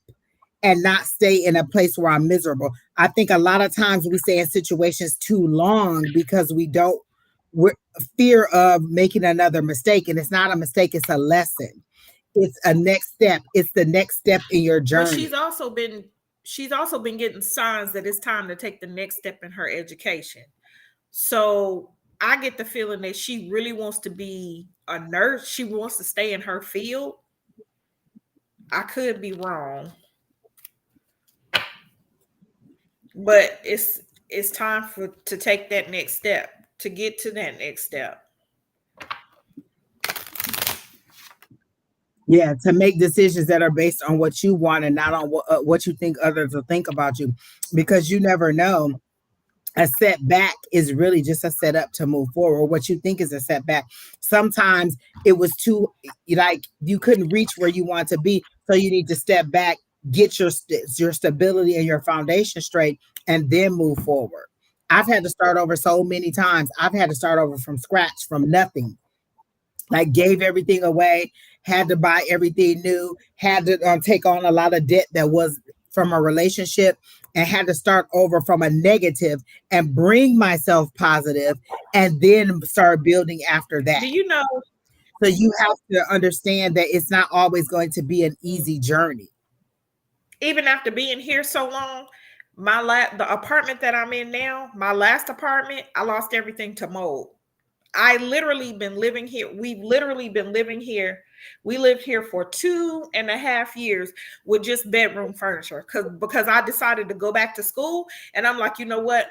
and not stay in a place where I'm miserable? I think a lot of times we stay in situations too long because we're fear of making another mistake. And it's not a mistake, it's a lesson. It's a next step. It's the next step in your journey. But she's also been getting signs that it's time to take the next step in her education. So I get the feeling that she really wants to be a nurse. She wants to stay in her field. I could be wrong, but it's time to take that next step, to get to that next step. Yeah, to make decisions that are based on what you want and not on what you think others will think about you, because you never know. A setback is really just a setup to move forward. What you think is a setback, sometimes it was too, like, you couldn't reach where you want to be, so you need to step back, get your stability and your foundation straight, and then move forward. I've had to start over so many times. I've had to start over from scratch, from nothing. Like, gave everything away, had to buy everything new, had to take on a lot of debt that was from a relationship, and had to start over from a negative and bring myself positive, and then start building after that. Do you know? So you have to understand that it's not always going to be an easy journey. Even after being here so long, the apartment that I'm in now, my last apartment, I lost everything to mold. I literally been living here. We've literally been living here. We lived here for 2.5 years with just bedroom furniture because I decided to go back to school, and I'm like, you know what?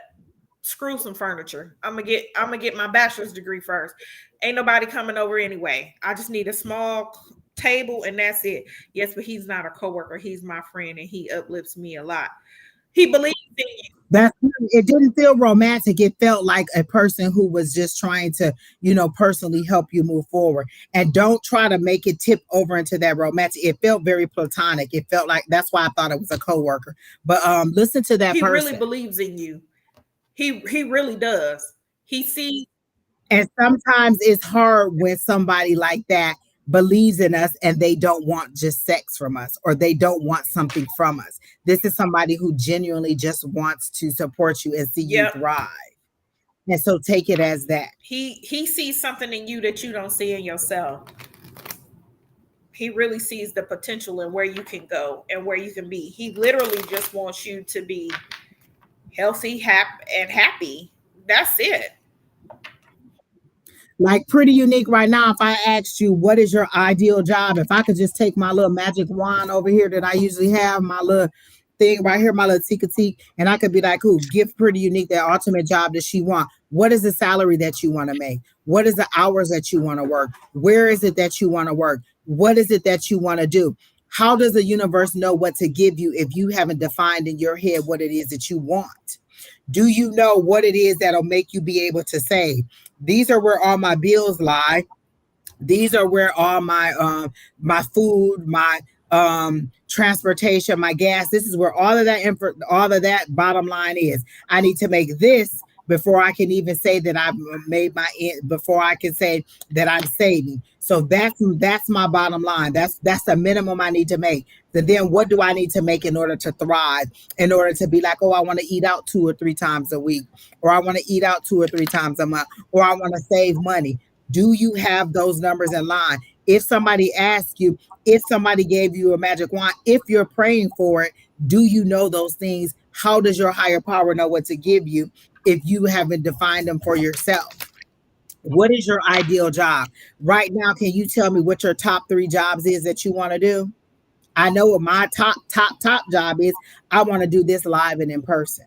Screw some furniture. I'm gonna get my bachelor's degree first. Ain't nobody coming over anyway. I just need a small table and that's it. Yes, but he's not a coworker. He's my friend and he uplifts me a lot. He believes in you. That's it. Didn't feel romantic. It felt like a person who was just trying to, personally help you move forward. And don't try to make it tip over into that romantic. It felt very platonic. It felt like that's why I thought it was a coworker. But listen to that He person. really believes in you. He really does. He sees. And sometimes it's hard when somebody like that believes in us and they don't want just sex from us or they don't want something from us. This is somebody who genuinely just wants to support you and see you thrive. And so take it as that. He sees something in you that you don't see in yourself. He really sees the potential and where you can go and where you can be. He literally just wants you to be healthy, happy. That's it. Like Pretty Unique right now, if I asked you, what is your ideal job? If I could just take my little magic wand over here that I usually have, my little thing right here, my little tika, and I could be like, "Who give Pretty Unique that ultimate job that she want? What is the salary that you want to make? What is the hours that you want to work? Where is it that you want to work? What is it that you want to do? How does the universe know what to give you if you haven't defined in your head what it is that you want? Do you know what it is that'll make you be able to say, these are where all my bills lie. These are where all my food, my transportation, my gas. This is where all of that bottom line is. I need to make this before I can even say that I've made before I can say that I'm saving. So that's my bottom line. That's the minimum I need to make. So then what do I need to make in order to thrive? In order to be like, oh, I want to eat out 2 or 3 times a week, or I want to eat out 2 or 3 times a month, or I want to save money. Do you have those numbers in line? If somebody asks you, if somebody gave you a magic wand, if you're praying for it, do you know those things? How does your higher power know what to give you if you haven't defined them for yourself? What is your ideal job? Right now, can you tell me what your top 3 jobs is that you want to do? I know what my top job is. I want to do this live and in person.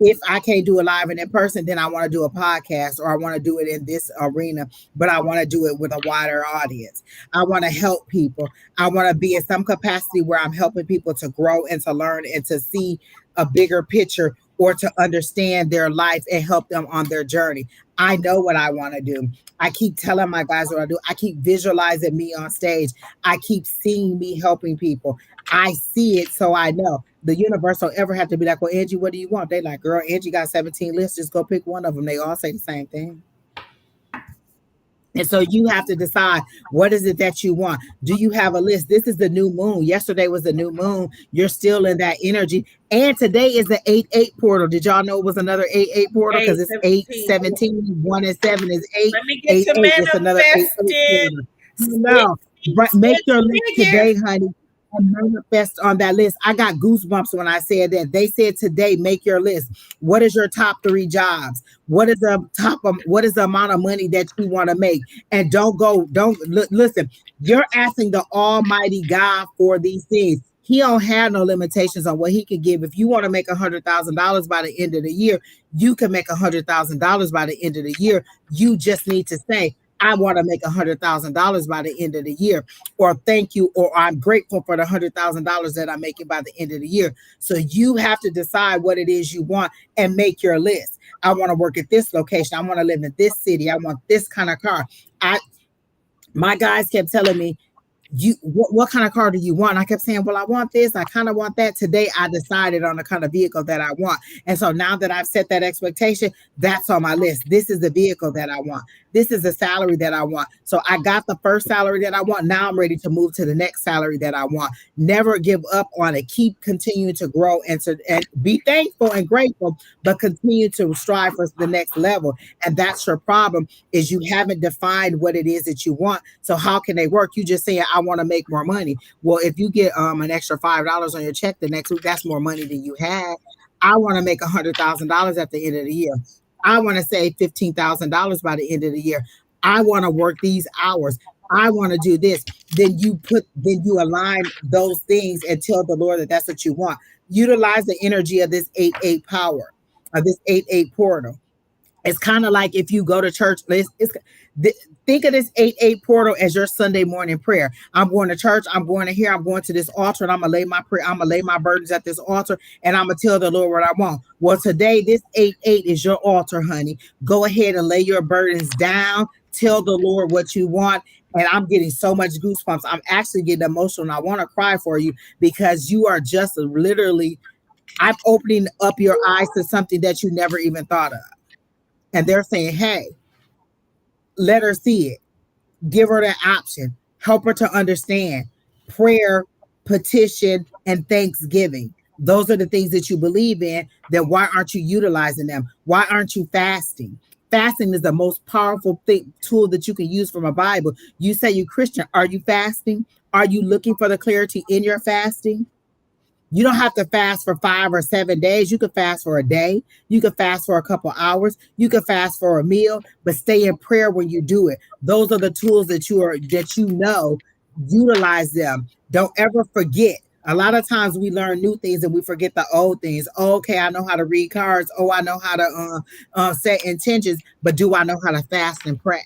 If I can't do it live and in person, then I want to do a podcast or I want to do it in this arena, but I want to do it with a wider audience. I want to help people. I want to be in some capacity where I'm helping people to grow and to learn and to see a bigger picture or to understand their life and help them on their journey. I know what I want to do. I keep telling my guys what I do. I keep visualizing me on stage. I keep seeing me helping people. I see it, so I know. The universe don't ever have to be like, well, Angie, what do you want? They like, girl, Angie got 17 lists. Just go pick one of them. They all say the same thing. And so you have to decide, what is it that you want? Do you have a list? This is the new moon. Yesterday was the new moon. You're still in that energy. And today is the 8-8 portal. Did y'all know it was another 8-8 portal? Because it's 8-17. 1 and 7 is 8. Let me get 8-8. It's another 8-8 portal. No, make your list today, honey. And manifest on that list. I got goosebumps when I said that. They said today, make your list. What is your top 3 jobs? What is the amount of money that you want to make? And listen, you're asking the Almighty God for these things. He don't have no limitations on what he can give. If you want to make $100,000 by the end of the year, you can make $100,000 by the end of the year. You just need to say, I want to make $100,000 by the end of the year, or thank you, or I'm grateful for the $100,000 that I'm making by the end of the year. So you have to decide what it is you want and make your list. I want to work at this location. I want to live in this city. I want this kind of car. My guys kept telling me, what kind of car do you want? I kept saying, well, I want this. I kind of want that. Today, I decided on the kind of vehicle that I want. And so now that I've set that expectation, that's on my list. This is the vehicle that I want. This is a salary that I want. So I got the first salary that I want. Now I'm ready to move to the next salary that I want. Never give up on it. Keep continuing to grow and be thankful and grateful, but continue to strive for the next level. And that's your problem, is you haven't defined what it is that you want. So how can they work? You just saying, I want to make more money. Well, if you get an extra $5 on your check the next week, that's more money than you had. I want to make $100,000 at the end of the year. I want to save $15,000 by the end of the year. I want to work these hours. I want to do this. Then you align those things and tell the Lord that that's what you want. Utilize the energy of this 8-8 power, of this 8-8 portal. It's kind of like if you go to church, think of this 8-8 portal as your Sunday morning prayer. I'm going to church. I'm going to here. I'm going to this altar, and I'm gonna lay my prayer. I'm gonna lay my burdens at this altar, and I'm gonna tell the Lord what I want. Well, today this 8-8 is your altar, honey. Go ahead and lay your burdens down. Tell the Lord what you want. And I'm getting so much goosebumps. I'm actually getting emotional, and I want to cry for you because you are just literally. I'm opening up your eyes to something that you never even thought of. And they're saying, hey, let her see it. Give her that option. Help her to understand prayer, petition, and thanksgiving. Those are the things that you believe in. Then why aren't you utilizing them? Why aren't you fasting? Fasting is the most powerful tool that you can use from a Bible. You say you're Christian. Are you fasting? Are you looking for the clarity in your fasting? You don't have to fast for 5 or 7 days. You could fast for a day. You could fast for a couple hours. You could fast for a meal, but stay in prayer when you do it. Those are the tools that utilize them. Don't ever forget. A lot of times we learn new things and we forget the old things. Oh, okay, I know how to read cards. Oh, I know how to set intentions, but do I know how to fast and pray?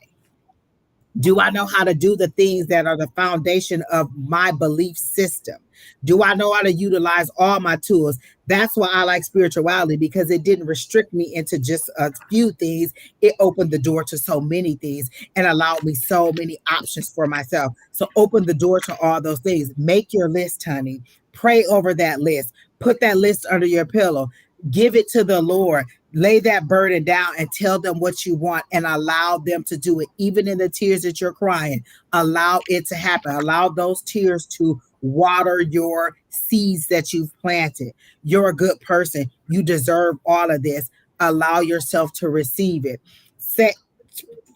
Do I know how to do the things that are the foundation of my belief system? Do I know how to utilize all my tools? That's why I like spirituality, because it didn't restrict me into just a few things. It opened the door to so many things and allowed me so many options for myself. So open the door to all those things. Make your list, honey. Pray over that list. Put that list under your pillow. Give it to the Lord. Lay that burden down and tell them what you want and allow them to do it. Even in the tears that you're crying, allow it to happen. Allow those tears to water your seeds that you've planted. You're a good person. You deserve all of this. Allow yourself to receive it. Set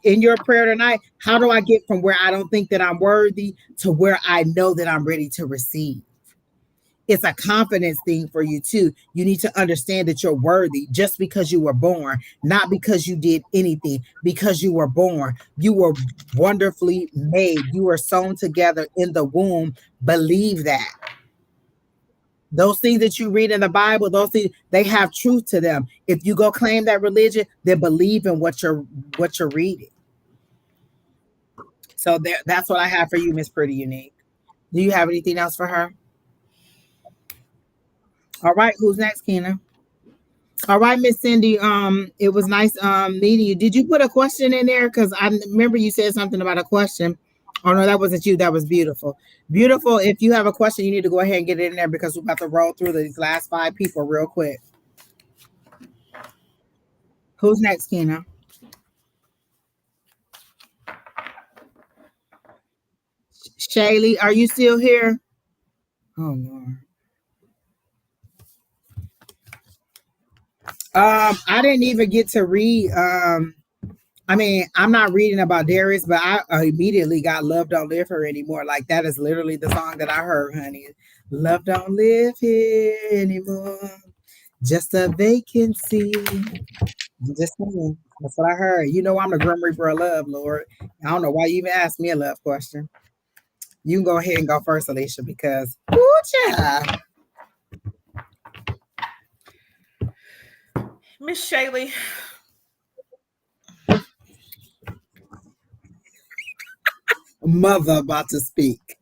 in your prayer tonight, how do I get from where I don't think that I'm worthy to where I know that I'm ready to receive? It's a confidence thing for you too. You need to understand that you're worthy just because you were born, not because you did anything, because you were born. You were wonderfully made. You were sewn together in the womb. Believe that. Those things that you read in the Bible, those things, they have truth to them. If you go claim that religion, then believe in what you're reading. So that's what I have for you, Miss Pretty Unique. Do you have anything else for her? All right, who's next, Keena? All right, Miss Cindy. It was nice meeting you. Did you put a question in there? Because I remember you said something about a question. Oh no, that wasn't you. That was beautiful. Beautiful. If you have a question, you need to go ahead and get it in there because we're about to roll through these last 5 people real quick. Who's next, Keena? Shaylee, are you still here? Oh Lord. I didn't even get to read. I mean, I'm not reading about Darius, but I immediately got "Love Don't Live Here Anymore." Like that is literally the song that I heard, honey. Love don't live here anymore. Just a vacancy. Just saying. That's what I heard. You know I'm the Grim Reaper of love, Lord. I don't know why you even asked me a love question. You can go ahead and go first, Alycia, because ooh, child. Miss Shaylee, Mother about to speak.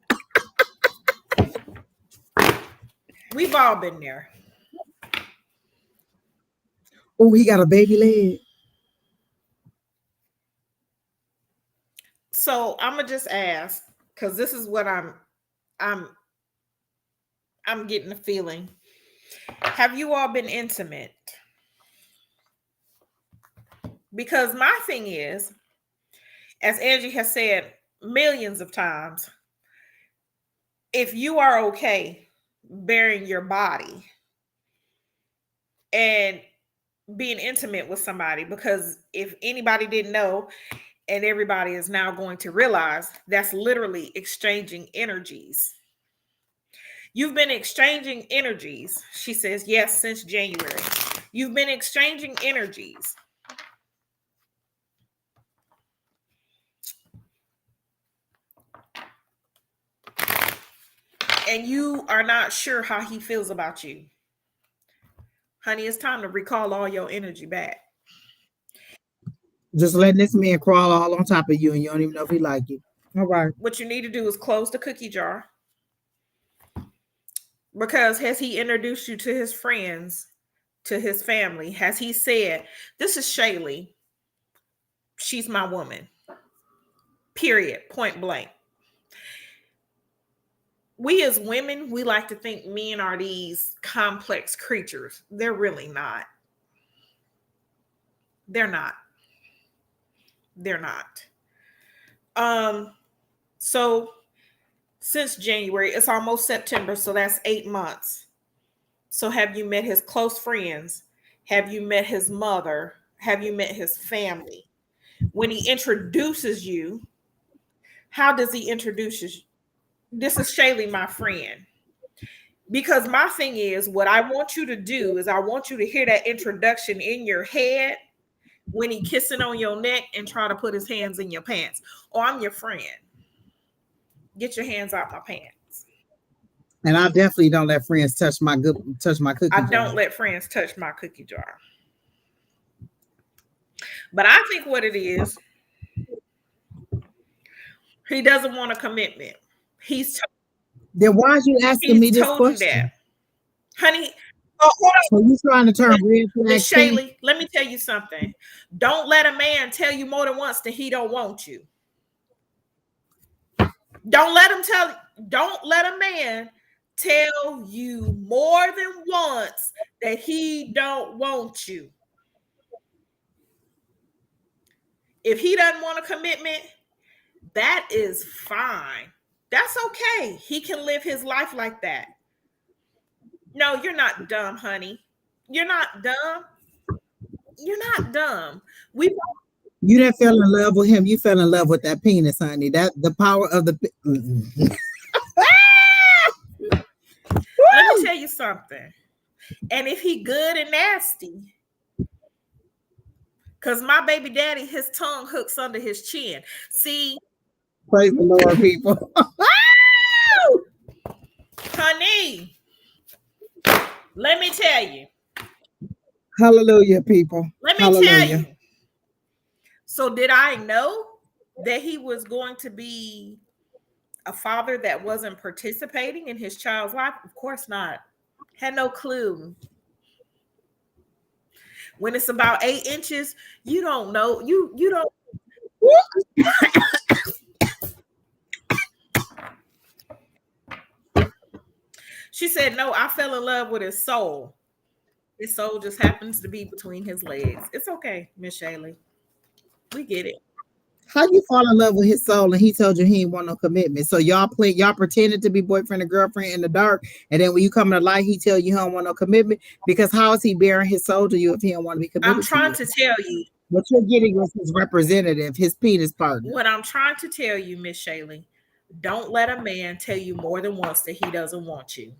we've all been there. Oh, he got a baby leg. So I'm gonna just ask, because this is what I'm getting a feeling. Have you all been intimate? Because my thing is, as Angie has said millions of times, if you are okay burying your body and being intimate with somebody, because if anybody didn't know, and everybody is now going to realize, that's literally exchanging energies. You've been exchanging energies. She says, yes, since January. You've been exchanging energies. And you are not sure how he feels about you. Honey, it's time to recall all your energy back. Just letting this man crawl all on top of you and you don't even know if he like you. All right. What you need to do is close the cookie jar. Because has he introduced you to his friends, to his family? Has he said, this is Shaylee. She's my woman. Period. Point blank. We as women, we like to think men are these complex creatures. They're really not. They're not. They're not. So since January, it's almost September, so that's 8 months. So have you met his close friends? Have you met his mother? Have you met his family? When he introduces you, how does he introduce you? This is Shaylee, my friend. Because my thing is, what I want you to do is I want you to hear that introduction in your head when he kissing on your neck and try to put his hands in your pants. Oh, I'm your friend. Get your hands out my pants. And I definitely don't let friends touch my cookie I jar. don't let friends touch my cookie jar. But I think what it is, he doesn't want a commitment. Then why are you asking me this told you question? that. Honey, so you trying to turn red Miss flag? Shaylee, let me tell you something. Don't let a man tell you more than once that he don't want you. Don't let a man tell you more than once that he don't want you. If he doesn't want a commitment, that is fine. That's okay. He can live his life like that. No, you're not dumb, honey. You're not dumb. You're not dumb. You didn't fell in love with him. You fell in love with that penis, honey. That the power of the. Let me tell you something. And if he good and nasty, because my baby daddy, his tongue hooks under his chin. See? Praise the Lord, people. Honey, let me tell you. Hallelujah, people. Let me tell you. So did I know that he was going to be a father that wasn't participating in his child's life? Of course not. Had no clue. When it's about 8 inches, you don't know. You don't. She said, no, I fell in love with his soul. His soul just happens to be between his legs. It's okay, Miss Shaylee. We get it. How you fall in love with his soul and he told you he didn't want no commitment? So y'all pretended to be boyfriend and girlfriend in the dark, and then when you come in the light, he tell you he don't want no commitment. Because how is he bearing his soul to you if he don't want to be committed? I'm trying to tell you. What you're getting is his representative, his penis partner. What I'm trying to tell you, Miss Shaylee, don't let a man tell you more than once that he doesn't want you.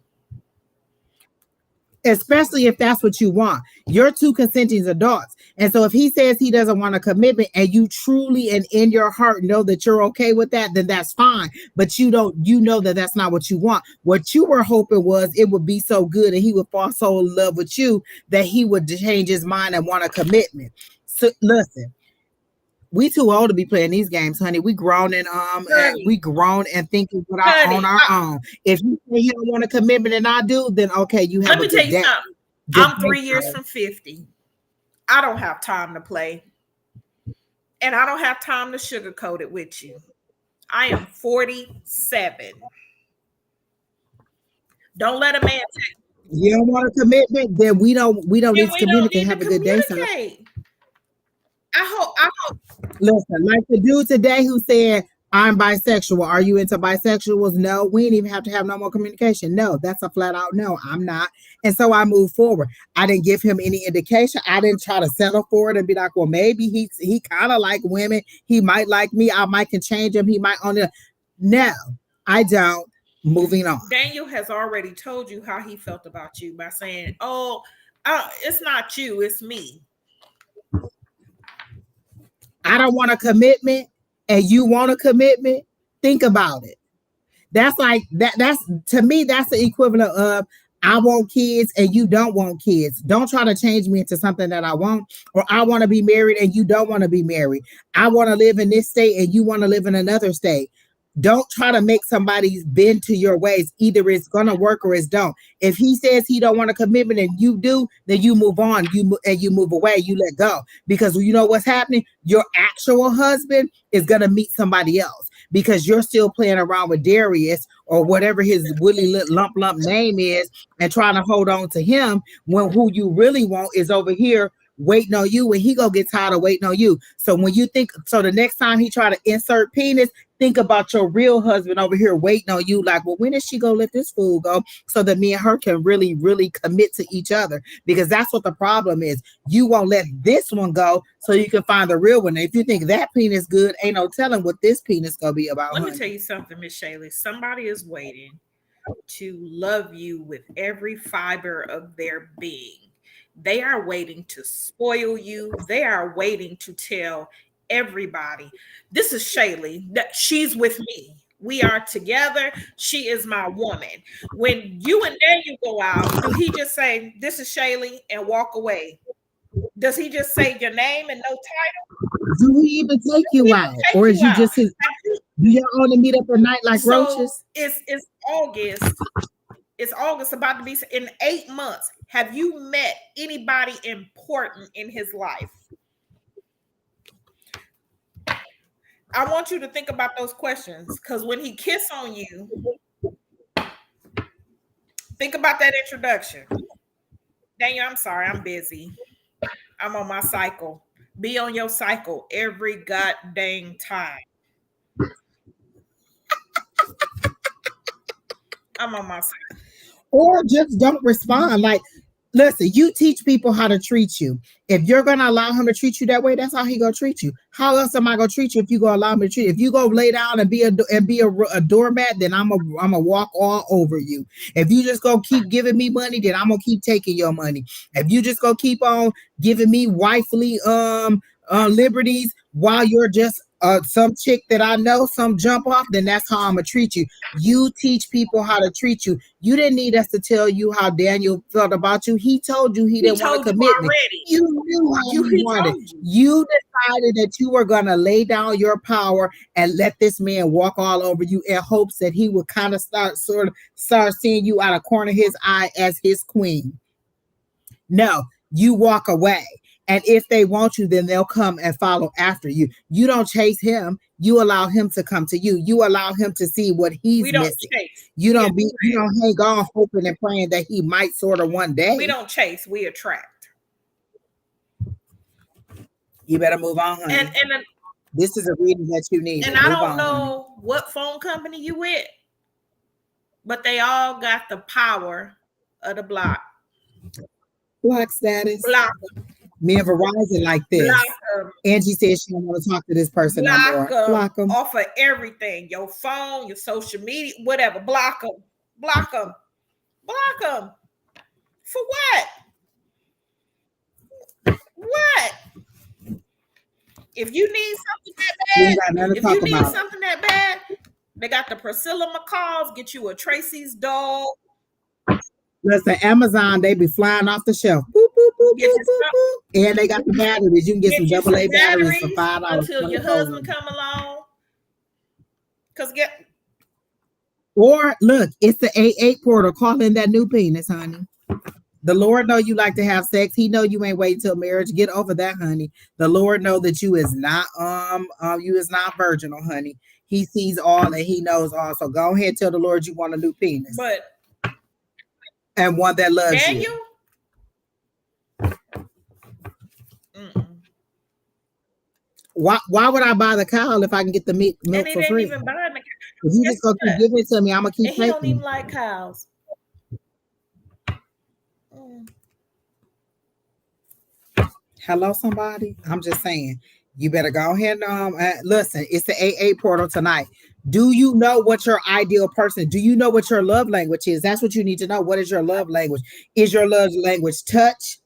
Especially if that's what you want. You're two consenting adults. And so if he says he doesn't want a commitment and you truly and in your heart know that you're okay with that, then that's fine. But you know that that's not what you want. What you were hoping was it would be so good and he would fall so in love with you that he would change his mind and want a commitment. So listen, we too old to be playing these games, honey. We grown and thinking on our own. If you say you don't want a commitment and I do, then okay, you have. Let me tell you something. I'm 3 years from 50. I don't have time to play, and I don't have time to sugarcoat it with you. I am 47. Don't let a man say you don't want a commitment. Then we don't need to communicate. Have a good day, sir. I hope. Listen, like the dude today who said, I'm bisexual. Are you into bisexuals? No, we didn't even have to have no more communication. No, that's a flat out no, I'm not. And so I moved forward. I didn't give him any indication. I didn't try to settle for it and be like, well, maybe he kind of like women. He might like me. I might can change him. He might only. No, I don't. Moving on. Daniel has already told you how he felt about you by saying, oh, it's not you, it's me. I don't want a commitment and you want a commitment. Think about it. That's like that's to me, that's the equivalent of I want kids and you don't want kids. Don't try to change me into something that I want, or I want to be married and you don't want to be married. I want to live in this state and you want to live in another state. Don't try to make somebody bend to your ways. Either it's gonna work or it's don't. If he says he don't want a commitment and you do, then you move on. You move away. You let go, because you know what's happening. Your actual husband is gonna meet somebody else because you're still playing around with Darius or whatever his willy lump name is, and trying to hold on to him when who you really want is over here waiting on you, and he gonna get tired of waiting on you. So when you think, so the next time he try to insert penis, think about your real husband over here waiting on you. Like, well, when is she gonna let this fool go so that me and her can really, really commit to each other? Because that's what the problem is. You won't let this one go so you can find the real one. And if you think that penis good, ain't no telling what this penis gonna be about. Let me tell you something, Miss Shaylee. Somebody is waiting to love you with every fiber of their being. They are waiting to spoil you. They are waiting to tell everybody, this is Shaylee, that she's with me. We are together. She is my woman. When you and Daniel go out, do he just say, this is Shaylee and walk away? Does he just say your name and no title? Do he even take you out? Or is you just his, do y'all only meet up at night like roaches? It's August. It's August, about to be in 8 months. Have you met anybody important in his life? I want you to think about those questions, because when he kiss on you, think about that introduction. Daniel, I'm sorry, I'm busy. I'm on my cycle. Be on your cycle every goddamn time. I'm on my cycle. Or just don't respond. Like, listen, you teach people how to treat you. If you're gonna allow him to treat you that way, that's how he gonna treat you. How else am I gonna treat you if you gonna allow me to treat you? If you go lay down and be a doormat, then I'm a walk all over you. If you just gonna keep giving me money, then I'm gonna keep taking your money. If you just gonna keep on giving me wifely liberties while you're just some chick that I know, some jump off, then that's how I'm gonna treat you. You teach people how to treat you. You didn't need us to tell you how Daniel felt about you. He told you he didn't want a commitment. You knew how he wanted. You decided that you were gonna lay down your power and let this man walk all over you in hopes that he would kind of start seeing you out of corner of his eye as his queen. No, you walk away. And if they want you, then they'll come and follow after you. You don't chase him. You allow him to come to you. You allow him to see what he's missing. Chase. You don't hang on hoping and praying that he might sort of one day. We don't chase, we attract. You better move on, honey. And this is a reading that you need. And I don't know what phone company you with, but they all got the power of the block. Block status. Block. Me and Verizon like this. Angie says she don't want to talk to this person no more. Block them. Off of everything. Your phone, your social media, whatever. Block them. Block them. Block them. For what? What? If you need something that bad, they got the Priscilla McCalls. Get you a Tracy's dog. Listen, Amazon, they be flying off the shelf. Boop, boop, boop, boop, boop, boop. And they got the batteries. You can get some AA batteries for $5 until your husband come along. Or look, it's the A8 portal. Call in that new penis, honey. The Lord know you like to have sex. He know you ain't waiting till marriage. Get over that, honey. The Lord know that you is not virginal, honey. He sees all and he knows all. So go ahead and tell the Lord you want a new penis. And one that loves Daniel? you. Why would I buy the cow if I can get the milk And he for didn't free? even buy the. If you Guess just gonna keep what? giving it to me, I'm gonna keep And he don't taking even it. like cows. Mm. Hello, somebody. I'm just saying, you better go ahead and listen. It's the AA portal tonight. Do you know what your ideal person? Do you know what your love language is? That's what you need to know. What is your love language? Is your love language touch?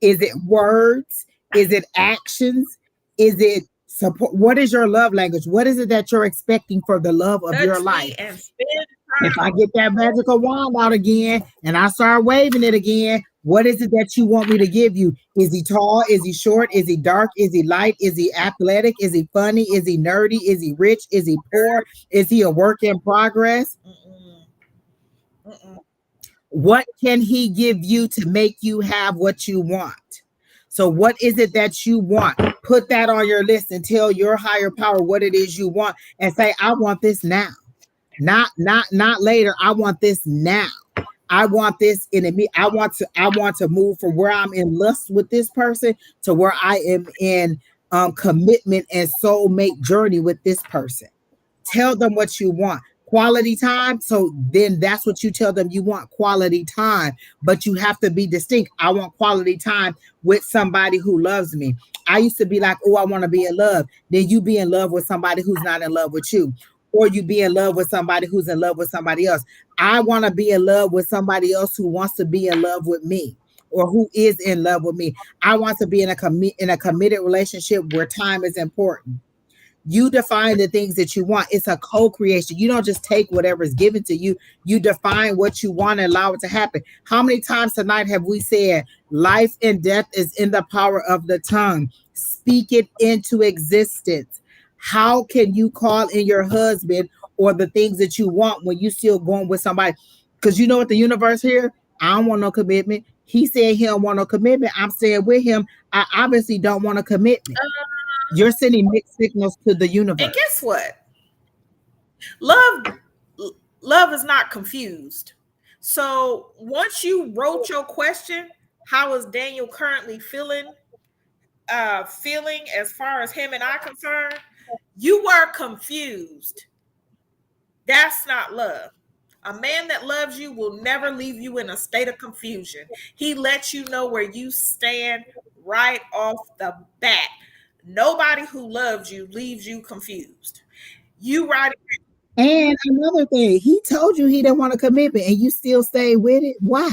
Is it words? Is it actions? Is it support? What is your love language? What is it that you're expecting for the love of your Touch life? me and spend If I time. get that magical wand out again and I start waving it again, what is it that you want me to give you? Is he tall? Is he short? Is he dark? Is he light? Is he athletic? Is he funny? Is he nerdy? Is he rich? Is he poor? Is he a work in progress? Mm-mm. Mm-mm. What can he give you to make you have what you want? So, what is it that you want? Put that on your list and tell your higher power what it is you want and say, I want this now. Not later. I want this now. I want this in me. I want to move from where I'm in lust with this person to where I am in commitment and soulmate journey with this person. Tell them what you want. Quality time. So then that's what you tell them you want, quality time. But you have to be distinct. I want quality time with somebody who loves me. I used to be like, oh, I want to be in love. Then you be in love with somebody who's not in love with you. Or you be in love with somebody who's in love with somebody else. I want to be in love with somebody else who wants to be in love with me or who is in love with me. I want to be in a committed relationship where time is important. You define the things that you want. It's a co-creation. You don't just take whatever is given to you. You define what you want and allow it to happen. How many times tonight have we said life and death is in the power of the tongue? Speak it into existence. How can you call in your husband or the things that you want when you still going with somebody? Because you know what the universe here? I don't want no commitment. He said he don't want no commitment. I'm staying with him. I obviously don't want a commitment. You're sending mixed signals to the And universe. guess what? Love, love is not confused. So once you wrote your question, how is Daniel currently feeling? Feeling as far as him and I concerned, you were confused. That's not love. A man that loves you will never leave you in a state of confusion. He lets you know where you stand right off the bat. Nobody who loves you leaves you confused. You right. And another thing, he told you he didn't want a commitment and you still stay with it. Why?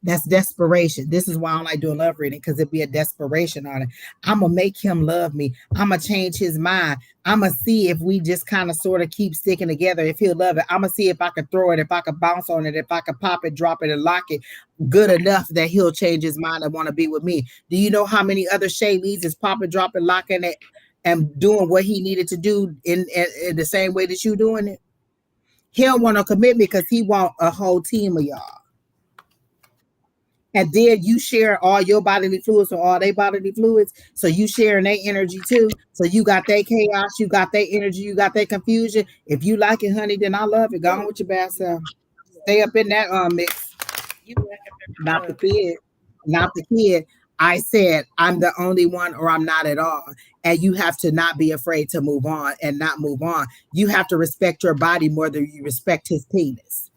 That's desperation. This is why I don't like doing love reading because it'd be a desperation on it. I'm gonna make him love me. I'm gonna change his mind. I'm gonna see if we just kind of sort of keep sticking together. If he'll love it, I'm gonna see if I can throw it, if I can bounce on it, if I can pop it, drop it, and lock it good enough that he'll change his mind and want to be with me. Do you know how many other Shaylees is popping, dropping, locking it, and doing what he needed to do in the same way that you doing it? He don't want no commitment because he want a whole team of y'all. And then you share all your bodily fluids or all their bodily fluids. So you sharing their energy too. So you got that chaos, you got their energy, you got that confusion. If you like it, honey, then I love it. Go on with your bad self. Stay up in that mix. You Not the kid. Not the kid. I said I'm the only one or I'm not at all. And you have to not be afraid to move on and not move on. You have to respect your body more than you respect his penis.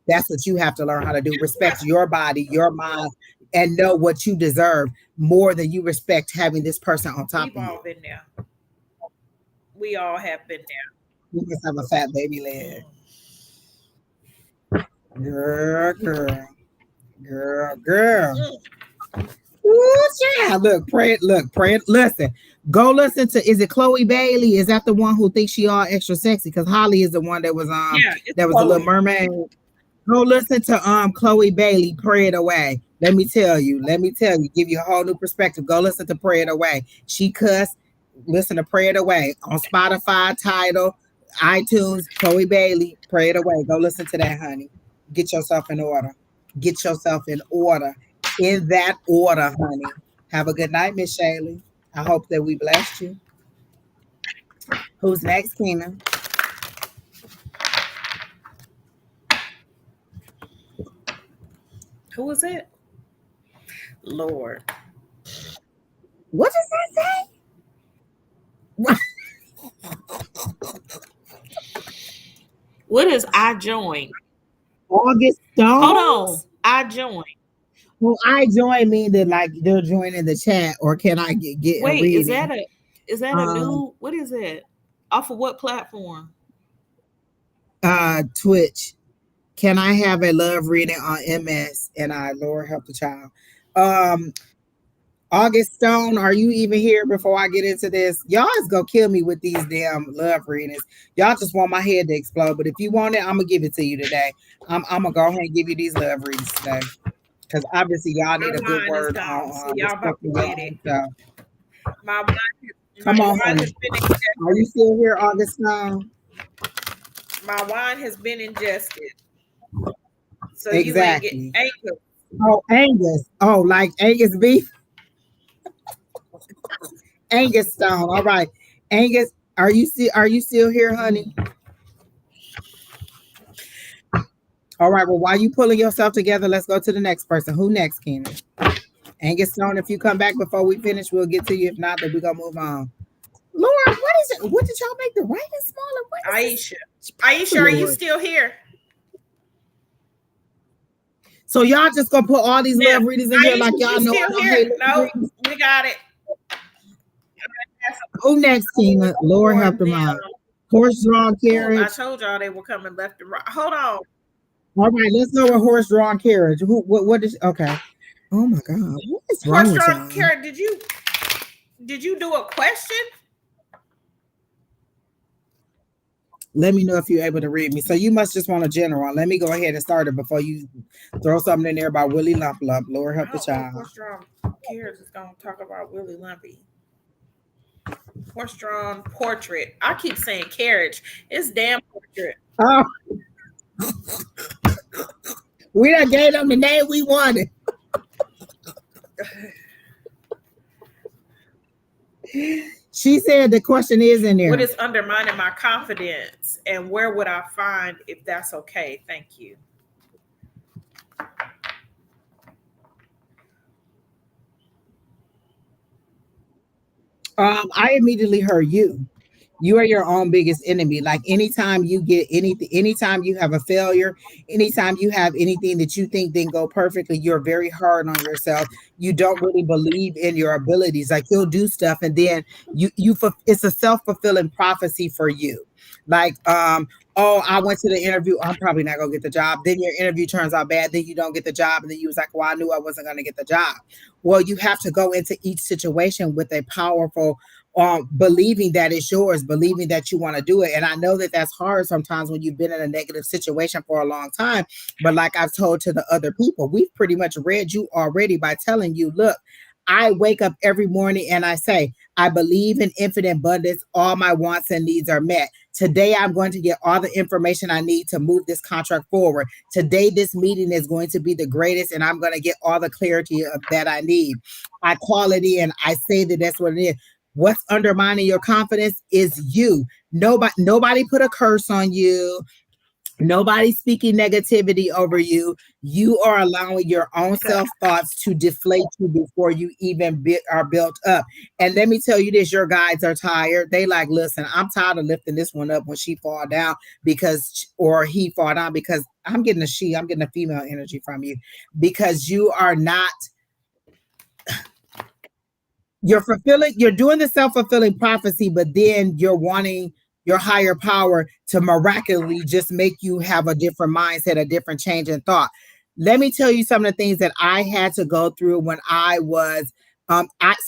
That's what you have to learn how to do. Respect your body, your mind, and know what you deserve more than you respect having this person on top We've of all you. been there. We all have been there. You must have a fat baby leg. Girl, girl, girl, girl. Ooh, child. Pray. Listen. Go listen to, is it Chloe Bailey? Is that the one who thinks she all extra sexy? Because Holly is the one that was Yeah, it's that was a little Chloe. mermaid. Go listen to Chloe Bailey, Pray It Away. Let me tell you, give you a whole new perspective. Go listen to Pray It Away. She cussed. Listen to Pray It Away on Spotify, Tidal, iTunes, Chloe Bailey, Pray It Away. Go listen to that, honey. Get yourself in order. Get yourself in order. In that order, honey. Have a good night, Miss Shaylee. I hope that we blessed you. Who's next, Kina? Who is it? Lord. What does that say? What? What is I join? August Hold on. Stones? I join. Well, I join mean that like they're joining the chat, or can I get a Wait, reading? is that a Um, new, what is it? Off of what platform? Twitch. Can I have a love reading on MS? And I, Lord help the child. Um, August Stone, are you even here before I get into this? Y'all is gonna kill me with these damn love readings. Y'all just want my head to explode. But if you want it, I'm gonna give it to you today. I'm gonna go ahead and give you these love readings today. Because obviously y'all My need a good wine is word gone, so on y'all about to respecting your get it. own self. My wine, Come my on, wine honey. has been Are you still here, August Stone? my wine has been ingested. So you ain't get Exactly. anchor. Oh, Angus. Oh, like Angus beef? Angus Stone. All right. Angus, are you still here, honey? All right. Well, while you pulling yourself together, let's go to the next person. Who next, Keena? Angus Stone, if you come back before we finish, we'll get to you. If not, then we're gonna move on. Lord, what is it? What did y'all make the writing smaller? What is Aisha. this? Aisha, are you Lord. still here? So y'all just gonna put all these Yeah. love readings in here Aisha, like y'all you know I still don't here? hate love No, readings? we got it. Who next, Keena? Lord For help them them. out. Horse drawn Oh, I carriage. told y'all they were coming left and right. Hold on. All right, let's go with horse drawn carriage. Who? What is? Okay. Oh my God, what is wrong Horse with drawn y'all? carrot, did you do a question? Let me know if you're able to read me. So you must just want a general. Let me go ahead and start it before you throw something in there about Willie Lump Lump. Lord help I the don't know if child. horse drawn carriage is gonna talk about Willie Lumpy. Horse drawn portrait. I keep saying carriage. It's damn portrait. Oh, we done gave them the name we wanted. She said the question is in What there. is undermining my confidence, and where would I find if that's okay? Thank you. I immediately heard you. You are your own biggest enemy. Like anytime you get anything, anytime you have a failure, anytime you have anything that you think didn't go perfectly, you're very hard on yourself. You don't really believe in your abilities. Like you'll do stuff and then it's a self-fulfilling prophecy for you. Like, oh, I went to the interview. I'm probably not gonna get the job. Then your interview turns out bad. Then you don't get the job. And then you was like, well, I knew I wasn't gonna get the job. Well, you have to go into each situation with a powerful believing that it's yours, believing that you want to do it. And I know that that's hard sometimes when you've been in a negative situation for a long time. But like I've told to the other people, we've pretty much read you already by telling you, look, I wake up every morning and I say, I believe in infinite abundance. All my wants and needs are met. Today, I'm going to get all the information I need to move this contract forward. Today, this meeting is going to be the greatest, and I'm going to get all the clarity that I need. I call it in. I say that that's what it is. What's undermining your confidence is you. Nobody put a curse on you. Nobody speaking negativity over you. You are allowing your own self thoughts to deflate you before you even are built up. And let me tell you this, your guides are tired. They like, listen, I'm tired of lifting this one up when she fall down or he fall down because I'm getting a female energy from you because you are not you're doing the self-fulfilling prophecy, but then you're wanting your higher power to miraculously just make you have a different mindset, a different change in thought. Let me tell you some of the things that I had to go through when I was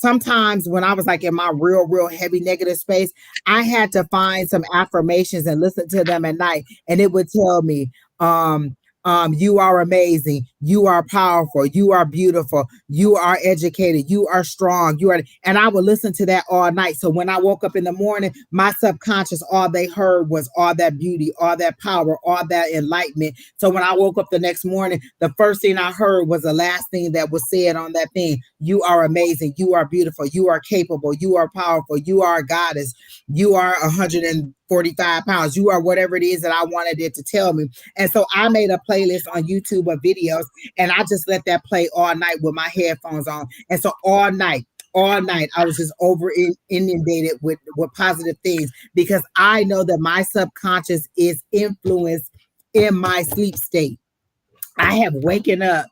sometimes when I was like in my real heavy negative space, I had to find some affirmations and listen to them at night, and it would tell me, you are amazing, you are powerful, you are beautiful, you are educated, you are strong, and I would listen to that all night. So when I woke up in the morning, my subconscious, all they heard was all that beauty, all that power, all that enlightenment. So when I woke up the next morning, the first thing I heard was the last thing that was said on that thing. You are amazing, you are beautiful, you are capable, you are powerful, you are a goddess, you are 145 pounds, you are whatever it is that I wanted it to tell me. And so I made a playlist on YouTube of videos, and I just let that play all night with my headphones on. And so all night, all night. I was just inundated with positive things because I know that my subconscious is influenced in my sleep state. I have waken up,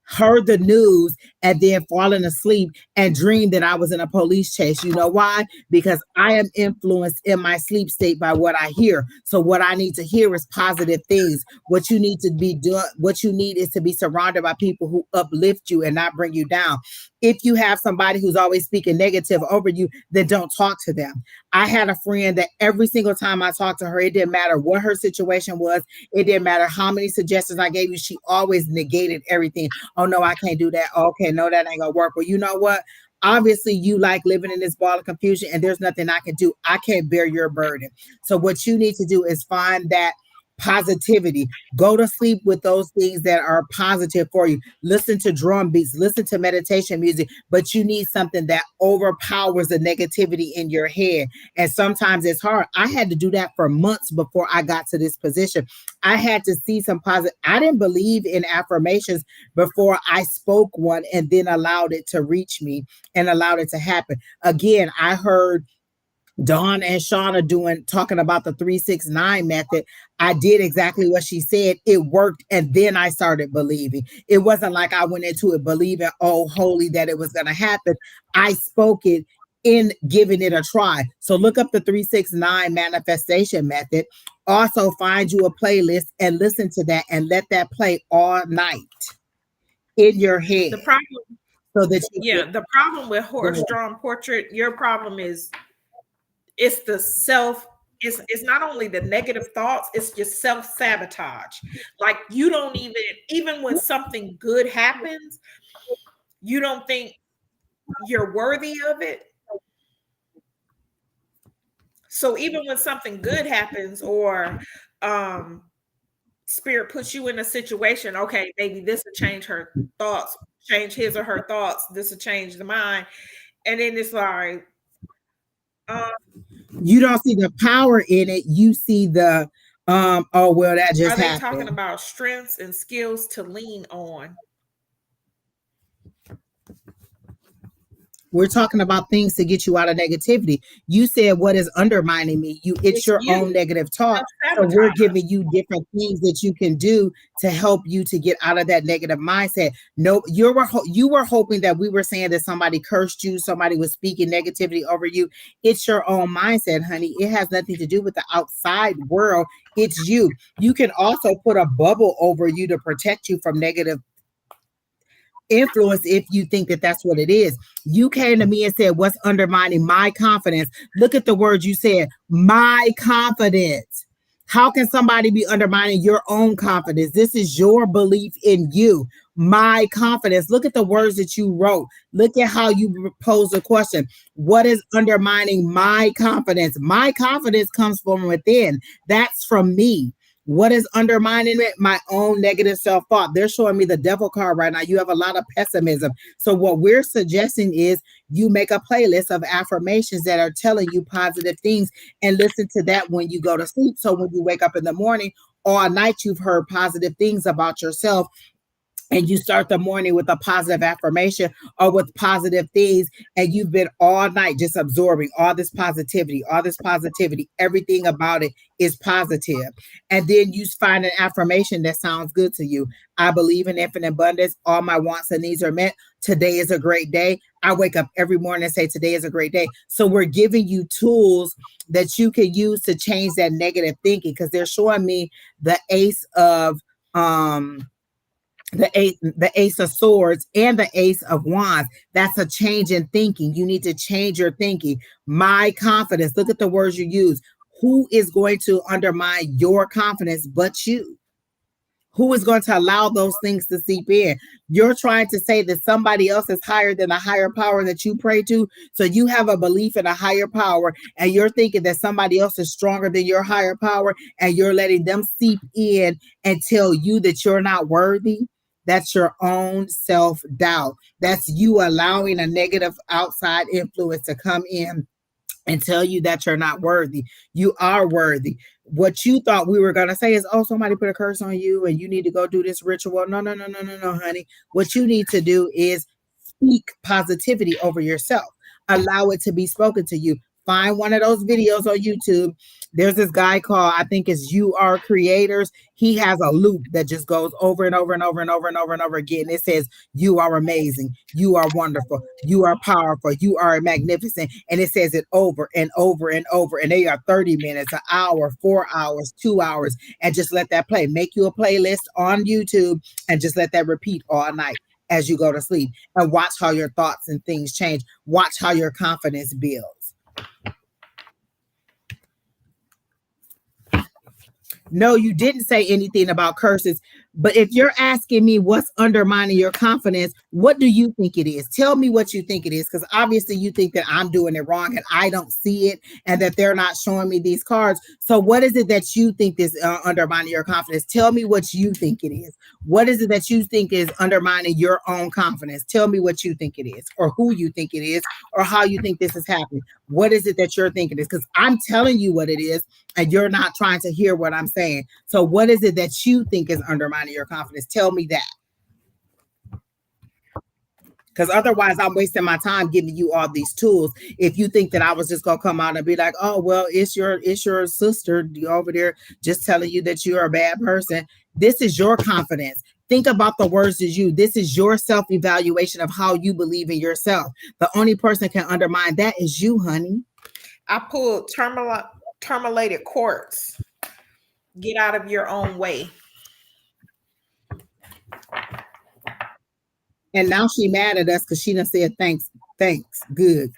heard the news, and then fallen asleep and dreamed that I was in a police chase. You know why? Because I am influenced in my sleep state by what I hear. So what I need to hear is positive things. What you need to be doing, what you need is to be surrounded by people who uplift you and not bring you down. If you have somebody who's always speaking negative over you, then don't talk to them. I had a friend that every single time I talked to her, it didn't matter what her situation was. It didn't matter how many suggestions I gave you. She always negated everything. Oh, no, I can't do that. Okay, no, that ain't gonna work. Well, you know what? Obviously, you like living in this ball of confusion, and there's nothing I can do. I can't bear your burden. So what you need to do is find that positivity. Go to sleep with those things that are positive for you. Listen to drum beats, listen to meditation music, but you need something that overpowers the negativity in your head. And sometimes it's hard. I had to do that for months before I got to this position. I had to see some positive. I didn't believe in affirmations before I spoke one and then allowed it to reach me and allowed it to happen. Again, I heard Dawn and Shauna talking about the 369 method. I did exactly what she said. It worked, and then I started believing. It wasn't like I went into it believing, oh, holy, that it was going to happen. I spoke it in giving it a try. So look up the 369 manifestation method. Also find you a playlist and listen to that and let that play all night in your head. The problem, so that you the problem with horse-drawn portrait, your problem is it's the self, it's not only the negative thoughts, it's just self-sabotage. Like you don't even when something good happens, you don't think you're worthy of it. So even when something good happens or spirit puts you in a situation, okay, maybe this will change her thoughts, change his or her thoughts, this will change the mind. And then it's like you don't see the power in it. You see the oh well, that just are they happened. talking about strengths and skills to lean on? We're talking about things to get you out of negativity. You said what is undermining me? It's your own negative talk. So we're giving you different things that you can do to help you to get out of that negative mindset. No, you were hoping that we were saying that somebody cursed you, somebody was speaking negativity over you. It's your own mindset, honey. It has nothing to do with the outside world. It's you. You can also put a bubble over you to protect you from negative influence if you think that that's what it is. You came to me and said, what's undermining my confidence? Look at the words you said, my confidence. How can somebody be undermining your own confidence? This is your belief in you. My confidence. Look at the words that you wrote. Look at how you pose the question. What is undermining my confidence? My confidence comes from within. That's from me. What is undermining it? My own negative self-thought. They're showing me the devil card right now. You have a lot of pessimism. So what we're suggesting is you make a playlist of affirmations that are telling you positive things and listen to that when you go to sleep. So when you wake up in the morning, all night you've heard positive things about yourself. And you start the morning with a positive affirmation or with positive things, and you've been all night just absorbing all this positivity, everything about it is positive. And then you find an affirmation that sounds good to you. I believe in infinite abundance. All my wants and needs are met. Today is a great day. I wake up every morning and say, today is a great day. So we're giving you tools that you can use to change that negative thinking, because they're showing me the ace of the ace of swords and the ace of wands. That's a change in thinking. You need to change your thinking. My confidence. Look at the words you use. Who is going to undermine your confidence but you? Who is going to allow those things to seep in? You're trying to say that somebody else is higher than a higher power that you pray to. So you have a belief in a higher power, and you're thinking that somebody else is stronger than your higher power, and you're letting them seep in and tell you that you're not worthy. That's your own self-doubt. That's you allowing a negative outside influence to come in and tell you that you're not worthy. You are worthy. What you thought we were going to say is, oh, somebody put a curse on you and you need to go do this ritual. No, honey. What you need to do is speak positivity over yourself. Allow it to be spoken to you. Find one of those videos on YouTube. There's this guy called, I think it's You Are Creators. He has a loop that just goes over and over and over and over and over and over again. It says, you are amazing. You are wonderful. You are powerful. You are magnificent. And it says it over and over and over. And they are 30 minutes, an hour, 4 hours, 2 hours. And just let that play. Make you a playlist on YouTube and just let that repeat all night as you go to sleep. And watch how your thoughts and things change. Watch how your confidence builds. No, you didn't say anything about curses. But if you're asking me what's undermining your confidence, what do you think it is? Tell me what you think it is, because obviously you think that I'm doing it wrong and I don't see it and that they're not showing me these cards. So what is it that you think is undermining your confidence? Tell me what you think it is. What is it that you think is undermining your own confidence? Tell me what you think it is, or who you think it is, or how you think this is happening. What is it that you're thinking is? Because I'm telling you what it is and you're not trying to hear what I'm saying. So what is it that you think is undermining your confidence? Tell me that. Because otherwise I'm wasting my time giving you all these tools. If you think that I was just gonna come out and be like, oh well, it's your sister over there just telling you that you're a bad person. This is your confidence. Think about the words as you. This is your self-evaluation of how you believe in yourself. The only person can undermine that is you, honey. I pulled terminated quartz. Get out of your own way. And now she mad at us because she done said thanks, good.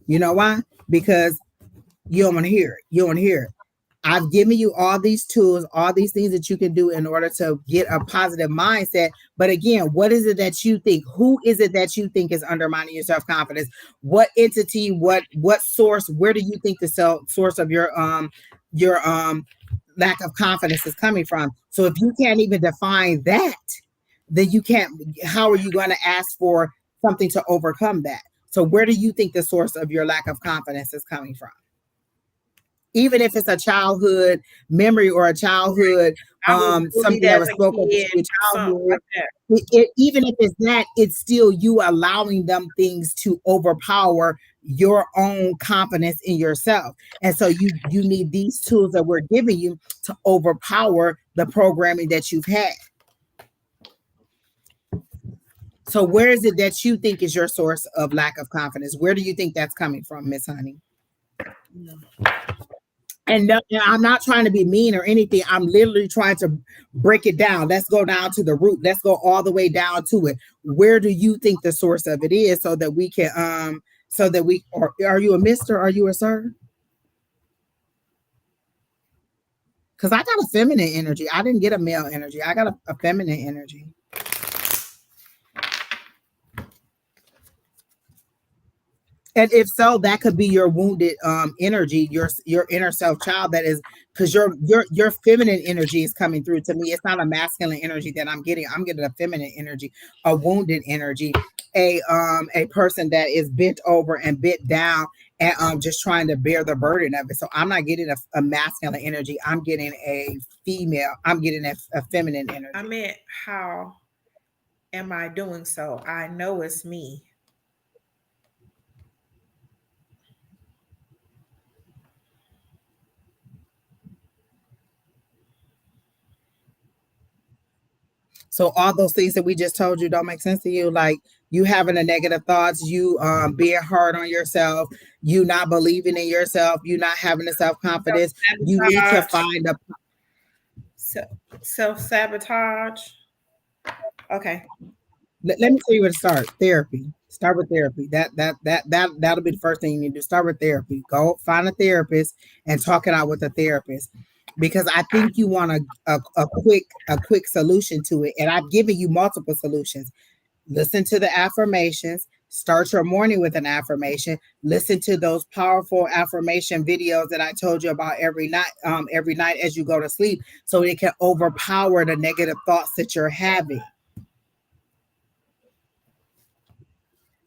You know why? Because you don't want to hear it. You don't want to hear it. I've given you all these tools, all these things that you can do in order to get a positive mindset. But again, what is it that you think? Who is it that you think is undermining your self-confidence? What entity, what source, where do you think the source of your lack of confidence is coming from? So if you can't even define that, then you can't, how are you going to ask for something to overcome that? So where do you think the source of your lack of confidence is coming from? Even if it's a childhood memory or a childhood, something that was spoken to your childhood, even if it's that, it's still you allowing them things to overpower your own confidence in yourself. And so you need these tools that we're giving you to overpower the programming that you've had. So where is it that you think is your source of lack of confidence? Where do you think that's coming from, Miss Honey? And I'm not trying to be mean or anything. I'm literally trying to break it down. Let's go down to the root. Let's go all the way down to it. Where do you think the source of it is, so that we can, are you a mister? Are you a sir? Because I got a feminine energy. I didn't get a male energy. I got a feminine energy. And if so, that could be your wounded energy, your inner self child. That is, because your feminine energy is coming through to me. It's not a masculine energy that I'm getting. I'm getting a feminine energy, a wounded energy, a person that is bent over and bent down and just trying to bear the burden of it. So I'm not getting a masculine energy. I'm getting a female. I'm getting a feminine energy. I meant, how am I doing so? I know it's me. So all those things that we just told you don't make sense to you, like you having a negative thoughts, you being hard on yourself, you not believing in yourself, you not having the self-confidence. You need to find a self-sabotage. Okay. Let me tell you where to start. Therapy. Start with therapy. That'll be the first thing you need to do. Start with therapy. Go find a therapist and talk it out with a therapist. Because I think you want a quick solution to it. And I've given you multiple solutions. Listen to the affirmations. Start your morning with an affirmation. Listen to those powerful affirmation videos that I told you about every night as you go to sleep, so it can overpower the negative thoughts that you're having.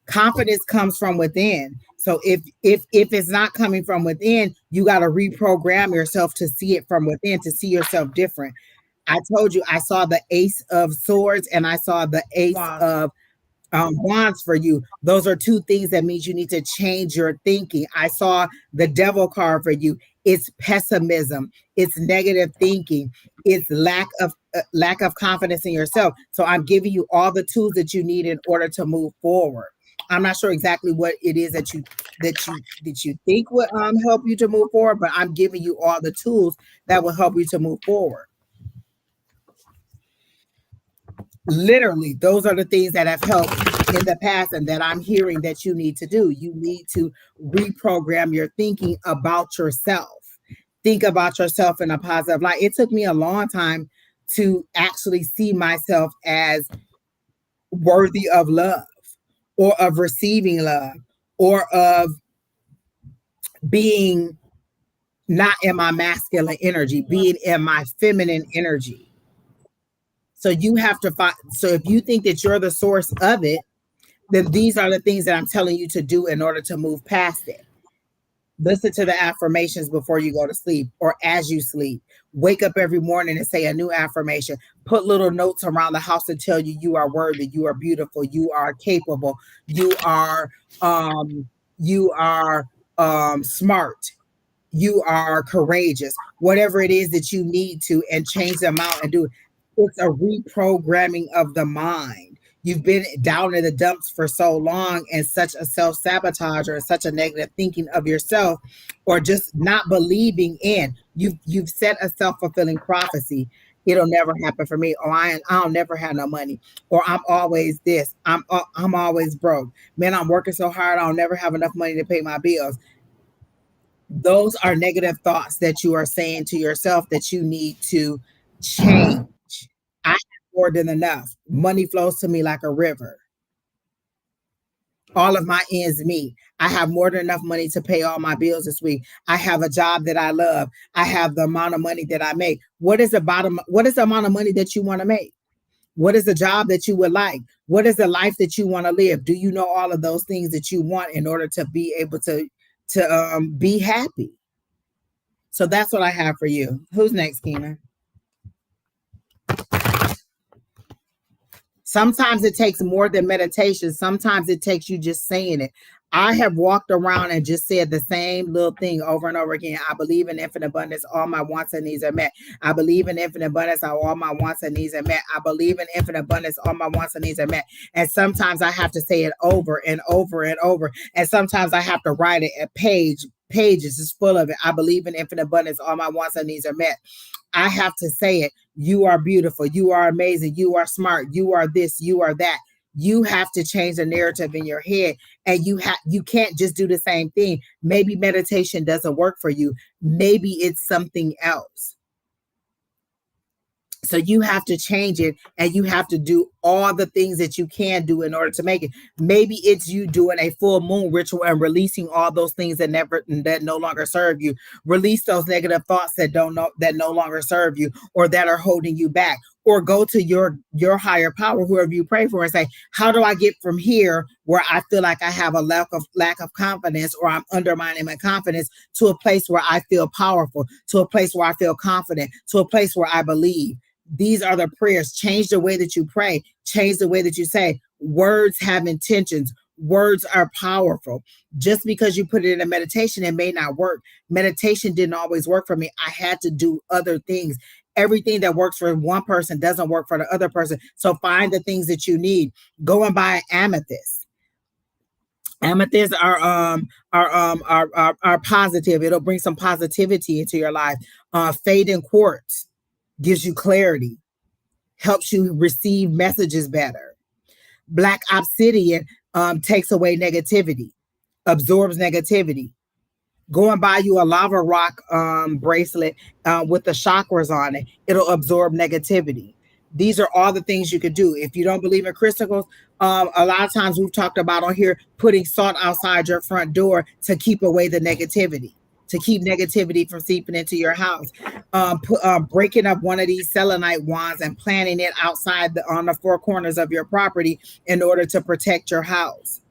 Confidence comes from within. So if it's not coming from within, you got to reprogram yourself to see it from within, to see yourself different. I told you I saw the Ace of Swords and I saw the Ace of Wands for you. Those are two things that means you need to change your thinking. I saw the devil card for you. It's pessimism. It's negative thinking. It's lack of confidence in yourself. So I'm giving you all the tools that you need in order to move forward. I'm not sure exactly what it is that you think would help you to move forward, but I'm giving you all the tools that will help you to move forward. Literally, those are the things that have helped in the past and that I'm hearing that you need to do. You need to reprogram your thinking about yourself. Think about yourself in a positive light. It took me a long time to actually see myself as worthy of love or of receiving love or of being not in my masculine energy, being in my feminine energy. So you have to find, so if you think that you're the source of it, then these are the things that I'm telling you to do in order to move past it. Listen to the affirmations before you go to sleep or as you sleep. Wake up every morning and say a new affirmation. Put little notes around the house to tell you you are worthy, you are beautiful, you are capable, um you are smart, you are courageous, whatever it is that you need to, and change them out and do it. It's a reprogramming of the mind. You've been down in the dumps for so long and such a self-sabotage or such a negative thinking of yourself, or just not believing in. You've set a self-fulfilling prophecy. It'll never happen for me. Or I'll never have no money. Or I'm always this. I'm always broke. Man, I'm working so hard. I'll never have enough money to pay my bills. Those are negative thoughts that you are saying to yourself that you need to change. I have more than enough. Money flows to me like a river. All of my ends meet. I have more than enough money to pay all my bills this week. I have a job that I love. I have the amount of money that I make. What is the amount of money that you want to make? What is the job that you would like? What is the life that you want to live? Do you know all of those things that you want in order to be able to be happy? So that's what I have for you. Who's next, Keena? Sometimes it takes more than meditation. Sometimes it takes you just saying it. I have walked around and just said the same little thing over and over again. I believe in infinite abundance. All my wants and needs are met. I believe in infinite abundance. All my wants and needs are met. I believe in infinite abundance. All my wants and needs are met. And sometimes I have to say it over and over and over. And sometimes I have to write it at pages is full of it. I believe in infinite abundance. All my wants and needs are met. I have to say it. You are beautiful. You are amazing. You are smart. You are this. You are that. You have to change the narrative in your head, and you can't just do the same thing. Maybe meditation doesn't work for you. Maybe it's something else. So you have to change it, and you have to do all the things that you can do in order to make it. Maybe it's you doing a full moon ritual and releasing all those things that no longer serve you. Release those negative thoughts that no longer serve you or that are holding you back. Or go to your higher power, whoever you pray for, and say, how do I get from here where I feel like I have a lack of confidence, or I'm undermining my confidence, to a place where I feel powerful, to a place where I feel confident, to a place where I believe. These are the prayers. Change the way that you pray. Change the way that you say. Words have intentions. Words are powerful. Just because you put it in a meditation, it may not work. Meditation didn't always work for me. I had to do other things. Everything that works for one person doesn't work for the other person. So find the things that you need. Go and buy amethyst. Amethysts are positive. It'll bring some positivity into your life. Fading quartz gives you clarity, helps you receive messages better. Black obsidian takes away negativity, absorbs negativity. Go and buy you a lava rock bracelet with the chakras on it. It'll absorb negativity. These are all the things you could do. If you don't believe in crystals, a lot of times we've talked about on here putting salt outside your front door to keep away the negativity, to keep negativity from seeping into your house. Breaking up one of these selenite wands and planting it outside on the four corners of your property in order to protect your house.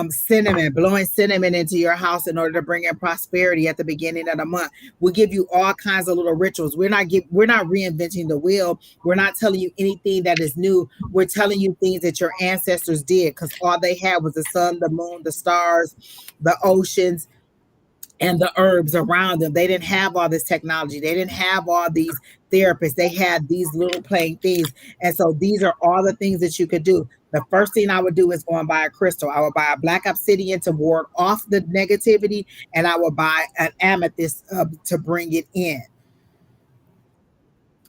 Cinnamon, blowing cinnamon into your house in order to bring in prosperity at the beginning of the month. We'll give you all kinds of little rituals. We're not reinventing the wheel. We're not telling you anything that is new. We're telling you things that your ancestors did, because all they had was the sun, the moon, the stars, the oceans, and the herbs around them. They didn't have all this technology. They didn't have all these therapists. They had these little plain things. And so these are all the things that you could do. The first thing I would do is go and buy a crystal. I would buy a black obsidian to ward off the negativity, and I would buy an amethyst to bring it in,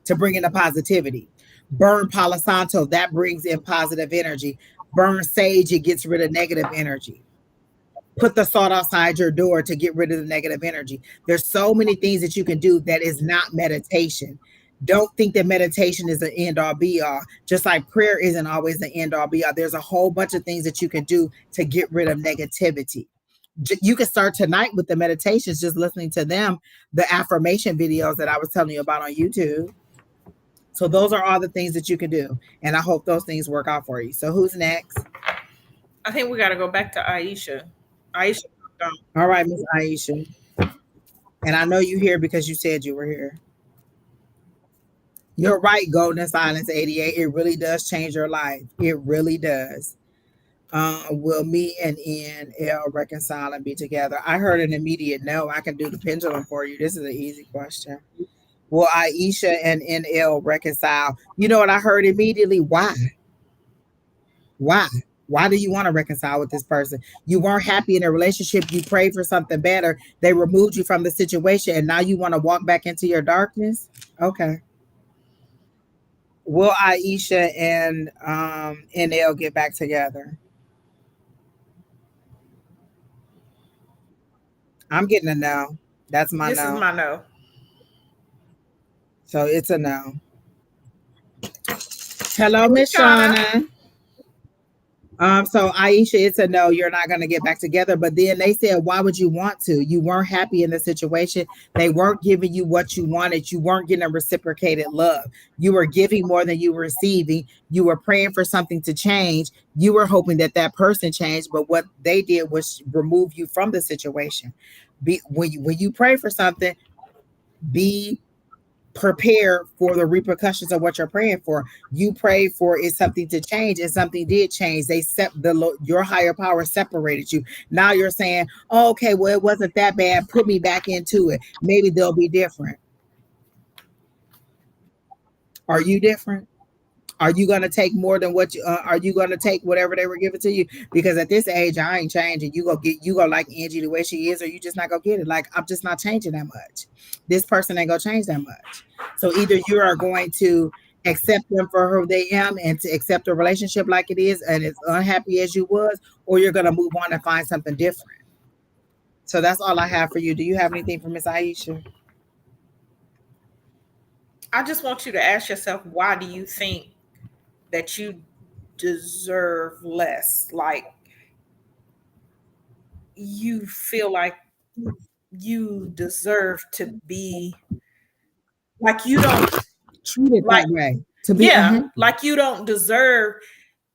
to bring in the positivity. Burn Palo Santo, that brings in positive energy. Burn sage, it gets rid of negative energy. Put the salt outside your door to get rid of the negative energy. There's so many things that you can do that is not meditation. Don't think that meditation is an end all be all. Just like prayer isn't always the end all be all. There's a whole bunch of things that you can do to get rid of negativity. You can start tonight with the meditations, just listening to them, the affirmation videos that I was telling you about on YouTube. So those are all the things that you can do. And I hope those things work out for you. So who's next? I think we got to go back to Aisha. Aisha. All right, Miss Aisha. And I know you here because you said you were here. You're right, Golden Silence 88. It really does change your life. It really does. Will me and NL reconcile and be together? I heard an immediate no. I can do the pendulum for you. This is an easy question. Will Aisha and NL reconcile? You know what I heard immediately? Why? Why? Why do you want to reconcile with this person? You weren't happy in a relationship. You prayed for something better. They removed you from the situation, and now you want to walk back into your darkness? Okay. Will Aisha and NL get back together? I'm getting a no. That's my This no. is my no. So it's a no. Hello, Miss Shauna. So Aisha, it's a no, you're not gonna get back together. But then they said, why would you want to? You weren't happy in the situation. They weren't giving you what you wanted. You weren't getting a reciprocated love. You were giving more than you were receiving. You were praying for something to change. You were hoping that that person changed, but what they did was remove you from the situation. When you pray for something, be prepare for the repercussions of what you're praying for. You prayed for is something to change, and something did change. Your higher power separated you. Now you're saying, oh, okay, well, it wasn't that bad. Put me back into it. Maybe they'll be different. Are you different? Are you going to take more than what you are you going to take whatever they were giving to you? Because at this age, I ain't changing. You go like Angie the way she is, or you just not gonna get it. Like, I'm just not changing that much. This person ain't gonna change that much. So either you are going to accept them for who they am and to accept a relationship like it is and as unhappy as you was, or you're gonna move on and find something different. So that's all I have for you. Do you have anything for Miss Aisha? I just want you to ask yourself, why do you think that you deserve less? Like, you feel like you deserve to be like you don't Treated like that way. To be like you don't deserve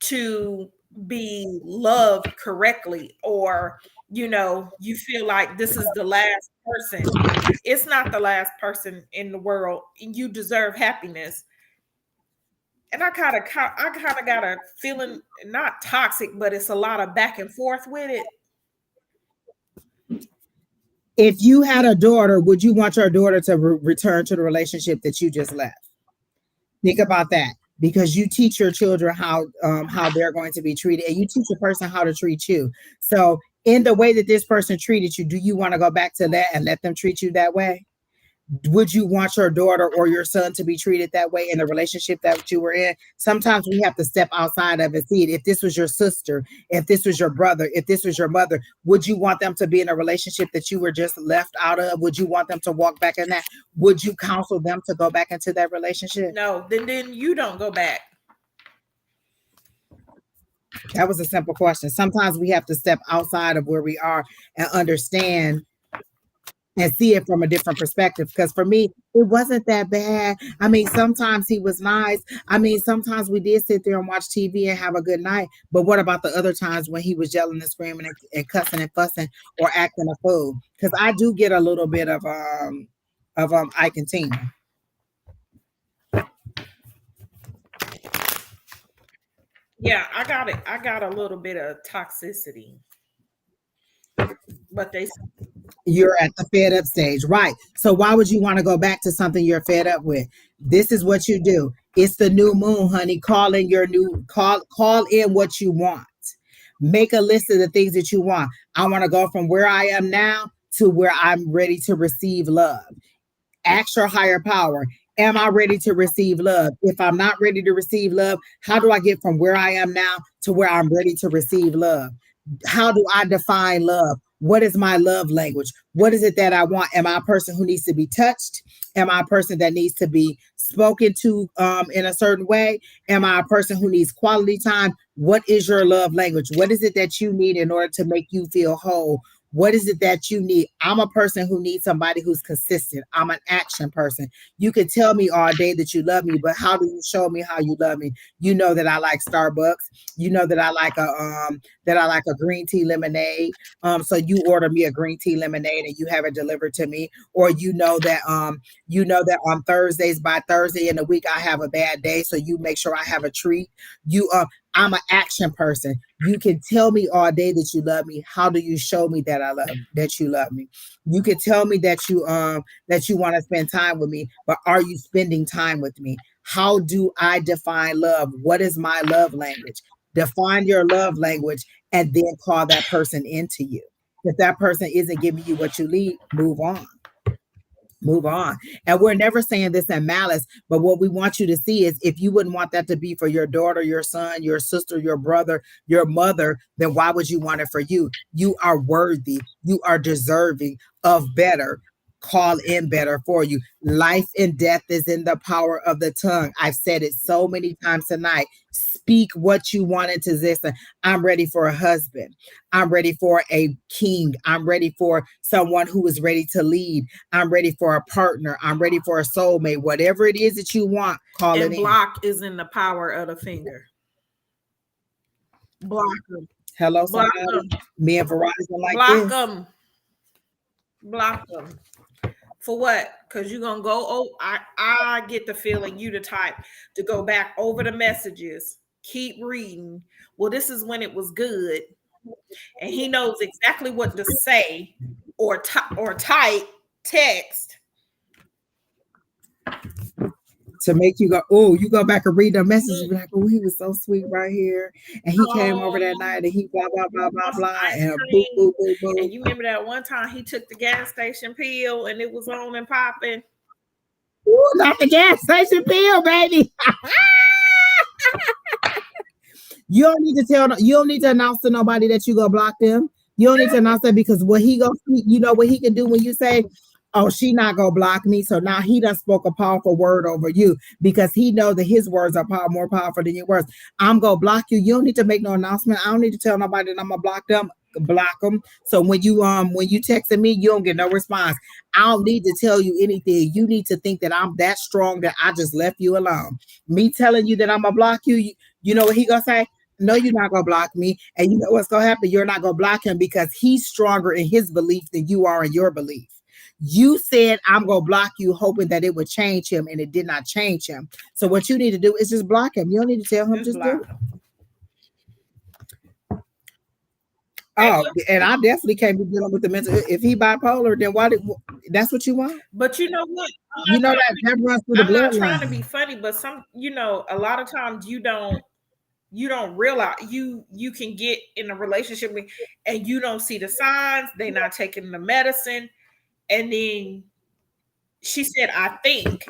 to be loved correctly, or you feel like this is the last person. It's not the last person in the world, and you deserve happiness. And I kind of got a feeling, not toxic, but it's a lot of back and forth with it. If you had a daughter, would you want your daughter to return to the relationship that you just left? Think about that, because you teach your children how they're going to be treated, and you teach a person how to treat you. So, in the way that this person treated you, do you want to go back to that and let them treat you that way? Would you want your daughter or your son to be treated that way in the relationship that you were in? Sometimes we have to step outside of it. See it. If this was your sister, if this was your brother, if this was your mother, would you want them to be in a relationship that you were just left out of? Would you want them to walk back in that? Would you counsel them to go back into that relationship? No, then you don't go back. That was a simple question. Sometimes we have to step outside of where we are and understand and see it from a different perspective. Because for me, it wasn't that bad. I mean, sometimes he was nice. I mean, sometimes we did sit there and watch TV and have a good night. But what about the other times when he was yelling and screaming and cussing and fussing or acting a fool? Because I do get a little bit of Ike and Tina. Yeah, I got it. I got a little bit of toxicity, but they You're at the fed up stage, right? So why would you want to go back to something you're fed up with? This is what you do. It's the new moon, honey. Call in your new call in what you want. Make a list of the things that you want. I want to go from where I am now to where I'm ready to receive love. Ask your higher power. Am I ready to receive love? If I'm not ready to receive love, how do I get from where I am now to where I'm ready to receive love? How do I define love? What is my love language? What is it that I want? Am I a person who needs to be touched? Am I a person that needs to be spoken to in a certain way? Am I a person who needs quality time? What is your love language? What is it that you need in order to make you feel whole? What is it that you need? I'm a person who needs somebody who's consistent. I'm an action person. You can tell me all day that you love me, but how do you show me how you love me? You know that I like Starbucks. You know that I like a green tea lemonade. So you order me a green tea lemonade and you have it delivered to me, or you know that on Thursdays by Thursday in the week I have a bad day, so you make sure I have a treat. You I'm an action person. You can tell me all day that you love me. How do you show me that that you love me? You can tell me that you want to spend time with me, but are you spending time with me? How do I define love? What is my love language? Define your love language and then call that person into you. If that person isn't giving you what you need, move on. Move on. And we're never saying this in malice, but what we want you to see is if you wouldn't want that to be for your daughter, your son, your sister, your brother, your mother, then why would you want it for you? You are worthy. You are deserving of better. Call in better for you. Life and death is in the power of the tongue. I've said it so many times tonight. Speak what you want into existence. I'm ready for a husband. I'm ready for a king. I'm ready for someone who is ready to lead. I'm ready for a partner. I'm ready for a soulmate. Whatever it is that you want, call and it in. block is in the power of the finger. Block them. Hello, Block somebody. them. Me and Verizon like Block this. them. Block them. For what? Because you're gonna go. Oh, I get the feeling you the type to go back over the messages, keep reading. Well, this is when it was good, and he knows exactly what to say or type text. To make you go, oh, you go back and read the message, you be like, oh, he was so sweet right here. And he came over that night and he blah, blah, blah, blah, blah. And boo, boo, boo, boo. And you remember that one time he took the gas station pill and it was on and popping? Ooh, not the gas station pill, baby. You don't need to announce to nobody that you go block them. You don't need to announce that because what he go, you know what he can do when you say, oh, she not gonna block me. So now he done spoke a powerful word over you because he know that his words are more powerful than your words. I'm gonna block you. You don't need to make no announcement. I don't need to tell nobody that I'm gonna block them. Block them. So when you texting me, you don't get no response. I don't need to tell you anything. You need to think that I'm that strong that I just left you alone. Me telling you that I'm gonna block you, you know what he gonna say? No, you're not gonna block me. And you know what's gonna happen? You're not gonna block him because he's stronger in his belief than you are in your belief. You said I'm gonna block you, hoping that it would change him, and it did not change him. So what you need to do is just block him. You don't need to tell him, just do it. Oh, and I definitely can't be dealing with the mental. If he bipolar, then that's what you want? But you know what? You know that runs through the bloodline. I'm not trying to be funny, but a lot of times you don't realize you can get in a relationship with, and you don't see the signs. They're not taking the medicine. And then she said, I think,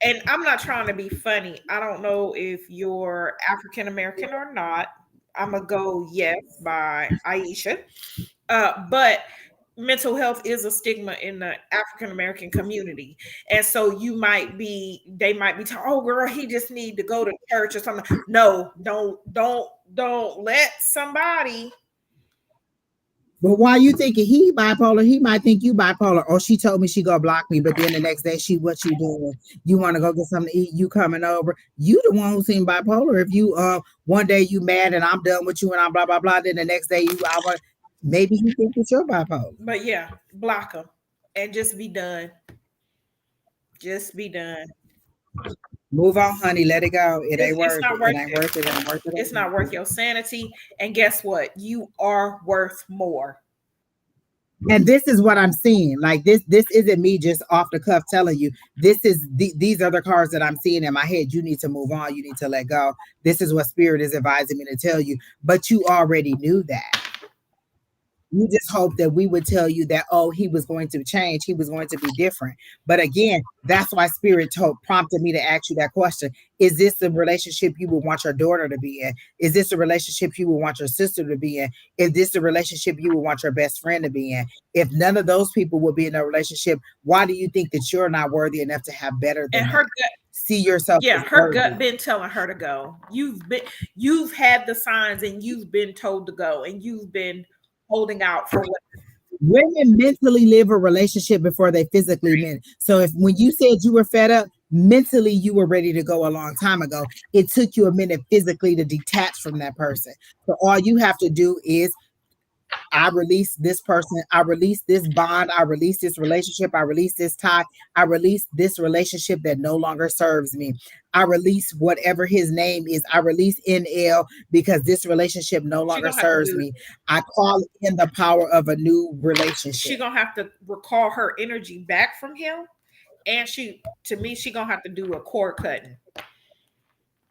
and I'm not trying to be funny. I don't know if you're African American or not. I'm going to go yes by Alycia. But mental health is a stigma in the African American community. And so they might be talking, oh girl, he just need to go to church or something. No, don't let somebody But why you thinking he bipolar? He might think you bipolar. Oh, she told me she gonna block me, but then the next day she what you doing? You want to go get something to eat? You coming over? You the one who seem bipolar. If you one day you mad and I'm done with you and I'm blah blah blah, then the next day you I want maybe he thinks that you're bipolar. But yeah, block them and just be done. Just be done. Move on, honey. Let it go. It ain't It's worth not it. It worth ain't it. worth it. It ain't worth it. It's not worth your sanity. And guess what? You are worth more. And this is what I'm seeing. Like this isn't me just off the cuff telling you. This is these are the cards that I'm seeing in my head. You need to move on. You need to let go. This is what spirit is advising me to tell you. But you already knew that. You just hope that we would tell you that, oh, he was going to change, he was going to be different. But again, that's why spirit prompted me to ask you that question. Is this the relationship you would want your daughter to be in? Is this a relationship you would want your sister to be in? Is this the relationship you would want your best friend to be in? If none of those people would be in a relationship, why do you think that you're not worthy enough to have better than And her that? gut, See yourself yeah, as her worthy. gut been telling her to go. You've had the signs and you've been told to go and you've been holding out for what. Women mentally live a relationship before they physically meant. So if when you said you were fed up, mentally you were ready to go a long time ago. It took you a minute physically to detach from that person. So all you have to do is I release this person, I release this bond, I release this relationship, I release this tie, I release this relationship that no longer serves me. I release whatever his name is. I release NL because this relationship no She longer gonna have to serves do. me. I call in the power of a new She relationship. gonna have to recall her energy back from him, and to me, she gonna have to do a cord cutting.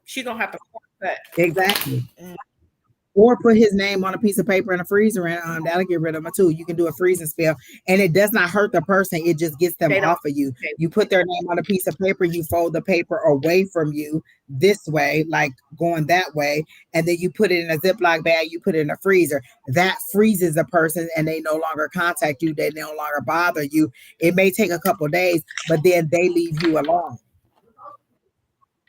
She gonna have to cord cut. Exactly. Mm. Or put his name on a piece of paper in a freezer, and that'll get rid of them too. You can do a freezing spell, and it does not hurt the person. It just gets them They don't. off of you. They, You put their name on a piece of paper. You fold the paper away from you this way, like going that way, and then you put it in a Ziploc bag. You put it in a freezer. That freezes a person, and they no longer contact you. They no longer bother you. It may take a couple days, but then they leave you alone,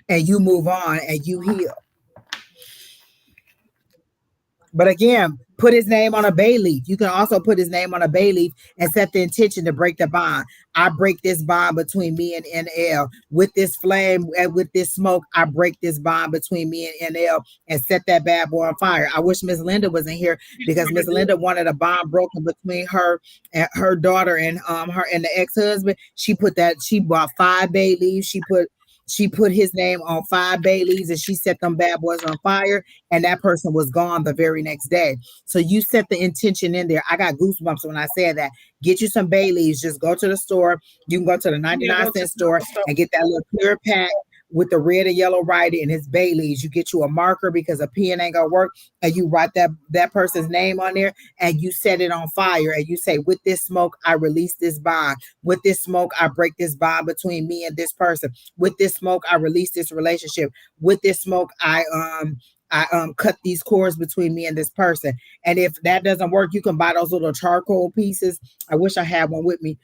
and you move on, and you heal. But again, put his name on a bay leaf. You can also put his name on a bay leaf and set the intention to break the bond. I break this bond between me and NL. With this flame and with this smoke, I break this bond between me and NL and set that bad boy on fire. I wish Miss Linda wasn't here because Miss Linda wanted a bond broken between her and her daughter and her and the ex-husband. She bought 5 bay leaves. She put his name on 5 bay leaves and she set them bad boys on fire, and that person was gone the very next day. So you set the intention in there. I got goosebumps when I said that. Get you some bay leaves. Just go to the store. You can go to the yeah, go to 99-cent store the store. and get that little clear pack with the red and yellow writing and his bay leaves. You get you a marker because a pen ain't gonna work, and you write that person's name on there and you set it on fire and you say, with this smoke, I release this bond. With this smoke, I break this bond between me and this person. With this smoke, I release this relationship. With this smoke, I cut these cords between me and this person. And if that doesn't work, you can buy those little charcoal pieces. I wish I had one with me,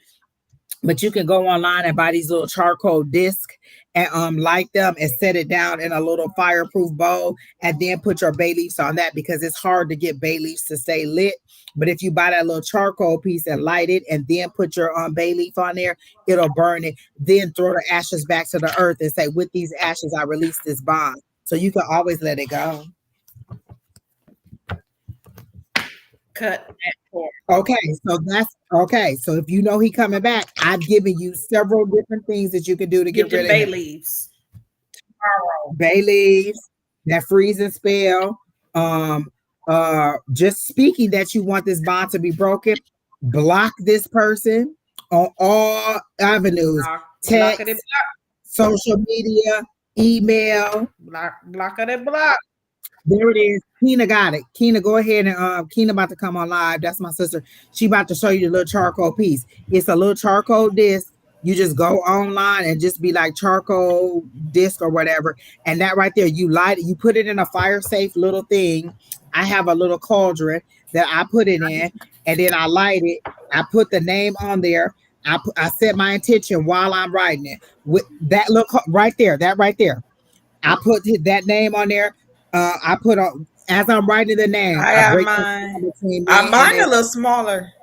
but you can go online and buy these little charcoal discs and light them and set it down in a little fireproof bowl and then put your bay leaves on that because it's hard to get bay leaves to stay lit. But if you buy that little charcoal piece and light it and then put your bay leaf on there, it'll burn it. Then throw the ashes back to the earth and say, with these ashes, I release this bond. So you can always let it go. Cut that cord. Okay, so that's okay. So if you know he coming back, I've given you several different things that you can do to Get get them rid of bay him. leaves. Bay leaves, that freezing spell, just speaking that you want this bond to be broken, block this person on all avenues, Block it, text, social media, email. block it, block. There it is. Keena got it. Keena, go ahead and Keena about to come on live. That's my sister. She about to show you the little charcoal piece. It's a little charcoal disc. You just go online and just be like charcoal disc or whatever. And that right there, you light it, you put it in a fire safe little thing. I have a little cauldron that I put it in, and then I light it. I put the name on there. I set my intention while I'm writing it. With that look right there, that right there. I put that name on there. I put on As I'm writing the name, I I got break this mine. down between me and Mine a this. little smaller.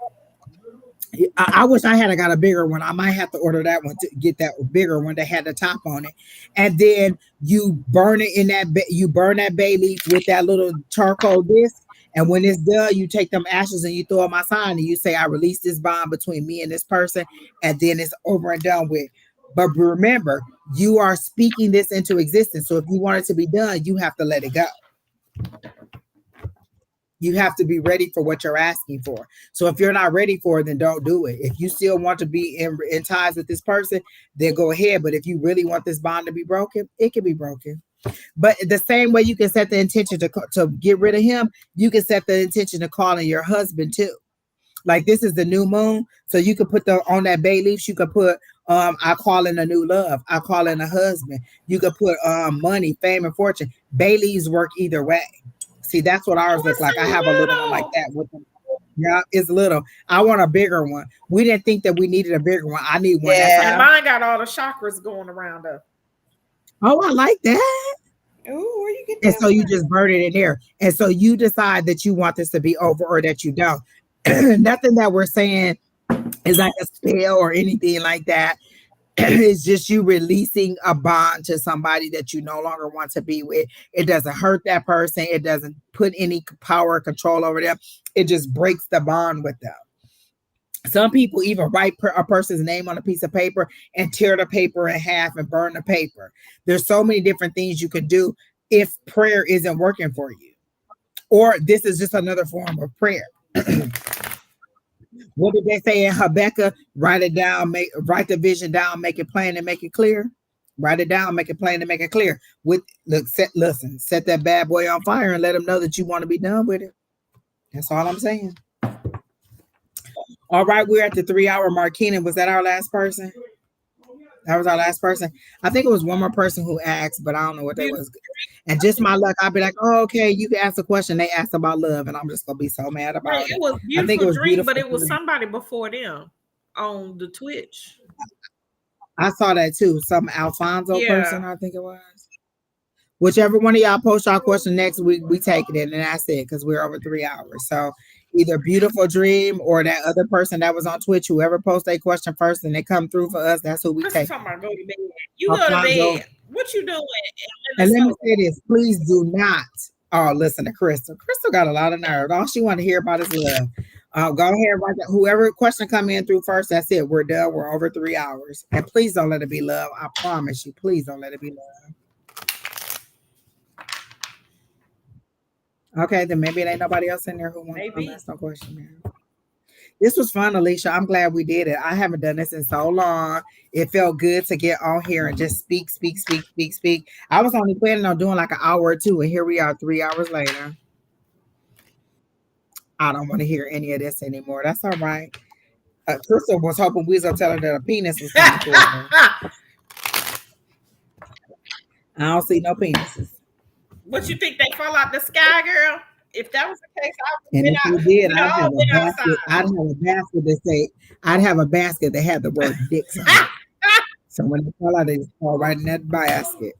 I wish I had got a bigger one. I might have to order that one to get that bigger one that had the top on it. And then you burn it in that you burn that bay leaf with that little charcoal disc. And when it's done, you take them ashes and you throw them outside and you say, I release this bond between me and this person, and then it's over and done with. But remember, you are speaking this into existence. So if you want it to be done, you have to let it go. You have to be ready for what you're asking for. So if you're not ready for it, then don't do it. If you still want to be in ties with this person, then go ahead. But if you really want this bond to be broken, it can be broken. But the same way you can set the intention to get rid of him, you can set the intention to calling your husband too. Like this is the new moon. So you could put on that bay leaves, you could put I call in a new love. I call in a husband. You could put money, fame, and fortune. Bay leaves work either way. See, that's what ours look like. I have a little one like that with them. Yeah, it's little. I want a bigger one. We didn't think that we needed a bigger one. I need one. Yeah. And mine got all the chakras going around her. Oh, I like that. Ooh, where you get that? And so you just burn it in there. And so you decide that you want this to be over or that you don't. Nothing that we're saying is like a spell or anything like that. It's just you releasing a bond to somebody that you no longer want to be with. It doesn't hurt that person. It doesn't put any power or control over them. It just breaks the bond with them. Some people even write a person's name on a piece of paper and tear the paper in half and burn the paper. There's so many different things you can do if prayer isn't working for you. Or this is just another form of prayer. What did they say in Habakkuk? Write it down, write the vision down, make it plain and make it clear. Write it down, make it plain and make it clear. Set that bad boy on fire and let them know that you want to be done with it. That's all I'm saying. All right, we're at the 3-hour mark. Keenan, was that our last person? That was our last person. I think it was one more person who asked, but I don't know what that was. And just my luck, I'll be like, oh, okay, you can ask a question. They asked about love, and I'm just gonna be so mad about it. It was beautiful. I think it was dream, beautiful, but it was somebody before them on the Twitch. I saw that too. Some Alfonso person, I think it was. Whichever one of y'all post y'all question next week, we take it in, and that's it, because we're over 3 hours. So either beautiful dream or that other person that was on Twitch, whoever posts a question first and they come through for us, that's who we take. Go to bed. You go to bed. What you doing? And let me say this, please do not. Oh, listen to Crystal. Crystal got a lot of nerve. All she want to hear about is love. Go ahead, write that. Whoever question come in through first, that's it. We're done. We're over 3 hours. And please don't let it be love. I promise you. Please don't let it be love. Okay, then maybe it ain't nobody else in there who wants to ask no question, man. This was fun, Alycia. I'm glad we did it. I haven't done this in so long. It felt good to get on here and just speak. I was only planning on doing like an hour or two, and here we are 3 hours later. I don't want to hear any of this anymore. That's all right. Crystal was hoping we was going to tell her that a penis was coming for her. I don't see no penises. What you think, they fall out the sky, girl? If that was the case, I'd have a basket that had the word dicks on it. So when they fall out, they just fall right in that basket.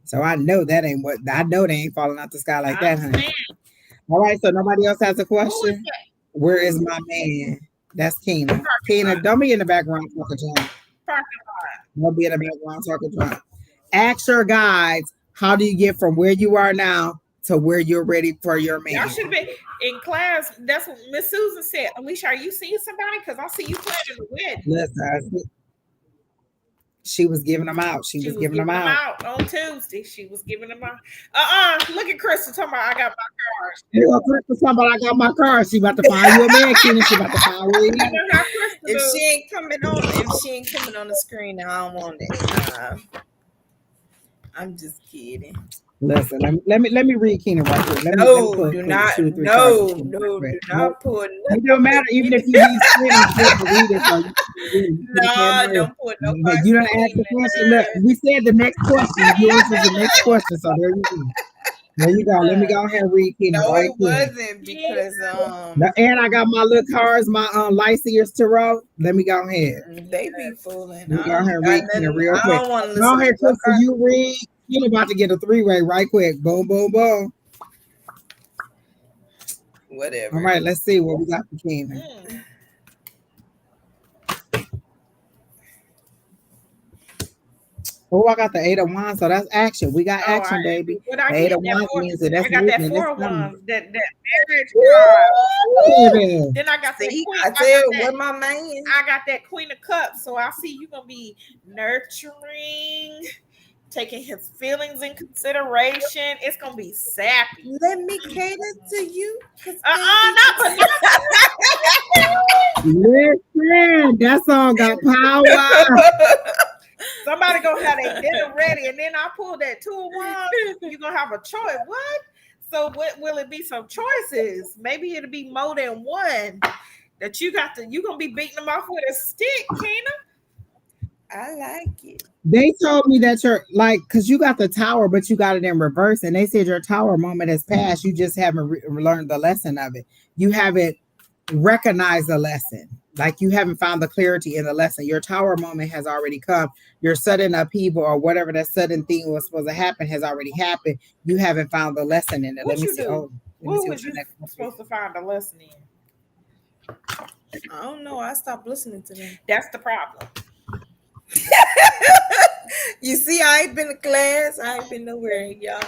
So I know they ain't falling out the sky like that, honey. All right, so nobody else has a question? Where is my man? That's Keena. Keena, don't be in the background talking to him. Don't be in the background talking to him. Ask your guides, how do you get from where you are now to where you're ready for your man? Y'all should be in class. That's what Miss Susan said. Alycia, are you seeing somebody? Because I see you planning the wedding. Listen, she was giving them out. She was giving them out on Tuesday. She was giving them out. Look at Crystal talking about I got my cars. Crystal talking about I got my cars. She about to find you a man, Keena. She about to find you. If she ain't coming on the screen, I don't want it. I'm just kidding. Listen, let me read Keena right here. Do not pull. It don't matter, even if you need to read it. No, don't put no. You don't ask the question. Look, we said the next question. Yours is the next question. So there you go. There you go. Let me go ahead and read Keena. No, right it wasn't because and I got my little cards, my Lycia's tarot. Let me go ahead. They be fooling. Let me go ahead and read Keena real quick. I don't want to listen. Go ahead, Crystal. You read. You're about to get a three-way right quick. Boom, boom, boom. Whatever. All right, let's see what we got for Keenan. Oh, I got the 8 of Wands, so that's action. We got action, baby. What I The 8 get of that Wands four, means that that's I got that movement. 4 That's of coming. Wands, that marriage card. Woo, baby. Then I got that See, queen. I tell you what my man. I got that Queen of Cups, so I see you gonna be nurturing, taking his feelings in consideration. It's gonna be sappy. Let me cater to you. Not Listen, that song got power. somebody gonna have their dinner ready, and then I pull that 2 of Wands. You're gonna have a choice. What? So what will it be? Some choices. Maybe it'll be more than one. That you gonna be beating them off with a stick, Kena. I like it. They told me that you're like, because you got the tower, but you got it in reverse, and they said your tower moment has passed. You just haven't learned the lesson of it. You haven't recognized the lesson. Like you haven't found the clarity in the lesson. Your tower moment has already come. Your sudden upheaval or whatever that sudden thing was supposed to happen has already happened. You haven't found the lesson in it. What Let me you see. do? Oh, let me What see was you supposed to find a lesson in? I don't know. I stopped listening to them. That's the problem. You see, I ain't been to class. I ain't been nowhere, y'all.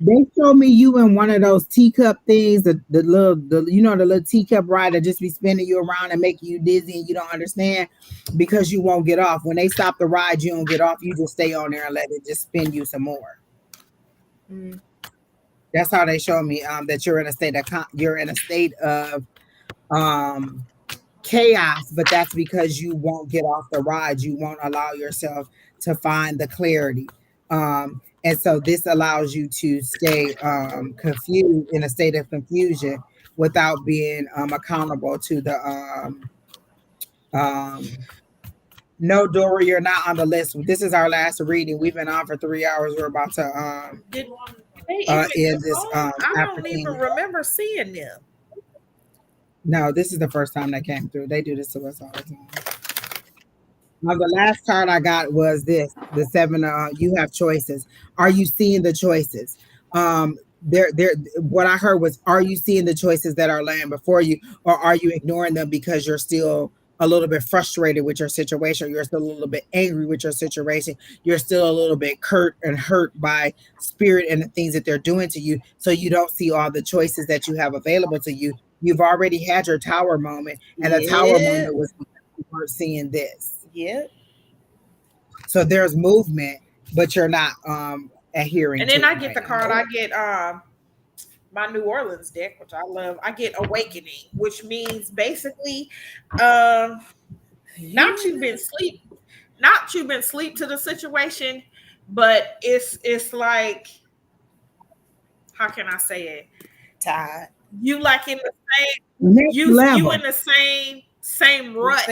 They showed me you in one of those teacup things, the little the little teacup ride that just be spinning you around and making you dizzy and you don't understand because you won't get off. When they stop the ride, you don't get off. You just stay on there and let it just spin you some more. That's how they show me that you're in a state of chaos, but that's because you won't get off the ride. You won't allow yourself to find the clarity. And so this allows you to stay confused in a state of confusion without being accountable to the no, Dory, you're not on the list. This is our last reading. We've been on for 3 hours. We're about to end this I don't even remember seeing them. No, this is the first time they came through. They do this to us all the time. Now, the last card I got was this: the 7. You have choices. Are you seeing the choices? What I heard was, are you seeing the choices that are laying before you, or are you ignoring them because you're still a little bit frustrated with your situation? You're still a little bit angry with your situation. You're still a little bit hurt by spirit and the things that they're doing to you. So you don't see all the choices that you have available to you. You've already had your tower moment, and the tower moment was because you weren't seeing this. Yeah. So there's movement, but you're not adhering. And then I get the card. I get my New Orleans deck, which I love. I get Awakening, which means basically not you've been sleep to the situation, but it's like, how can I say it? Tired. You like in the same you in the same rut.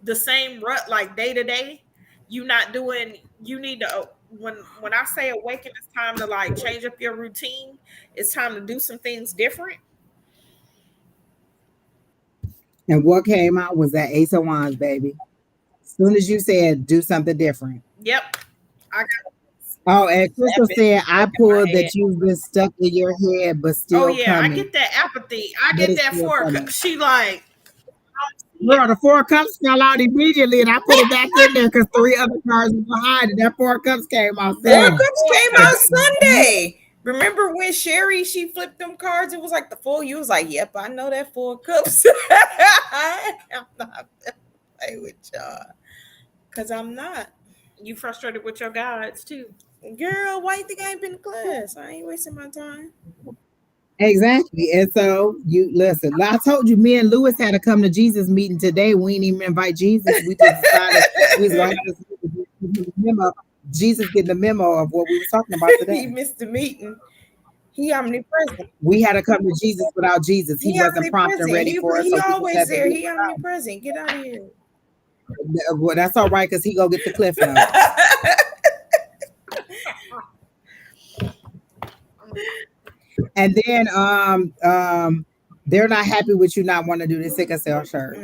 The same rut, like day to day. You not doing, you need to, when I say awaken, it's time to like change up your routine. It's time to do some things different. And what came out was that Ace of Wands, baby. As soon as you said do something different. Yep. And Crystal said, I pulled that you've been stuck in your head, but still coming. I get that apathy. I get that for she like, girl, the 4 cups fell out immediately, and I put it back in there because 3 other cards were behind it. That 4 cups came out. 4 cups came out Sunday. Remember when Sherry, she flipped them cards? It was like the full. You was like, yep, I know that 4 cups. I'm not play with y'all. Because I'm not. You frustrated with your guides too. Girl, why you think I ain't been to class? I ain't wasting my time. Exactly. And so you listen, I told you me and Lewis had to come to Jesus meeting today. We didn't even invite Jesus. We just decided we was going to get the memo. Jesus getting the memo of what we were talking about today. He missed the meeting. He omnipresent. We had to come to Jesus without Jesus. He wasn't prompt and ready for us. He always there. He omnipresent. Get out of here. Well, that's all right, because he go get the cliff notes. And then they're not happy with you not wanting to do the sickle cell shirt.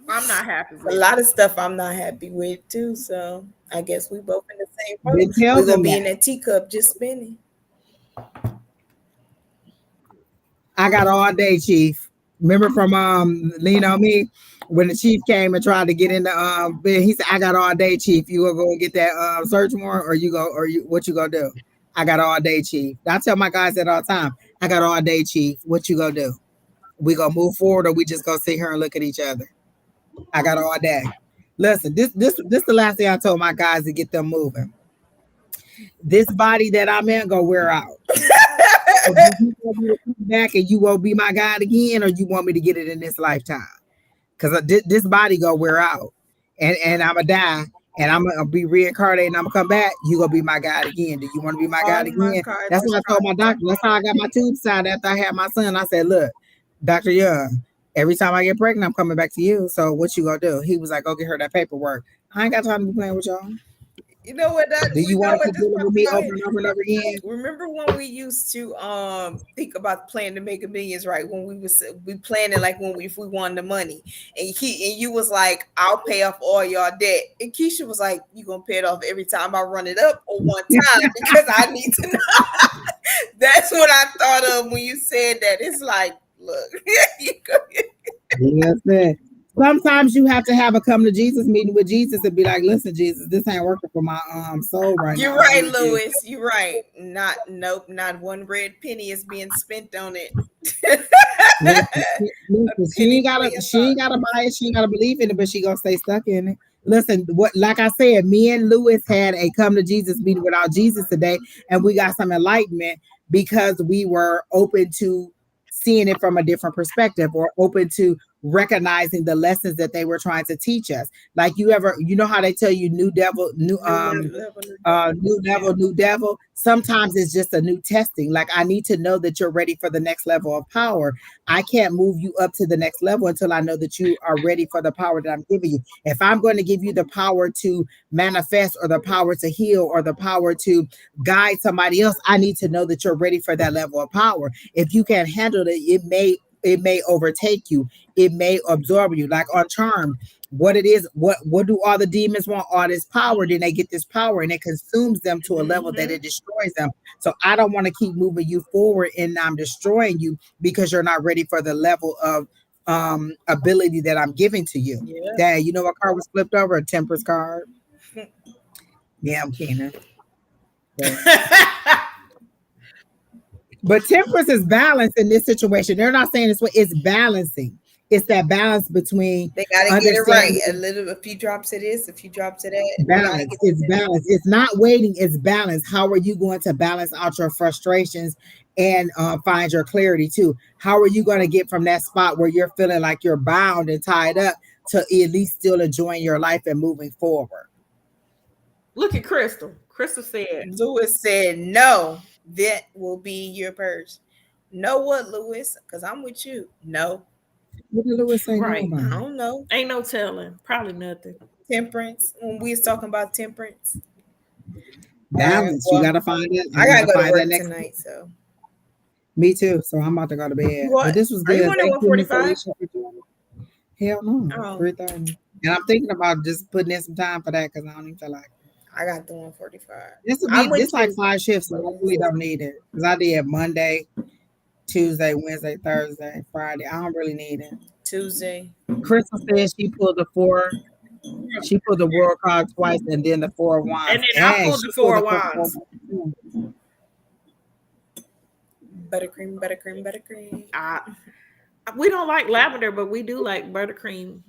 I'm not happy A with. lot of stuff I'm not happy with too. So I guess we both in the same Then boat. tell We're gonna them be in that. that teacup just spinning. I got all day, Chief. Remember from Lean on Me when the chief came and tried to get in the bed, he said, I got all day, Chief. You gonna go and get that search warrant, or what you gonna do? I got all day, Chief. I tell my guys that all the time. I got all day, Chief. What you gonna do? We gonna move forward, or we just gonna sit here and look at each other? I got all day. Listen, this the last thing I told my guys to get them moving. This body that I'm in gonna wear out. So you want me to come back and you won't be my God again, or you want me to get it in this lifetime? Because this body gonna wear out, and I'm gonna die, and I'm gonna be reincarnated, and I'm gonna come back. You gonna be my God again? Do you want to be my All God my again? cards That's are what I told my doctor. That's how I got my tubes tied after I had my son. I said, look, Dr. Young, every time I get pregnant, I'm coming back to you. So what you gonna do? He was like, go get her that paperwork. I ain't got time to be playing with y'all. You know what that Do we you know want to what keep this dealing popped with in me my over head. and over and over again? Remember when we used to think about playing to make a millions, right? When we planning like when if we won the money, and you was like, I'll pay off all y'all debt, and Keisha was like, you gonna pay it off every time I run it up or one time because I need to know. That's what I thought of when you said that. It's like, look, you go, Yes, man. Sometimes you have to have a come to Jesus meeting with Jesus and be like, listen, Jesus, this ain't working for my soul right you're now. I right, need you. Lewis. You're right. Nope, not one red penny is being spent on it. A Listen, penny for your she ain't thought. gotta buy it, she ain't gotta believe in it, but she gonna stay stuck in it. Listen, what like I said, me and Lewis had a come to Jesus meeting without Jesus today, and we got some enlightenment because we were open to seeing it from a different perspective, or open to recognizing the lessons that they were trying to teach us. Like you know how they tell you new devil, new Yeah. level, new devil. Sometimes it's just a new testing. Like, I need to know that you're ready for the next level of power. I can't move you up to the next level until I know that you are ready for the power that I'm giving you. If I'm going to give you the power to manifest, or the power to heal, or the power to guide somebody else, I need to know that you're ready for that level of power. If you can't handle it, it may overtake you. It may absorb you. Like on Charmed, what it is, what do all the demons want? All this power. Then they get this power and it consumes them to a level that it destroys them. So I don't want to keep moving you forward and I'm destroying you because you're not ready for the level of ability that I'm giving to you. Yeah. Dad, you know what card was flipped over? A Temperance card. Yeah, I'm Keena. But temperance is balance in this situation. They're not saying it's balancing. It's that balance between They gotta get it right. understanding. A few drops of this, a few drops of that. They gotta Balance. get It's balance. It's not waiting. It's balance. How are you going to balance out your frustrations and find your clarity too? How are you going to get from that spot where you're feeling like you're bound and tied up to at least still enjoying your life and moving forward? Look at Crystal. Crystal said, Lewis said, no, that will be your purse. Know what, Lewis? Because I'm with you. No, What did Lewis say no right. I about? don't know. Ain't no telling. Probably nothing. Temperance. When we was talking about temperance. All right. Balance. You Well, got to find it. I You got gotta to go to find that work next. tonight. So Me too. So I'm about to go to bed. But what? this was Are you good. on at Thank you, Miss 145? Alycia, for joining. Hell no, Oh, 3:30. And I'm thinking about just putting in some time for that because I don't even feel like it. I got the 145. This will I'm be with this like you. 5 shifts, so I really don't need it. Because I did Monday, Tuesday, Wednesday, Thursday, Friday. I don't really need it. Tuesday. Crystal said she pulled the 4. She pulled the world card twice and then the 4 of And wands. then I And pulled she the pulled four the of 4 of wands. wands. Buttercream, buttercream, buttercream. We don't like lavender, but we do like buttercream.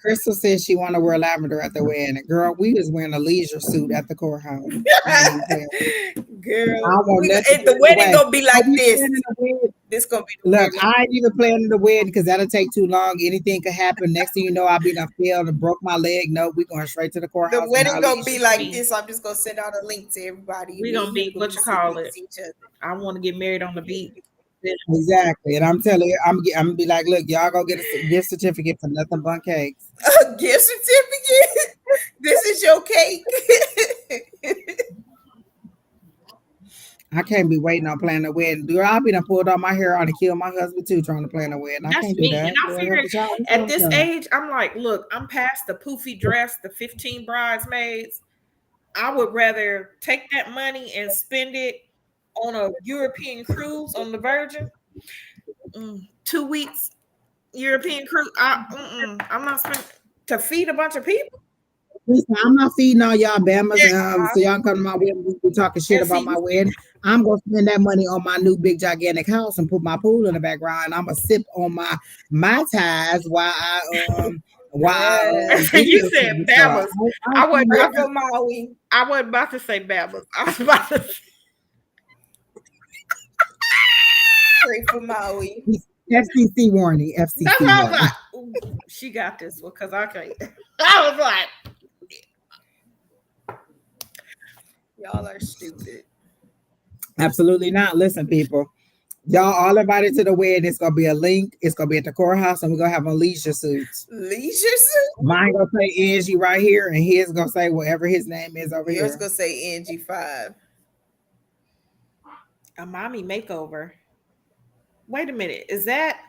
Crystal said she want to wear lavender at the wedding. Girl, we was wearing a leisure suit at the courthouse. I ain't even playing. Girl, I don't want nothing and the in the wedding way. gonna be Are like we this. planning a wedding? This gonna be the Look, wedding. I ain't even planning the wedding because that'll take too long. Anything could happen. Next thing you know, I'll be done failed and broke my leg. No, we going straight to the The courthouse and wedding I'll gonna leave. be like this. I'm just gonna send out a link to everybody. We Me gonna and you be gonna what be you sitting call next it. to each other. I want to get married on the beach. Exactly. And I'm telling you, I'm gonna be like, look, y'all go get a gift certificate for nothing but cakes. A gift certificate. This is your cake. I can't be waiting on planning a wedding. Girl, I'll be done pulled all my hair on and kill my husband too trying to plan a wedding. I That's can't do me. And that. I Lord help figured us, y'all. at this age, I'm like, look, I'm past the poofy dress, the 15 bridesmaids. I would rather take that money and spend it on a European cruise on the Virgin. 2 weeks European cruise. I'm not spending to feed a bunch of people. Listen, I'm not feeding all y'all Bamas, Yeah. so y'all come to my wedding and be talking shit And about see, my wedding. I'm gonna spend that money on my new big gigantic house and put my pool in the background. I'm gonna sip on my ties while I Yes. you said videotape. So Bama's. I wasn't Pray about for to. Maui. I wasn't about to say Bama's. I was about to. Pray for Maui. FCC warning. That's FCC why I was warning. like, ooh, she got this one because I can't. I was like, Y'all are stupid. Absolutely not. Listen, people. Y'all all invited to the wedding. It's gonna be a link. It's gonna be at the courthouse, and we're gonna have Alycia suits. Leisure suit? Mine gonna say Angie right here, and his gonna say whatever his name is over Yours here. gonna say NG5. a mommy makeover. Wait a minute. Is that?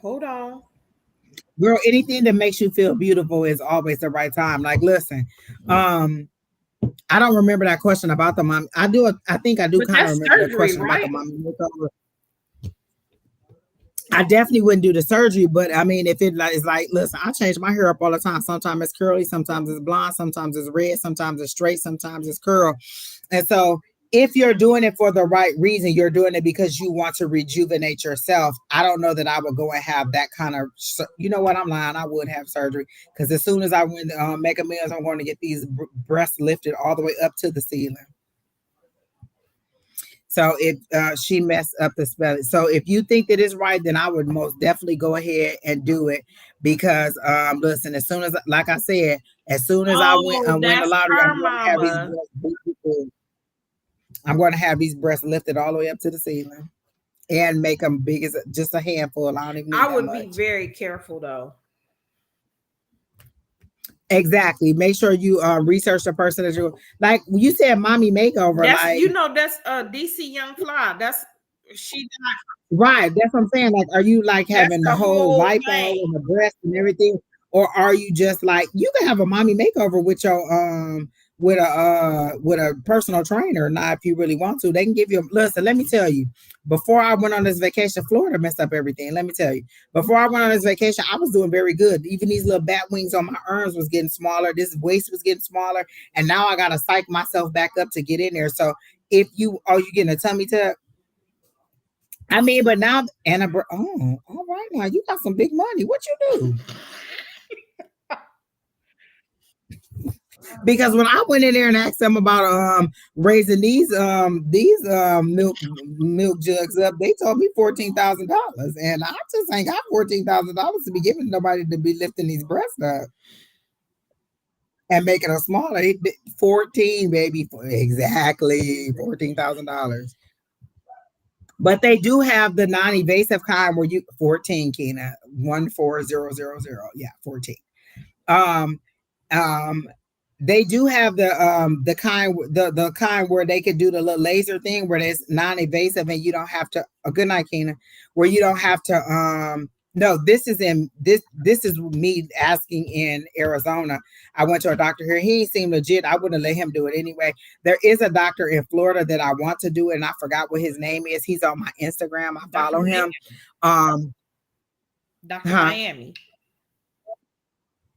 Hold on. Girl, anything that makes you feel beautiful is always the right time. Like, listen, um, I don't remember that question about the mom. I do. I think I do But kind of that's remember the surgery, question about right? the mommy makeover. I definitely wouldn't do the surgery, but I mean, if it like it's like, listen, I change my hair up all the time. Sometimes it's curly, sometimes it's blonde, sometimes it's red, sometimes it's straight, sometimes it's curl. And so, if you're doing it for the right reason, you're doing it because you want to rejuvenate yourself. I don't know that I would go and have that kind of. You know what? I'm lying. I would have surgery because as soon as I went make a meals, I'm going to get these breasts lifted all the way up to the ceiling. So if she messed up the spelling. So if you think that it's right, then I would most definitely go ahead and do it because listen, as soon as like I said, as soon as I Oh, win the that's lottery, her I'm going to have these mama. I'm going to have these breasts lifted all the way up to the ceiling and make them big as just a handful. I don't even need I that would be much. very careful though. Exactly. Make sure you research the person that you like. You said, "Mommy makeover." That's Like, that's DC Young Fly. That's she. right. That's what I'm saying. Like, are you like That's having the the whole whole lipo thing. and the breast and everything? Or are you just like you can have a mommy makeover with a personal trainer? Now, if you really want to, they can give you listen, let me tell you, before I went on this vacation, Florida messed up everything. Let me tell you. Before I went on this vacation, I was doing very good. Even these little bat wings on my arms was getting smaller. This waist was getting smaller. And now I gotta psych myself back up to get in there. So if you you getting a tummy tuck, I mean, but now all right now you got some big money. What you do? Because when I went in there and asked them about raising these milk jugs up, they told me $14,000, and I just ain't got $14,000 to be giving nobody to be lifting these breasts up and making them smaller. 14, baby, exactly $14,000. But they do have the non-invasive kind where you 14, Kina 14000. Yeah, 14. Um, um, they do have the kind where they could do the little laser thing where it's non-invasive and you don't have to. A good night, Kina. Where you don't have to. No, this is me asking in Arizona. I went to a doctor here. He seemed legit. I wouldn't let him do it anyway. There is a doctor in Florida that I want to do it, and I forgot what his name is. He's on my Instagram. I Dr. follow him. Miami. Um, Dr. huh? Miami.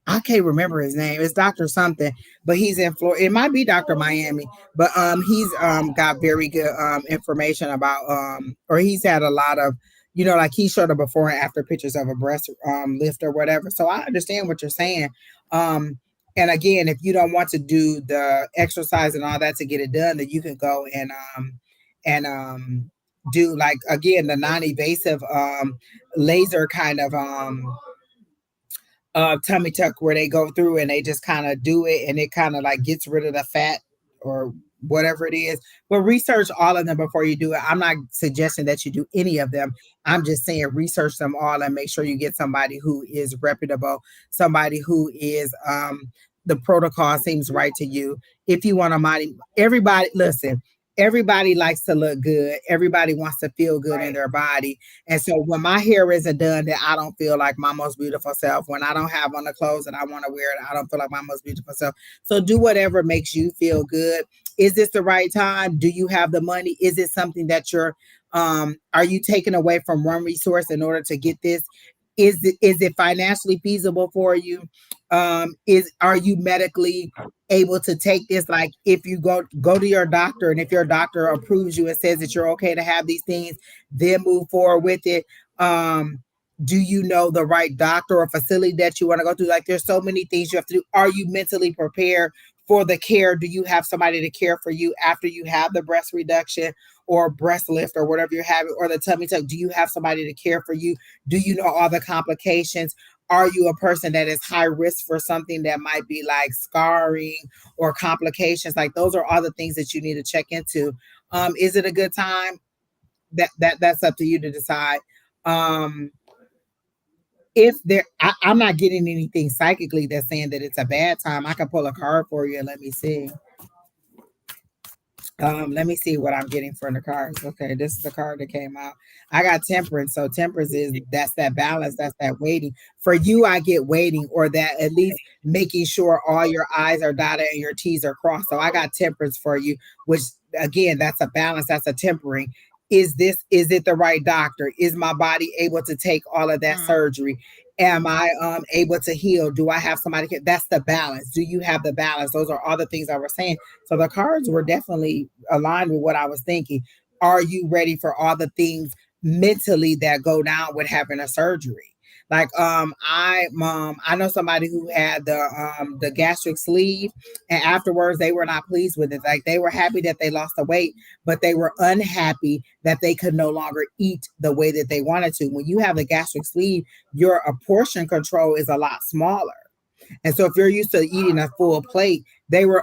I can't remember his name. It's Doctor something, but he's in Florida. It might be Doctor Miami, but he's got very good information about or he's had a lot of like he showed a before and after pictures of a breast lift or whatever. So I understand what you're saying. Um, and again, if you don't want to do the exercise and all that to get it done, then you can go and do like again the non-invasive laser kind of tummy tuck where they go through and they just kind of do it and it kind of like gets rid of the fat or whatever it is. But research all of them before you do it. I'm not suggesting that you do any of them. I'm just saying research them all and make sure you get somebody who is reputable, somebody who is the protocol seems right to you. If you want to mind everybody, listen. everybody likes to look good. Everybody wants to feel good in Right. their body. And so when my hair isn't done, then I don't feel like my most beautiful self. When I don't have on the clothes that I want to wear, I don't feel like my most beautiful self. So do whatever makes you feel good. Is this the right time? Do you have the money? Is it something that are you taking away from one resource in order to get this? Is it financially feasible for you? Are you medically able to take this? Like if you go to your doctor, and if your doctor approves you and says that you're okay to have these things, then move forward with it. Do you know the right doctor or facility that you want to go to? Like there's so many things you have to do. Are you mentally prepared for the care? Do you have somebody to care for you after you have the breast reduction or breast lift or whatever you're having, or the tummy tuck? Do you have somebody to care for you? Do you know all the complications? Are you a person that is high risk for something that might be like scarring or complications? Like those are all the things that you need to check into. Is it a good time? That's up to you to decide. Um, if I'm not getting anything psychically that's saying that it's a bad time. I can pull a card for you and let me see. Let me see what I'm getting for the cards. Okay, this is the card that came out. I got temperance. So temperance that's that balance, that's that waiting. For you, I get waiting, or that at least making sure all your I's are dotted and your T's are crossed. So I got temperance for you, which again, that's a balance, that's a tempering. Is it the right doctor? Is my body able to take all of that surgery? Am I able to heal? Do I have somebody? That's the balance. Do you have the balance? Those are all the things I was saying. So the cards were definitely aligned with what I was thinking. Are you ready for all the things mentally that go down with having a surgery? Like I know somebody who had the gastric sleeve, and afterwards they were not pleased with it. Like they were happy that they lost the weight, but they were unhappy that they could no longer eat the way that they wanted to. When you have the gastric sleeve, your portion control is a lot smaller. And so if you're used to eating a full plate, they were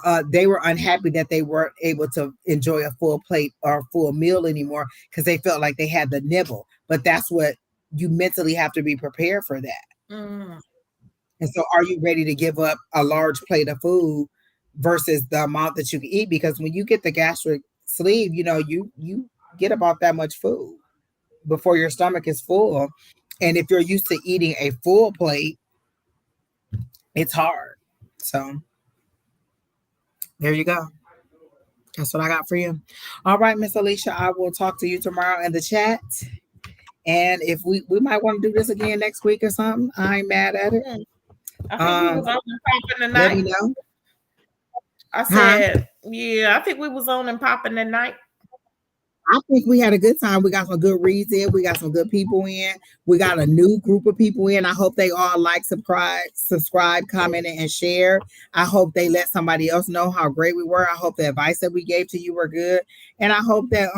unhappy that they weren't able to enjoy a full plate or a full meal anymore because they felt like they had the nibble. But that's what you mentally have to be prepared for that. Mm. And so are you ready to give up a large plate of food versus the amount that you can eat? Because when you get the gastric sleeve, you get about that much food before your stomach is full. And if you're used to eating a full plate, it's hard. So there you go. That's what I got for you. All right, Miss Alycia, I will talk to you tomorrow in the chat. And if we might want to do this again next week or something, I ain't mad at it. I think we was on and popping Let tonight. me know. I said, yeah, I think we was on and popping tonight. I think we had a good time. We got some good reads in. We got some good people in. We got a new group of people in. I hope they all like, subscribe, comment, and share. I hope they let somebody else know how great we were. I hope the advice that we gave to you were good. And I hope that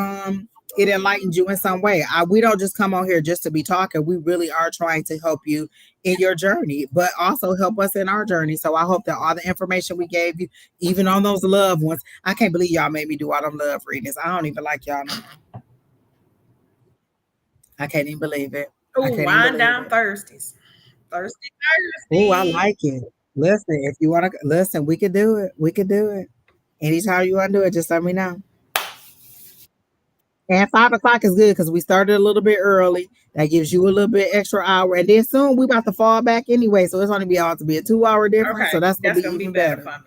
it enlightened you in some way. We don't just come on here just to be talking. We really are trying to help you in your journey, but also help us in our journey. So I hope that all the information we gave you, even on those loved ones, I can't believe y'all made me do all them love readings. I don't even like y'all no more. I can't even believe it. Oh, wind down Thursdays. Thursday. Oh, I like it. Listen, if you want to listen, we could do it. We could do it. Anytime you want to do it, just let me know. And 5 o'clock is good because we started a little bit early. That gives you a little bit extra hour. And then soon we about to fall back anyway. So it's only be to be a 2-hour difference. Okay. So that's gonna be even better. For me.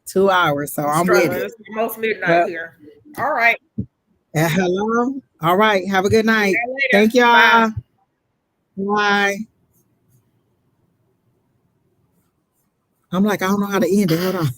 2 hours. So I'm with it. It's almost midnight here. All right. Hello. All right. Have a good night. Thank y'all. Bye. I'm like, I don't know how to end it. Hold on.